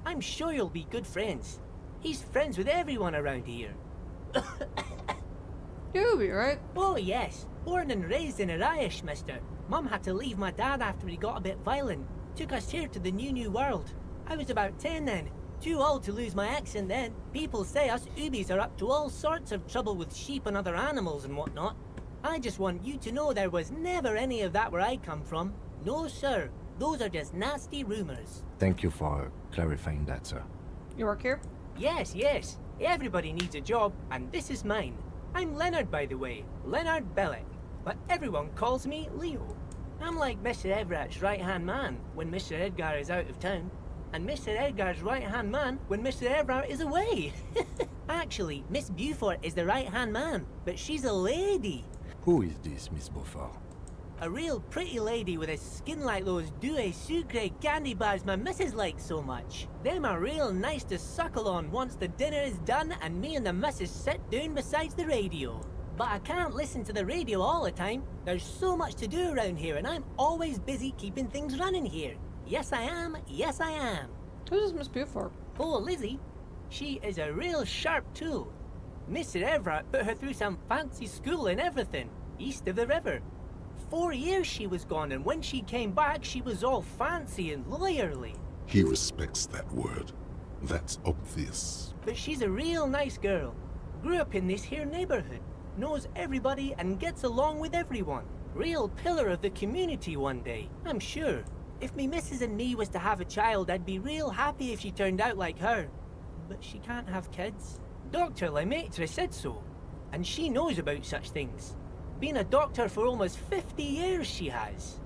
[SPEAKER 14] I'm sure you'll be good friends. He's friends with everyone around here.
[SPEAKER 1] You'll be right.
[SPEAKER 14] Oh yes, born and raised in Irish, mister. Mum had to leave my dad after he got a bit violent. Took us here to the new world. I was about 10 then. Too old to lose my accent then. People say us Ubis are up to all sorts of trouble with sheep and other animals and whatnot. I just want you to know there was never any of that where I come from. No sir, those are just nasty rumors.
[SPEAKER 3] Thank you for clarifying that, sir.
[SPEAKER 1] You work here?
[SPEAKER 14] Yes, yes. Everybody needs a job, and this is mine. I'm Leonard, by the way. Leonard Bellick. But everyone calls me Leo. I'm like Mr. Everett's right-hand man when Mr. Edgar is out of town. And Mr. Edgar's right-hand man when Mr. Everett is away. Actually, Miss Beaufort is the right-hand man, but she's a lady.
[SPEAKER 3] Who is this, Miss Beaufort?
[SPEAKER 14] A real pretty lady with a skin like those Douai Sucre candy bars my missus likes so much. Them are real nice to suckle on once the dinner is done and me and the missus sit down beside the radio. But I can't listen to the radio all the time. There's so much to do around here and I'm always busy keeping things running here. Yes, I am. Yes, I am.
[SPEAKER 1] Who's this Miss Beaufort?
[SPEAKER 14] Oh, Lizzie. She is a real sharp tool. Mr. Everett put her through some fancy school and everything, east of the river. 4 years she was gone, and when she came back, she was all fancy and lawyerly.
[SPEAKER 2] He respects that word. That's obvious.
[SPEAKER 14] But she's a real nice girl. Grew up in this here neighborhood. Knows everybody and gets along with everyone. Real pillar of the community one day, I'm sure. If me missus and me was to have a child, I'd be real happy if she turned out like her. But she can't have kids. Dr. Lemaitre said so. And she knows about such things. Been a doctor for almost 50 years she has.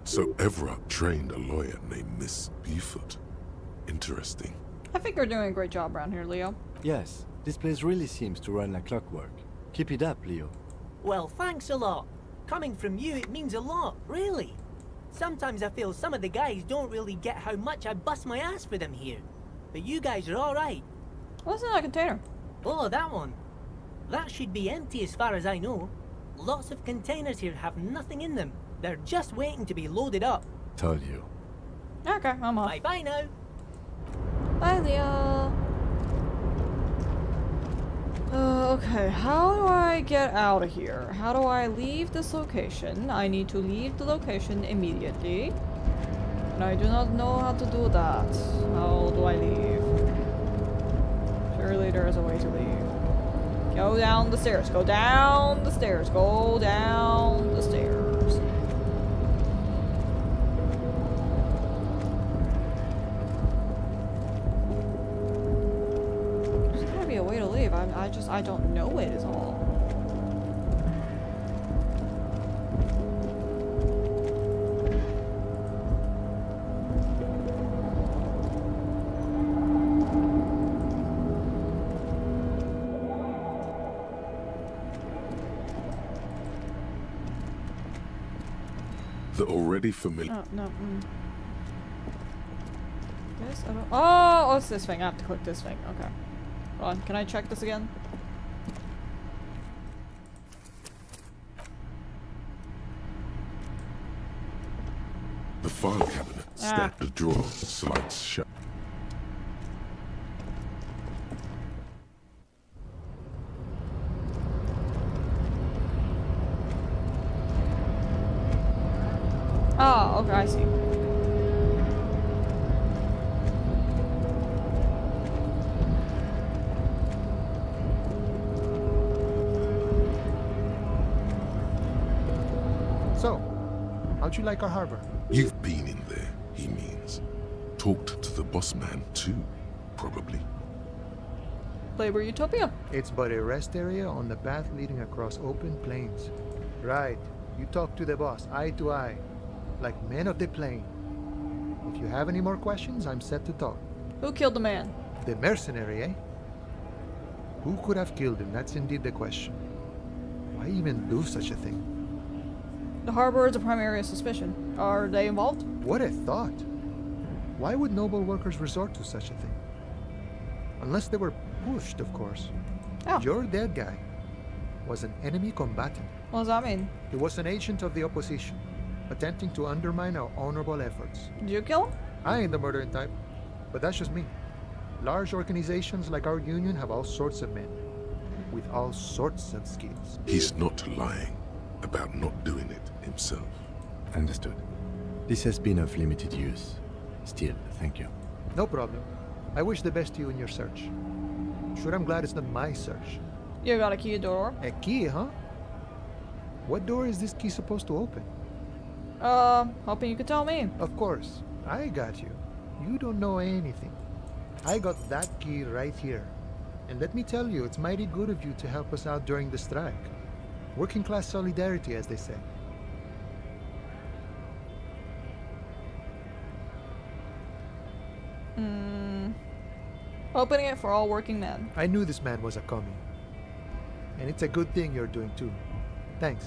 [SPEAKER 2] So Everett trained a lawyer named Miss Beaufort. Interesting.
[SPEAKER 1] I think you're doing a great job around here, Leo.
[SPEAKER 3] Yes, this place really seems to run like clockwork. Keep it up, Leo.
[SPEAKER 14] Well, thanks a lot. Coming from you, it means a lot, really. Sometimes I feel some of the guys don't really get how much I bust my ass for them here. But you guys are alright.
[SPEAKER 1] What's in that container?
[SPEAKER 14] Oh, that one. That should be empty as far as I know. Lots of containers here have nothing in them. They're just waiting to be loaded up.
[SPEAKER 3] Told you.
[SPEAKER 1] Okay, I'm off.
[SPEAKER 14] Bye-bye now.
[SPEAKER 1] Bye, Leo. Okay, how do I get out of here? How do I leave this location? I need to leave the location immediately. And I do not know how to do that. How do I leave? Surely there is a way to leave. Go down the stairs. Go down the stairs. Go down the stairs. There's gotta be a way to leave. I don't know it is all.
[SPEAKER 2] The already familiar.
[SPEAKER 1] Oh, no. This? I don't. Oh, it's this thing. I have to click this thing. Okay. Hold on. Can I check this again?
[SPEAKER 2] The file cabinet stacked the drawers, slides shut.
[SPEAKER 1] Oh, okay, I see.
[SPEAKER 15] So, how'd you like our harbor?
[SPEAKER 2] You've been in there, he means. Talked to the boss man too, probably.
[SPEAKER 1] Labor Utopia.
[SPEAKER 15] It's but a rest area on the path leading across open plains. Right. You talk to the boss, eye to eye, like men of the plain. If you have any more questions, I'm set to talk.
[SPEAKER 1] Who killed the man?
[SPEAKER 15] The mercenary, eh? Who could have killed him? That's indeed the question. Why even do such a thing?
[SPEAKER 1] The harbor is a primary area of suspicion. Are they involved?
[SPEAKER 15] What a thought. Why would noble workers resort to such a thing? Unless they were pushed, of course.
[SPEAKER 1] Oh.
[SPEAKER 15] Your dead guy was an enemy combatant.
[SPEAKER 1] What does that mean?
[SPEAKER 15] He was an agent of the opposition, attempting to undermine our honorable efforts.
[SPEAKER 1] Did you kill him?
[SPEAKER 15] I ain't the murdering type, but that's just me. Large organizations like our union have all sorts of men, with all sorts of skills.
[SPEAKER 2] He's not lying about not doing it himself.
[SPEAKER 3] Understood. This has been of limited use. Still, thank you.
[SPEAKER 15] No problem. I wish the best to you in your search. Sure, I'm glad it's not my search.
[SPEAKER 1] You got a key door.
[SPEAKER 15] A key, huh? What door is this key supposed to open?
[SPEAKER 1] Hoping you could tell me.
[SPEAKER 15] Of course. I got you. You don't know anything. I got that key right here. And let me tell you, it's mighty good of you to help us out during the strike. Working class solidarity, as they say.
[SPEAKER 1] Opening it for all working men.
[SPEAKER 15] I knew this man was a commie. And it's a good thing you're doing too. Thanks.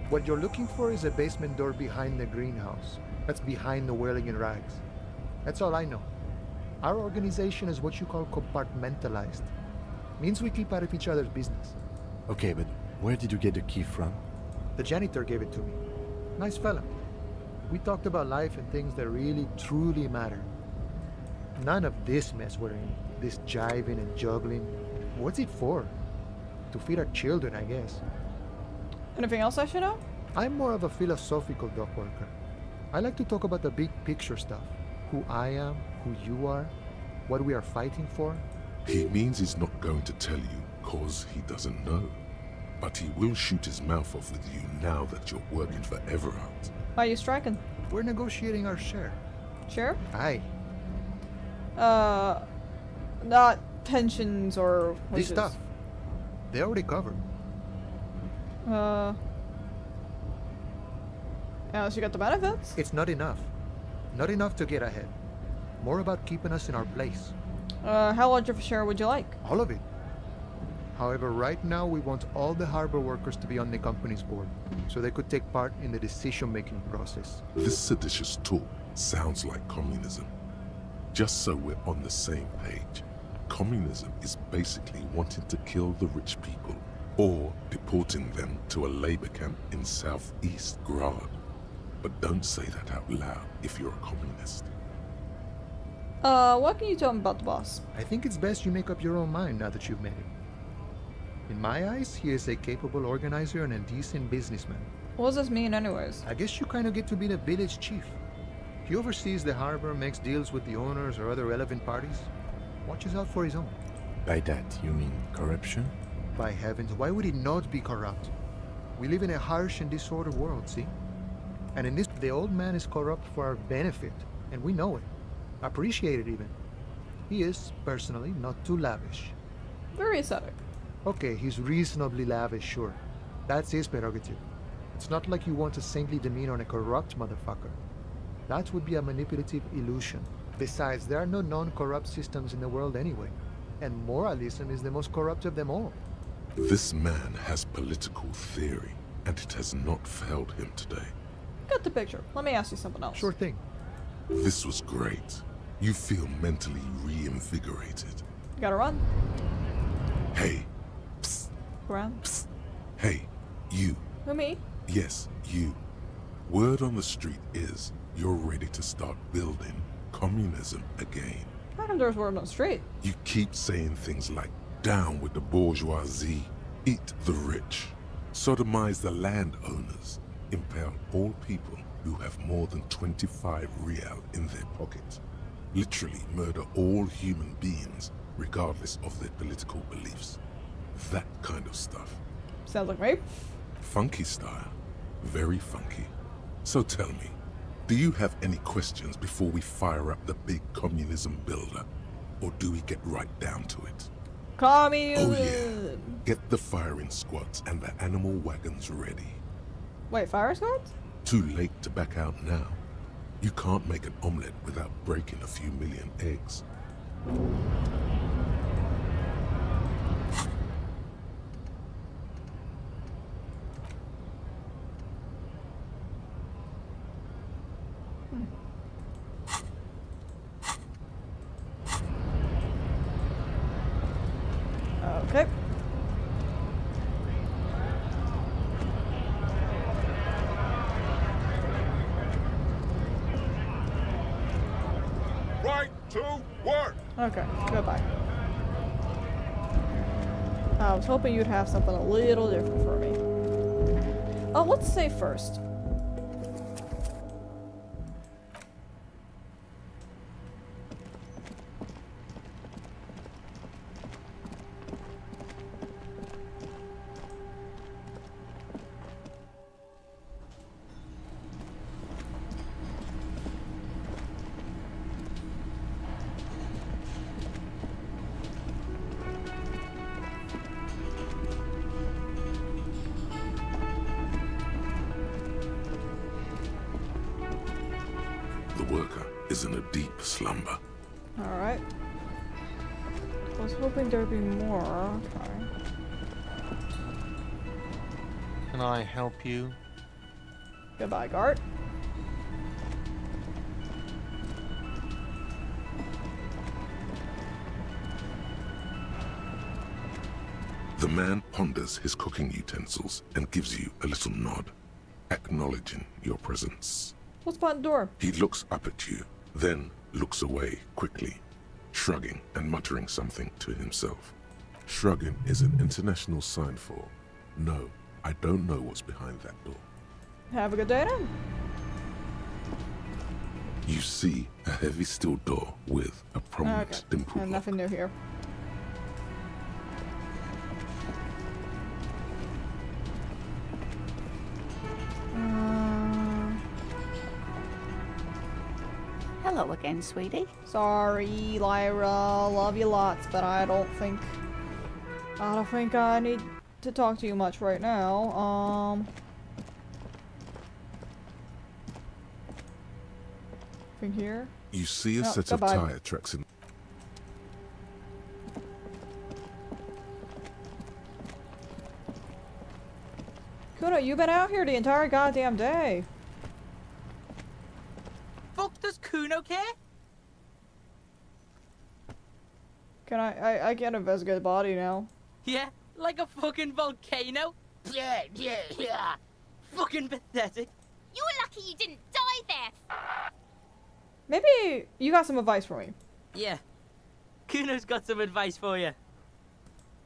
[SPEAKER 15] What you're looking for is a basement door behind the greenhouse. That's behind the whirling in rags. That's all I know. Our organization is what you call compartmentalized. Means we keep out of each other's business.
[SPEAKER 3] Okay, but where did you get the key from?
[SPEAKER 15] The janitor gave it to me. Nice fella. We talked about life and things that really, truly matter. None of this mess we're in. This jiving and juggling. What's it for? To feed our children, I guess.
[SPEAKER 1] Anything else I should know?
[SPEAKER 15] I'm more of a philosophical dock worker. I like to talk about the big picture stuff. Who I am, who you are, what we are fighting for.
[SPEAKER 2] He means he's not going to tell you cause he doesn't know. But he will shoot his mouth off with you now that you're working for Everard.
[SPEAKER 1] Why are you striking?
[SPEAKER 15] We're negotiating our share.
[SPEAKER 1] Share?
[SPEAKER 15] Aye.
[SPEAKER 1] Not pensions or wages.
[SPEAKER 15] This stuff. They already covered.
[SPEAKER 1] Yeah, so you got the benefits?
[SPEAKER 15] It's not enough. Not enough to get ahead. More about keeping us in our place.
[SPEAKER 1] How large of a share would you like?
[SPEAKER 15] All of it. However, right now we want all the harbor workers to be on the company's board, so they could take part in the decision-making process.
[SPEAKER 2] This seditious talk sounds like communism. Just so we're on the same page, communism is basically wanting to kill the rich people or deporting them to a labor camp in southeast Grad. But don't say that out loud if you're a communist.
[SPEAKER 1] What can you tell me about the boss?
[SPEAKER 15] I think it's best you make up your own mind now that you've met him. In my eyes, he is a capable organizer and a decent businessman.
[SPEAKER 1] What does this mean anyways?
[SPEAKER 15] I guess you kind of get to be the village chief. He oversees the harbor, makes deals with the owners or other relevant parties, watches out for his own.
[SPEAKER 3] By that, you mean corruption?
[SPEAKER 15] By heavens, why would he not be corrupt? We live in a harsh and disordered world, see? And in this, the old man is corrupt for our benefit, and we know it. Appreciate it even. He is, personally, not too lavish.
[SPEAKER 1] Very aesthetic.
[SPEAKER 15] Okay, he's reasonably lavish, sure. That's his prerogative. It's not like you want a saintly demeanor on a corrupt motherfucker. That would be a manipulative illusion. Besides, there are no non-corrupt systems in the world anyway. And moralism is the most corrupt of them all.
[SPEAKER 2] This man has political theory, and it has not failed him today.
[SPEAKER 1] Got the picture. Let me ask you something else.
[SPEAKER 15] Sure thing.
[SPEAKER 2] This was great. You feel mentally reinvigorated.
[SPEAKER 1] You gotta run.
[SPEAKER 2] Hey. Psst.
[SPEAKER 1] Around.
[SPEAKER 2] Psst. Hey, you.
[SPEAKER 1] Who, me?
[SPEAKER 2] Yes, you. Word on the street is you're ready to start building communism again.
[SPEAKER 1] How come there's word on the street?
[SPEAKER 2] You keep saying things like, down with the bourgeoisie, eat the rich, sodomize the landowners, impale all people who have more than 25 real in their pocket, literally murder all human beings regardless of their political beliefs. That kind of stuff.
[SPEAKER 1] Sounds like rape.
[SPEAKER 2] Funky style. Very funky. So tell me, do you have any questions before we fire up the big communism builder? Or do we get right down to it?
[SPEAKER 1] Communism!
[SPEAKER 2] Oh yeah. Get the firing squads and the animal wagons ready.
[SPEAKER 1] Wait, fire squads?
[SPEAKER 2] Too late to back out now. You can't make an omelette without breaking a few million eggs.
[SPEAKER 1] Okay.
[SPEAKER 2] Right to work!
[SPEAKER 1] Okay, goodbye. I was hoping you'd have something a little different for me. Oh, let's save first.
[SPEAKER 2] The worker is in a deep slumber.
[SPEAKER 1] Alright. I was hoping there'd be more. Okay.
[SPEAKER 16] Can I help you?
[SPEAKER 1] Goodbye, Gart.
[SPEAKER 2] The man ponders his cooking utensils and gives you a little nod, acknowledging your presence.
[SPEAKER 1] What's behind the door?
[SPEAKER 2] He looks up at you, then looks away quickly, shrugging and muttering something to himself. Shrugging is an international sign for, no, I don't know what's behind that door.
[SPEAKER 1] Have a good day then.
[SPEAKER 2] You see a heavy steel door with a prominent
[SPEAKER 1] Okay.
[SPEAKER 2] dimple lock.
[SPEAKER 1] Nothing new here.
[SPEAKER 4] Hello again, sweetie.
[SPEAKER 1] Sorry, Lyra. Love you lots, but I don't think I need to talk to you much right now. Thing here.
[SPEAKER 2] You see a
[SPEAKER 1] Oh,
[SPEAKER 2] set of
[SPEAKER 1] goodbye.
[SPEAKER 2] tire tracks in.
[SPEAKER 1] Kuno, you've been out here the entire goddamn day.
[SPEAKER 5] Fuck does Kuno care?
[SPEAKER 1] Can I can't investigate the body now.
[SPEAKER 5] Yeah, like a fucking volcano. Yeah. Fucking pathetic.
[SPEAKER 6] You're lucky you didn't die there.
[SPEAKER 1] Maybe you got some advice for me.
[SPEAKER 5] Yeah. Kuno's got some advice for you.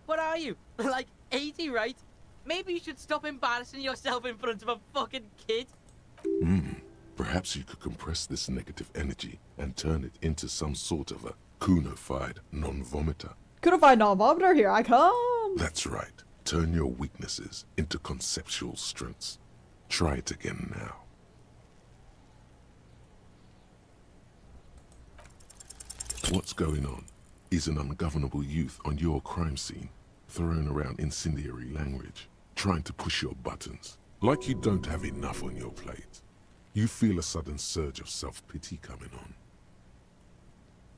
[SPEAKER 5] What are you? Like 80, right? Maybe you should stop embarrassing yourself in front of a fucking kid.
[SPEAKER 2] Perhaps you could compress this negative energy and turn it into some sort of a Kuno-fied non-vomiter.
[SPEAKER 1] Kuno-fied non-vomiter, here I come!
[SPEAKER 2] That's right. Turn your weaknesses into conceptual strengths. Try it again now. What's going on? Is an ungovernable youth on your crime scene, throwing around incendiary language, trying to push your buttons, like you don't have enough on your plate. You feel a sudden surge of self-pity coming on.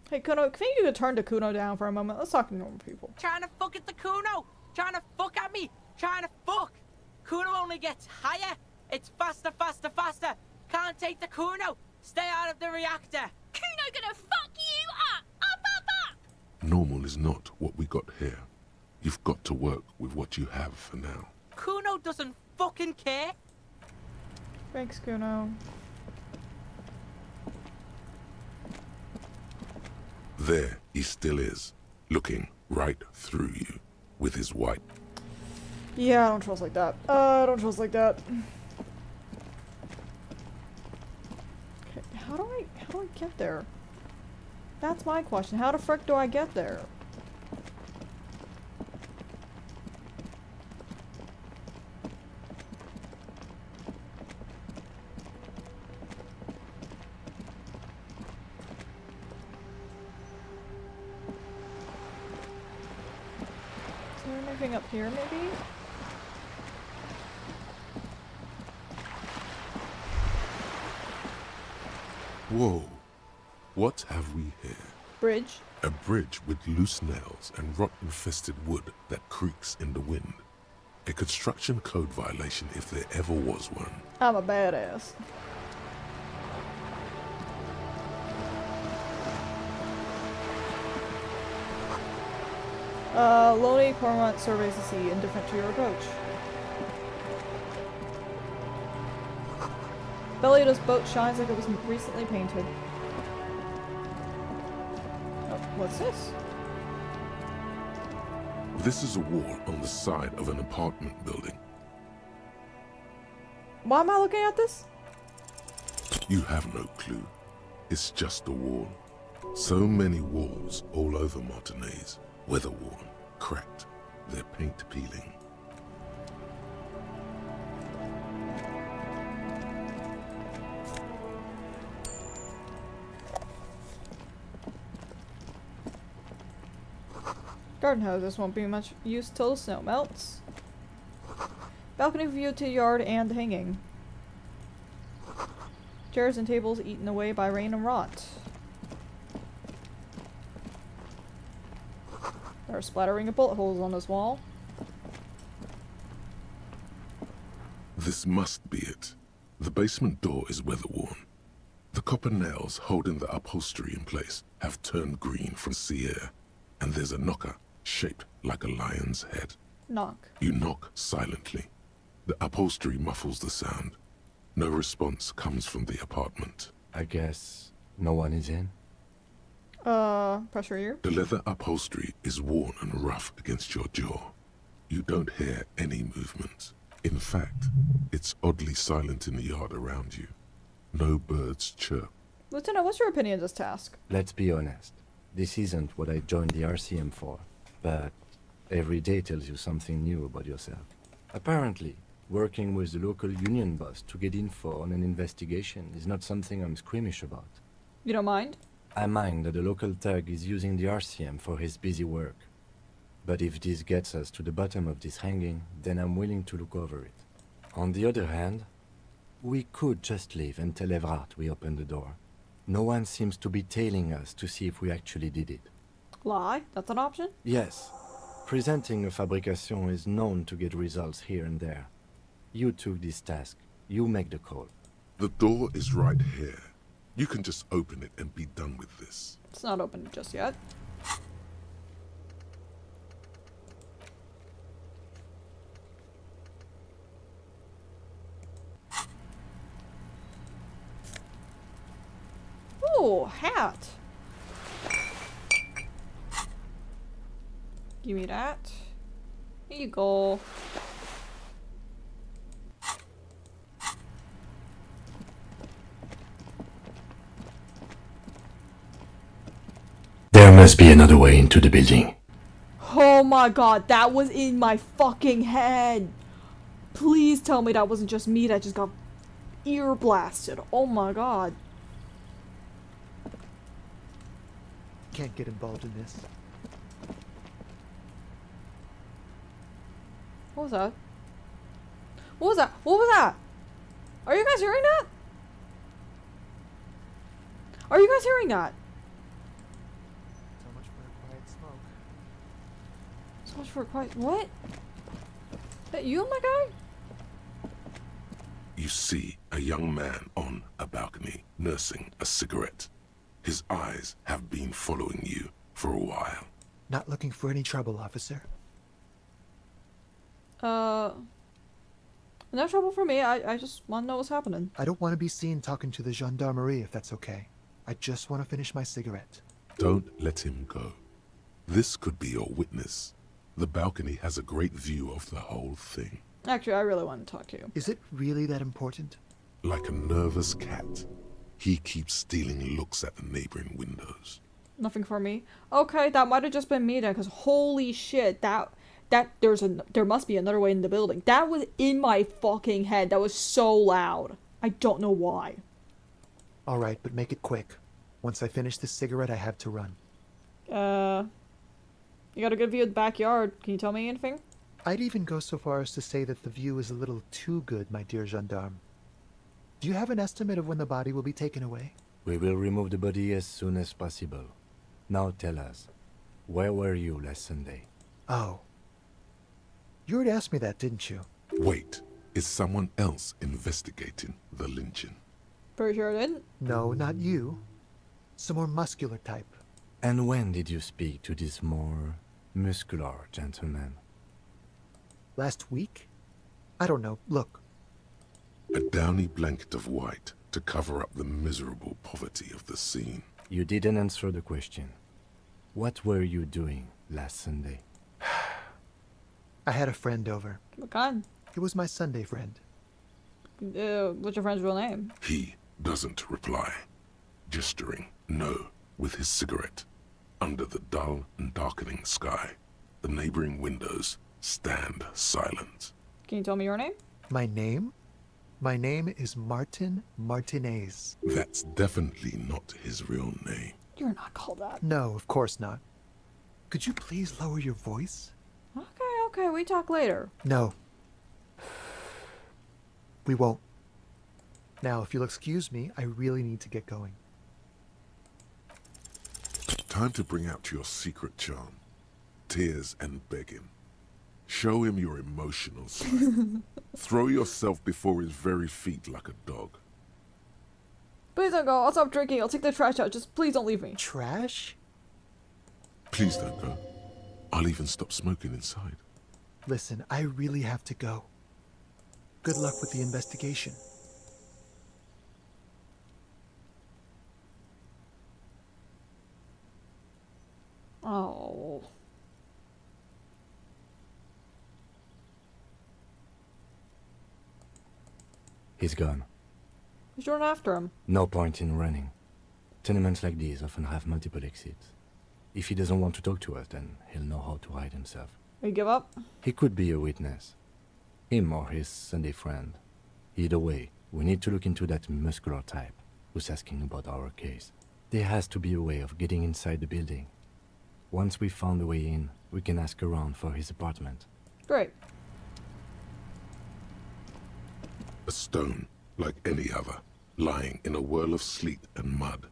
[SPEAKER 1] Hey Kuno, can you turn the Kuno down for a moment? Let's talk to normal people.
[SPEAKER 5] Trying to fuck at the Kuno. Trying to fuck at me. Trying to fuck. Kuno only gets higher. It's faster. Can't take the Kuno. Stay out of the reactor.
[SPEAKER 6] Kuno gonna fuck you up. Up.
[SPEAKER 2] Normal is not what we got here. You've got to work with what you have for now.
[SPEAKER 5] Kuno doesn't fucking care.
[SPEAKER 1] Thanks, Kuno.
[SPEAKER 2] There he still is, looking right through you with his white.
[SPEAKER 1] Yeah, I don't trust like that. I don't trust like that. Okay, how do I get there? That's my question. How the frick do I get there? Is there anything up here, maybe?
[SPEAKER 2] Whoa, what have we here?
[SPEAKER 1] Bridge.
[SPEAKER 2] A bridge with loose nails and rot-infested wood that creaks in the wind. A construction code violation if there ever was one.
[SPEAKER 1] I'm a badass. Lonely Cormorant surveys the sea, indifferent to your approach. Bellida's boat shines like it was recently painted. Oh, what's this?
[SPEAKER 2] This is a wall on the side of an apartment building.
[SPEAKER 1] Why am I looking at this?
[SPEAKER 2] You have no clue. It's just a wall. So many walls all over Martinez. Weather-worn, cracked, their paint peeling.
[SPEAKER 1] Garden hoses won't be much use till the snow melts. Balcony view to yard and hanging. Chairs and tables eaten away by rain and rot. There are splattering of bullet holes on this wall.
[SPEAKER 2] This must be it. The basement door is weather-worn. The copper nails holding the upholstery in place have turned green from sea air, and there's a knocker shaped like a lion's head.
[SPEAKER 1] Knock.
[SPEAKER 2] You knock silently. The upholstery muffles the sound. No response comes from the apartment.
[SPEAKER 3] I guess no one is in?
[SPEAKER 1] Pressure ear.
[SPEAKER 2] The leather upholstery is worn and rough against your jaw. You don't hear any movement. In fact, it's oddly silent in the yard around you. No birds chirp.
[SPEAKER 1] Lieutenant, what's your opinion of this task?
[SPEAKER 3] Let's be honest. This isn't what I joined the RCM for, but every day tells you something new about yourself. Apparently, working with the local union boss to get info on an investigation is not something I'm squeamish about.
[SPEAKER 1] You don't mind?
[SPEAKER 3] I mind that the local thug is using the RCM for his busy work. But if this gets us to the bottom of this hanging, then I'm willing to look over it. On the other hand, we could just leave and tell Evrart we opened the door. No one seems to be tailing us to see if we actually did it.
[SPEAKER 1] Lie? That's an option?
[SPEAKER 3] Yes. Presenting a fabrication is known to get results here and there. You took this task. You make the call.
[SPEAKER 2] The door is right here. You can just open it and be done with this.
[SPEAKER 1] It's not open just yet. Ooh, hat. Give me that. Here you go.
[SPEAKER 3] There must be another way into the building.
[SPEAKER 1] Oh my god, that was in my fucking head. Please tell me that wasn't just me that just got ear blasted. Oh my god.
[SPEAKER 15] Can't get involved in this.
[SPEAKER 1] What was that? What was that? What was that? Are you guys hearing that? Are you guys hearing that?
[SPEAKER 15] So much for a quiet smoke.
[SPEAKER 1] So much for a quiet. What? Is that you, my guy?
[SPEAKER 2] You see a young man on a balcony nursing a cigarette. His eyes have been following you for a while.
[SPEAKER 15] Not looking for any trouble, officer.
[SPEAKER 1] No trouble for me. I just want to know what's happening.
[SPEAKER 15] I don't want to be seen talking to the gendarmerie if that's okay. I just want to finish my cigarette.
[SPEAKER 2] Don't let him go. This could be your witness. The balcony has a great view of the whole thing.
[SPEAKER 1] Actually, I really want to talk to you.
[SPEAKER 15] Is it really that important?
[SPEAKER 2] Like a nervous cat, he keeps stealing looks at the neighboring windows.
[SPEAKER 1] Nothing for me. Okay, that might have just been me then, because holy shit, there must be another way in the building. That was in my fucking head. That was so loud. I don't know why.
[SPEAKER 15] Alright, but make it quick. Once I finish this cigarette, I have to run.
[SPEAKER 1] You got a good view of the backyard. Can you tell me anything?
[SPEAKER 15] I'd even go so far as to say that the view is a little too good, my dear gendarme. Do you have an estimate of when the body will be taken away?
[SPEAKER 3] We will remove the body as soon as possible. Now tell us, where were you last Sunday?
[SPEAKER 15] Oh. You already asked me that, didn't you?
[SPEAKER 2] Wait, is someone else investigating the lynching?
[SPEAKER 1] Pretty sure I didn't.
[SPEAKER 15] No, not you. Some more muscular type.
[SPEAKER 3] And when did you speak to this more muscular gentleman?
[SPEAKER 15] Last week? I don't know. Look.
[SPEAKER 2] A downy blanket of white to cover up the miserable poverty of the scene.
[SPEAKER 3] You didn't answer the question. What were you doing last Sunday?
[SPEAKER 15] I had a friend over.
[SPEAKER 1] What kind?
[SPEAKER 15] It was my Sunday friend.
[SPEAKER 1] What's your friend's real name?
[SPEAKER 2] He doesn't reply, gesturing no with his cigarette. Under the dull and darkening sky, the neighboring windows stand silent.
[SPEAKER 1] Can you tell me your name?
[SPEAKER 15] My name? My name is Martin Martinez.
[SPEAKER 2] That's definitely not his real name.
[SPEAKER 1] You're not called that.
[SPEAKER 15] No, of course not. Could you please lower your voice?
[SPEAKER 1] Okay, we talk later.
[SPEAKER 15] No. We won't. Now, if you'll excuse me, I really need to get going.
[SPEAKER 2] Time to bring out your secret charm. Tears and begging. Show him your emotional side. Throw yourself before his very feet like a dog.
[SPEAKER 1] Please don't go. I'll stop drinking. I'll take the trash out. Just please don't leave me.
[SPEAKER 15] Trash?
[SPEAKER 2] Please don't go. I'll even stop smoking inside.
[SPEAKER 15] Listen, I really have to go. Good luck with the investigation.
[SPEAKER 1] Oh.
[SPEAKER 3] He's gone.
[SPEAKER 1] Who's running after him?
[SPEAKER 3] No point in running. Tenements like these often have multiple exits. If he doesn't want to talk to us, then he'll know how to hide himself.
[SPEAKER 1] We give up?
[SPEAKER 3] He could be a witness. Him or his Sunday friend. Either way, we need to look into that muscular type who's asking about our case. There has to be a way of getting inside the building. Once we've found a way in, we can ask around for his apartment.
[SPEAKER 1] Great.
[SPEAKER 2] A stone, like any other, lying in a whirl of sleet and mud.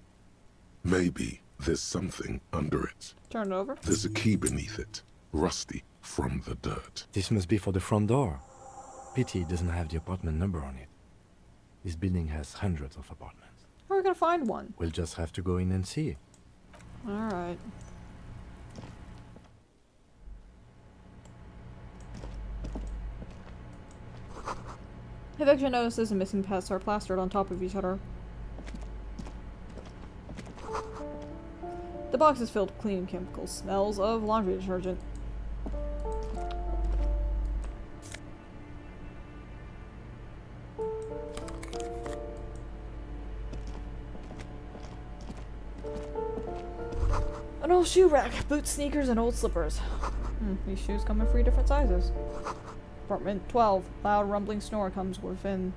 [SPEAKER 2] Maybe there's something under it.
[SPEAKER 1] Turn it over.
[SPEAKER 2] There's a key beneath it, rusty from the dirt.
[SPEAKER 3] This must be for the front door. Pity it doesn't have the apartment number on it. This building has hundreds of apartments.
[SPEAKER 1] How are we gonna find one?
[SPEAKER 3] We'll just have to go in and see.
[SPEAKER 1] Alright. Eviction notices and missing pests are plastered on top of each other. The box is filled with cleaning chemicals. Smells of laundry detergent. An old shoe rack, boots, sneakers, and old slippers. These shoes come in 3 different sizes. Apartment 12. Loud rumbling snore comes within.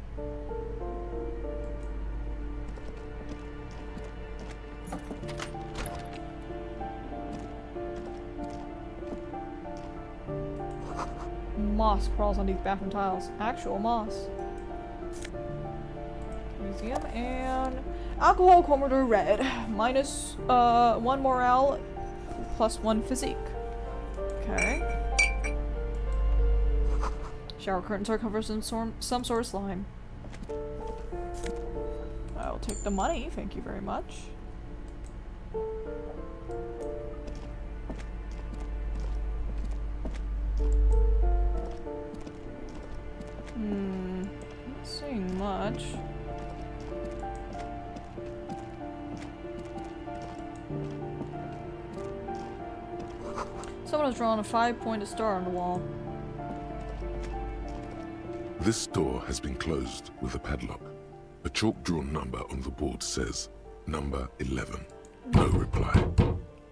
[SPEAKER 1] Moss crawls underneath bathroom tiles. Actual moss. Museum and alcohol Commodore Red. Minus 1 morale, plus 1 physique. Okay. Shower curtains are covered in some sort of slime. I'll take the money, thank you very much. Not seeing much. Someone has drawn a 5-pointed star on the wall.
[SPEAKER 2] This door has been closed with a padlock. A chalk-drawn number on the board says, number 11. No reply.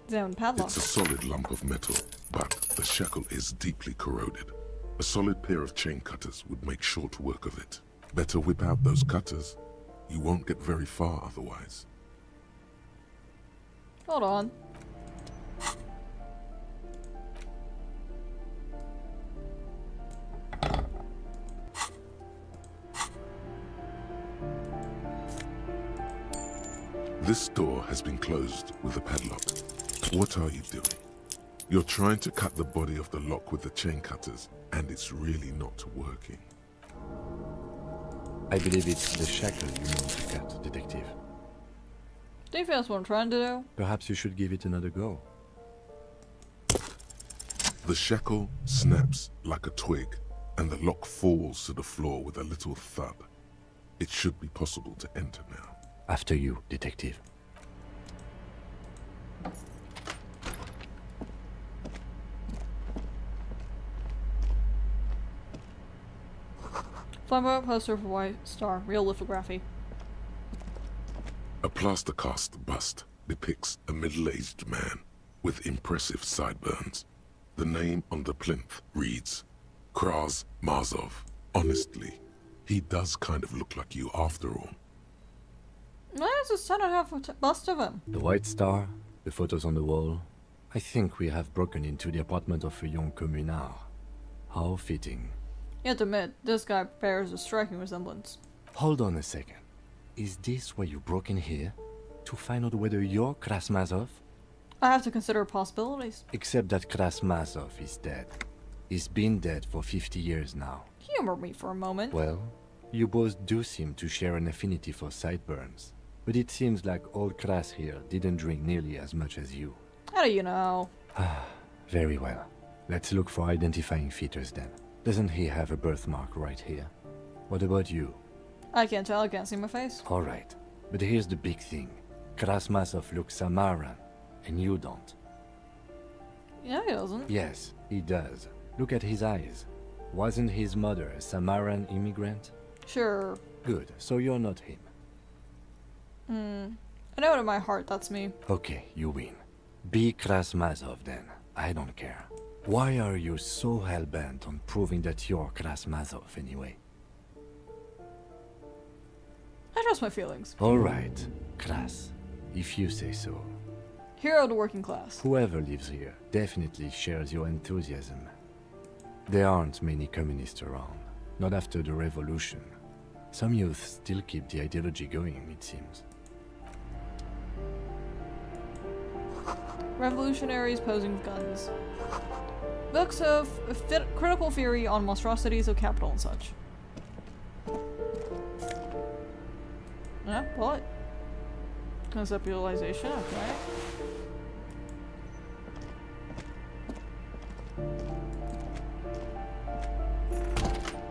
[SPEAKER 1] Down padlock.
[SPEAKER 2] It's a solid lump of metal, but the shackle is deeply corroded. A solid pair of chain cutters would make short work of it. Better whip out those cutters. You won't get very far otherwise.
[SPEAKER 1] Hold on.
[SPEAKER 2] This door has been closed with a padlock. What are you doing? You're trying to cut the body of the lock with the chain cutters, and it's really not working.
[SPEAKER 3] I believe it's the shackle you mean to cut, Detective.
[SPEAKER 1] Do you think that's what I'm trying to do?
[SPEAKER 3] Perhaps you should give it another go.
[SPEAKER 2] The shackle snaps like a twig, and the lock falls to the floor with a little thud. It should be possible to enter now.
[SPEAKER 3] After you, Detective.
[SPEAKER 1] Flamboyant poster for White Star. Real lithography.
[SPEAKER 2] A plaster cast bust depicts a middle-aged man with impressive sideburns. The name on the plinth reads, Kraz Mazov. Honestly, he does kind of look like you after all.
[SPEAKER 1] There's a son and a half bust of him.
[SPEAKER 3] The White Star, the photos on the wall. I think we have broken into the apartment of a young communard. How fitting.
[SPEAKER 1] You have to admit, this guy bears a striking resemblance.
[SPEAKER 3] Hold on a second. Is this why you broke in here? To find out whether you're Krasmazov?
[SPEAKER 1] I have to consider possibilities.
[SPEAKER 3] Except that Krasmazov is dead. He's been dead for 50 years now.
[SPEAKER 1] Humor me for a moment.
[SPEAKER 3] Well, you both do seem to share an affinity for sideburns. But it seems like old Kras here didn't drink nearly as much as you.
[SPEAKER 1] How do you know?
[SPEAKER 3] Very well. Let's look for identifying features then. Doesn't he have a birthmark right here? What about you?
[SPEAKER 1] I can't tell, I can't see my face.
[SPEAKER 3] Alright, but here's the big thing. Krasmazov looks Samaran, and you don't.
[SPEAKER 1] Yeah, he doesn't.
[SPEAKER 3] Yes, he does. Look at his eyes. Wasn't his mother a Samaran immigrant?
[SPEAKER 1] Sure.
[SPEAKER 3] Good, so you're not him.
[SPEAKER 1] I know in my heart that's me.
[SPEAKER 3] Okay, you win. Be Krasmazov then. I don't care. Why are you so hell-bent on proving that you're Krasmazov anyway?
[SPEAKER 1] I trust my feelings.
[SPEAKER 3] Alright, Kras, if you say so.
[SPEAKER 1] Hero of the working class.
[SPEAKER 3] Whoever lives here definitely shares your enthusiasm. There aren't many communists around, not after the revolution. Some youth still keep the ideology going, it seems.
[SPEAKER 1] Revolutionaries posing with guns. Books of critical theory on monstrosities of capital and such. Yeah, what? Conceptualization, okay.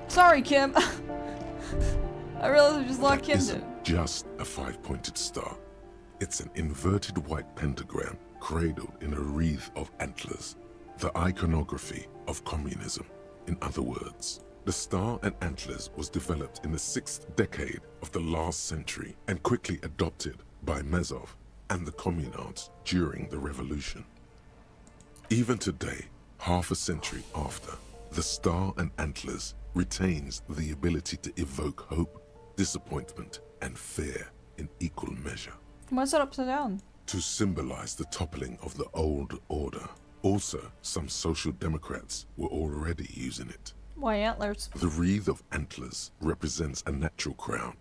[SPEAKER 1] Sorry, Kim. I realized I just locked Kim in.
[SPEAKER 2] Isn't just a 5-pointed star. It's an inverted white pentagram cradled in a wreath of antlers. The iconography of communism. In other words, the star and antlers was developed in the 6th decade of the last century and quickly adopted by Mazov and the communards during the revolution. Even today, half a century after, the star and antlers retains the ability to evoke hope, disappointment, and fear in equal measure.
[SPEAKER 1] Why is it upside down?
[SPEAKER 2] To symbolize the toppling of the old order. Also, some social democrats were already using it.
[SPEAKER 1] Why antlers?
[SPEAKER 2] The wreath of antlers represents a natural crown.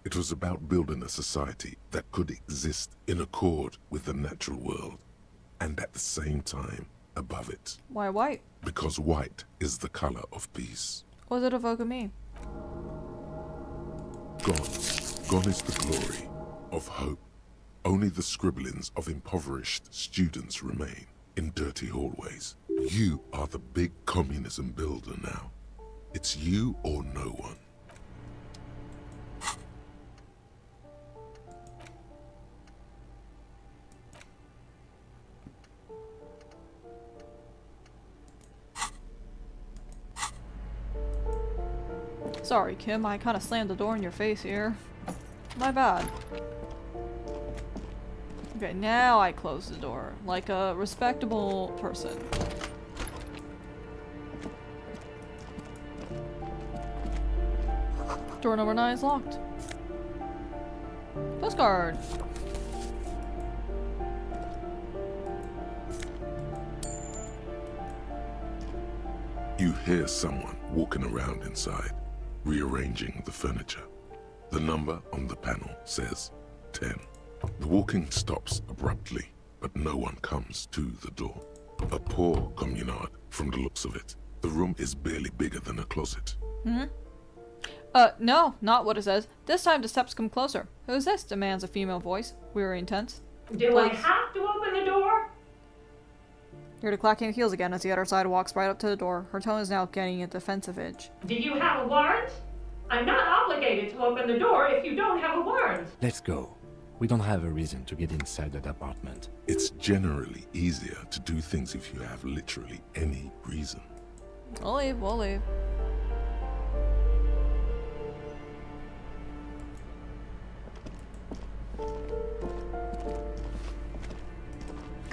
[SPEAKER 2] It was about building a society that could exist in accord with the natural world, and at the same time, above it.
[SPEAKER 1] Why white?
[SPEAKER 2] Because white is the color of peace.
[SPEAKER 1] What does it evoke of me?
[SPEAKER 2] Gone. Gone is the glory of hope. Only the scribblings of impoverished students remain in dirty hallways. You are the big communism builder now. It's you or no one.
[SPEAKER 1] Sorry, Kim, I kind of slammed the door in your face here. My bad. Okay, now I close the door, like a respectable person. Door number 9 is locked. Postcard!
[SPEAKER 2] You hear someone walking around inside, rearranging the furniture. The number on the panel says 10. The walking stops abruptly, but no one comes to the door. A poor communard, from the looks of it. The room is barely bigger than a closet.
[SPEAKER 1] No, not what it says. This time the steps come closer. Who's this? Demands a female voice, weary and tense.
[SPEAKER 17] Do I have to open the door?
[SPEAKER 1] Hear the clacking of heels again as the other side walks right up to the door. Her tone is now getting a defensive edge.
[SPEAKER 17] Do you have a warrant? I'm not obligated to open the door if you don't have a warrant.
[SPEAKER 3] Let's go. We don't have a reason to get inside that apartment.
[SPEAKER 2] It's generally easier to do things if you have literally any reason.
[SPEAKER 1] We'll leave, we'll leave.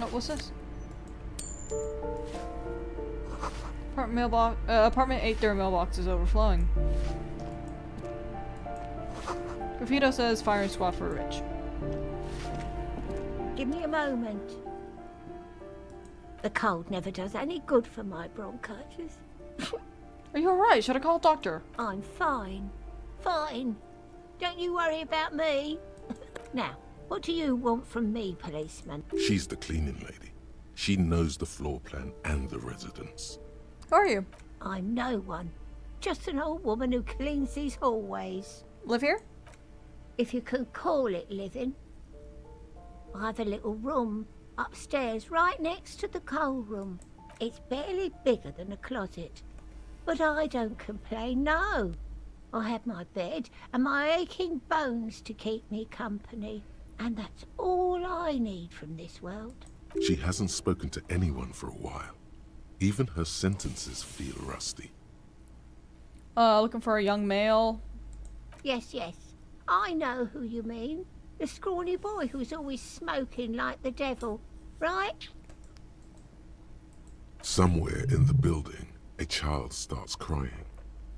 [SPEAKER 1] Oh, what's this? Apartment 8, their mailbox is overflowing. Graffito says firing squad for Rich.
[SPEAKER 18] Give me a moment. The cold never does any good for my bronchitis.
[SPEAKER 1] Are you alright? Should I call a doctor?
[SPEAKER 18] I'm fine. Fine. Don't you worry about me. Now, what do you want from me, policeman?
[SPEAKER 2] She's the cleaning lady. She knows the floor plan and the residence.
[SPEAKER 1] Who are you?
[SPEAKER 18] I'm no one. Just an old woman who cleans these hallways.
[SPEAKER 1] Live here?
[SPEAKER 18] If you can call it living. I have a little room upstairs right next to the coal room. It's barely bigger than a closet. But I don't complain, no. I have my bed and my aching bones to keep me company. And that's all I need from this world.
[SPEAKER 2] She hasn't spoken to anyone for a while. Even her sentences feel rusty.
[SPEAKER 1] Looking for a young male.
[SPEAKER 18] Yes, yes. I know who you mean. The scrawny boy who's always smoking like the devil, right?
[SPEAKER 2] Somewhere in the building, a child starts crying.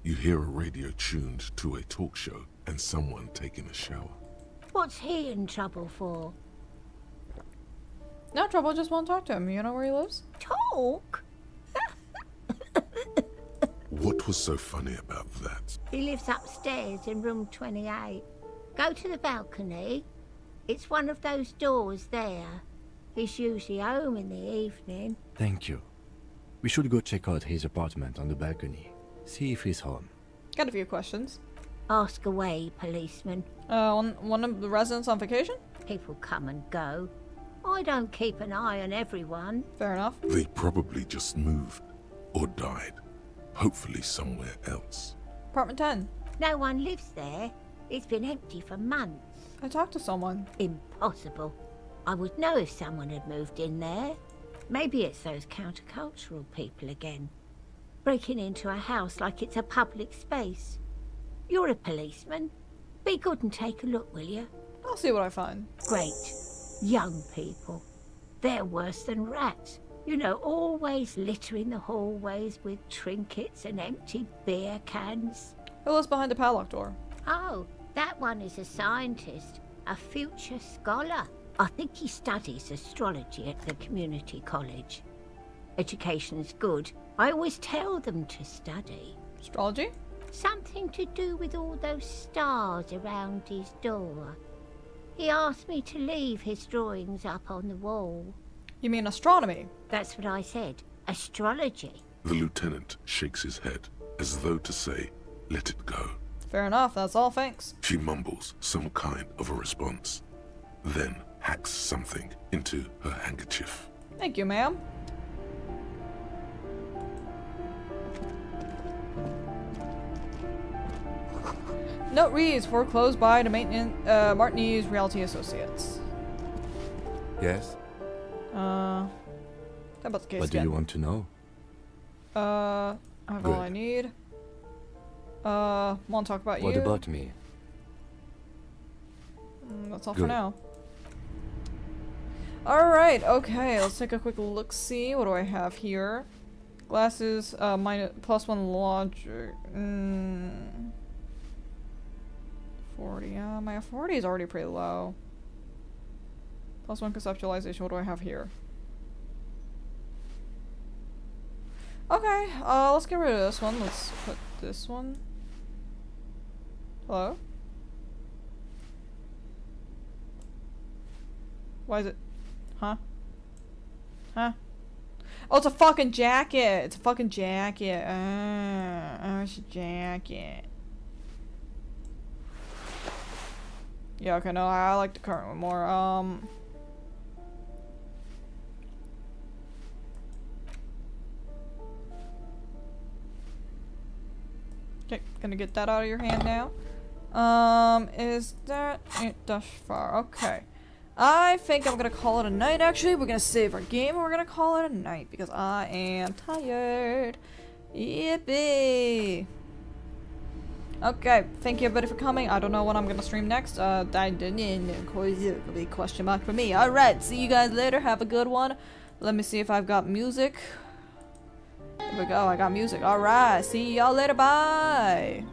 [SPEAKER 2] You hear a radio tuned to a talk show and someone taking a shower.
[SPEAKER 18] What's he in trouble for?
[SPEAKER 1] No trouble, just want to talk to him. You know where he lives?
[SPEAKER 18] Talk?
[SPEAKER 2] What was so funny about that?
[SPEAKER 18] He lives upstairs in room 28. Go to the balcony. It's one of those doors there. He's usually home in the evening.
[SPEAKER 3] Thank you. We should go check out his apartment on the balcony. See if he's home.
[SPEAKER 1] Got a few questions.
[SPEAKER 18] Ask away, policeman.
[SPEAKER 1] One of the residents on vacation?
[SPEAKER 18] People come and go. I don't keep an eye on everyone.
[SPEAKER 1] Fair enough.
[SPEAKER 2] They probably just moved or died. Hopefully somewhere else.
[SPEAKER 1] Apartment 10.
[SPEAKER 18] No one lives there. It's been empty for months.
[SPEAKER 1] I talked to someone.
[SPEAKER 18] Impossible. I would know if someone had moved in there. Maybe it's those countercultural people again. Breaking into a house like it's a public space. You're a policeman. Be good and take a look, will you?
[SPEAKER 1] I'll see what I find.
[SPEAKER 18] Great. Young people. They're worse than rats. You know, always littering the hallways with trinkets and empty beer cans.
[SPEAKER 1] Who lives behind the padlock door?
[SPEAKER 18] Oh, that one is a scientist. A future scholar. I think he studies astrology at the community college. Education's good. I always tell them to study.
[SPEAKER 1] Astrology?
[SPEAKER 18] Something to do with all those stars around his door. He asked me to leave his drawings up on the wall.
[SPEAKER 1] You mean astronomy?
[SPEAKER 18] That's what I said. Astrology.
[SPEAKER 2] The lieutenant shakes his head, as though to say, let it go.
[SPEAKER 1] Fair enough, that's all, thanks.
[SPEAKER 2] She mumbles some kind of a response, then hacks something into her handkerchief.
[SPEAKER 1] Thank you, ma'am. Note reads, foreclosed by the Martinez Realty Associates.
[SPEAKER 3] Yes?
[SPEAKER 1] How about the case
[SPEAKER 3] What do
[SPEAKER 1] again?
[SPEAKER 3] you want to know?
[SPEAKER 1] I have all I need. Want to talk about
[SPEAKER 3] What
[SPEAKER 1] you?
[SPEAKER 3] about me?
[SPEAKER 1] That's all for
[SPEAKER 3] Good.
[SPEAKER 1] now. Alright, okay, let's take a quick look-see. What do I have here? Glasses, +1 logic. 40, my 40 is already pretty low. +1 conceptualization, what do I have here? Okay, let's get rid of this one. Let's put this one. Hello? Why is it? Huh? Huh? Oh, it's a fucking jacket! It's a fucking jacket. Oh, it's a jacket. Yeah, okay, no, I like the current one more. Okay, gonna get that out of your hand now. Is that it thus far? Okay. I think I'm gonna call it a night, actually. We're gonna save our game and we're gonna call it a night because I am tired. Yippee! Okay, thank you everybody for coming. I don't know what I'm gonna stream next. I didn't, of course, it'll be a question mark for me. Alright, see you guys later. Have a good one. Let me see if I've got music. There we go, I got music. Alright, see y'all later. Bye!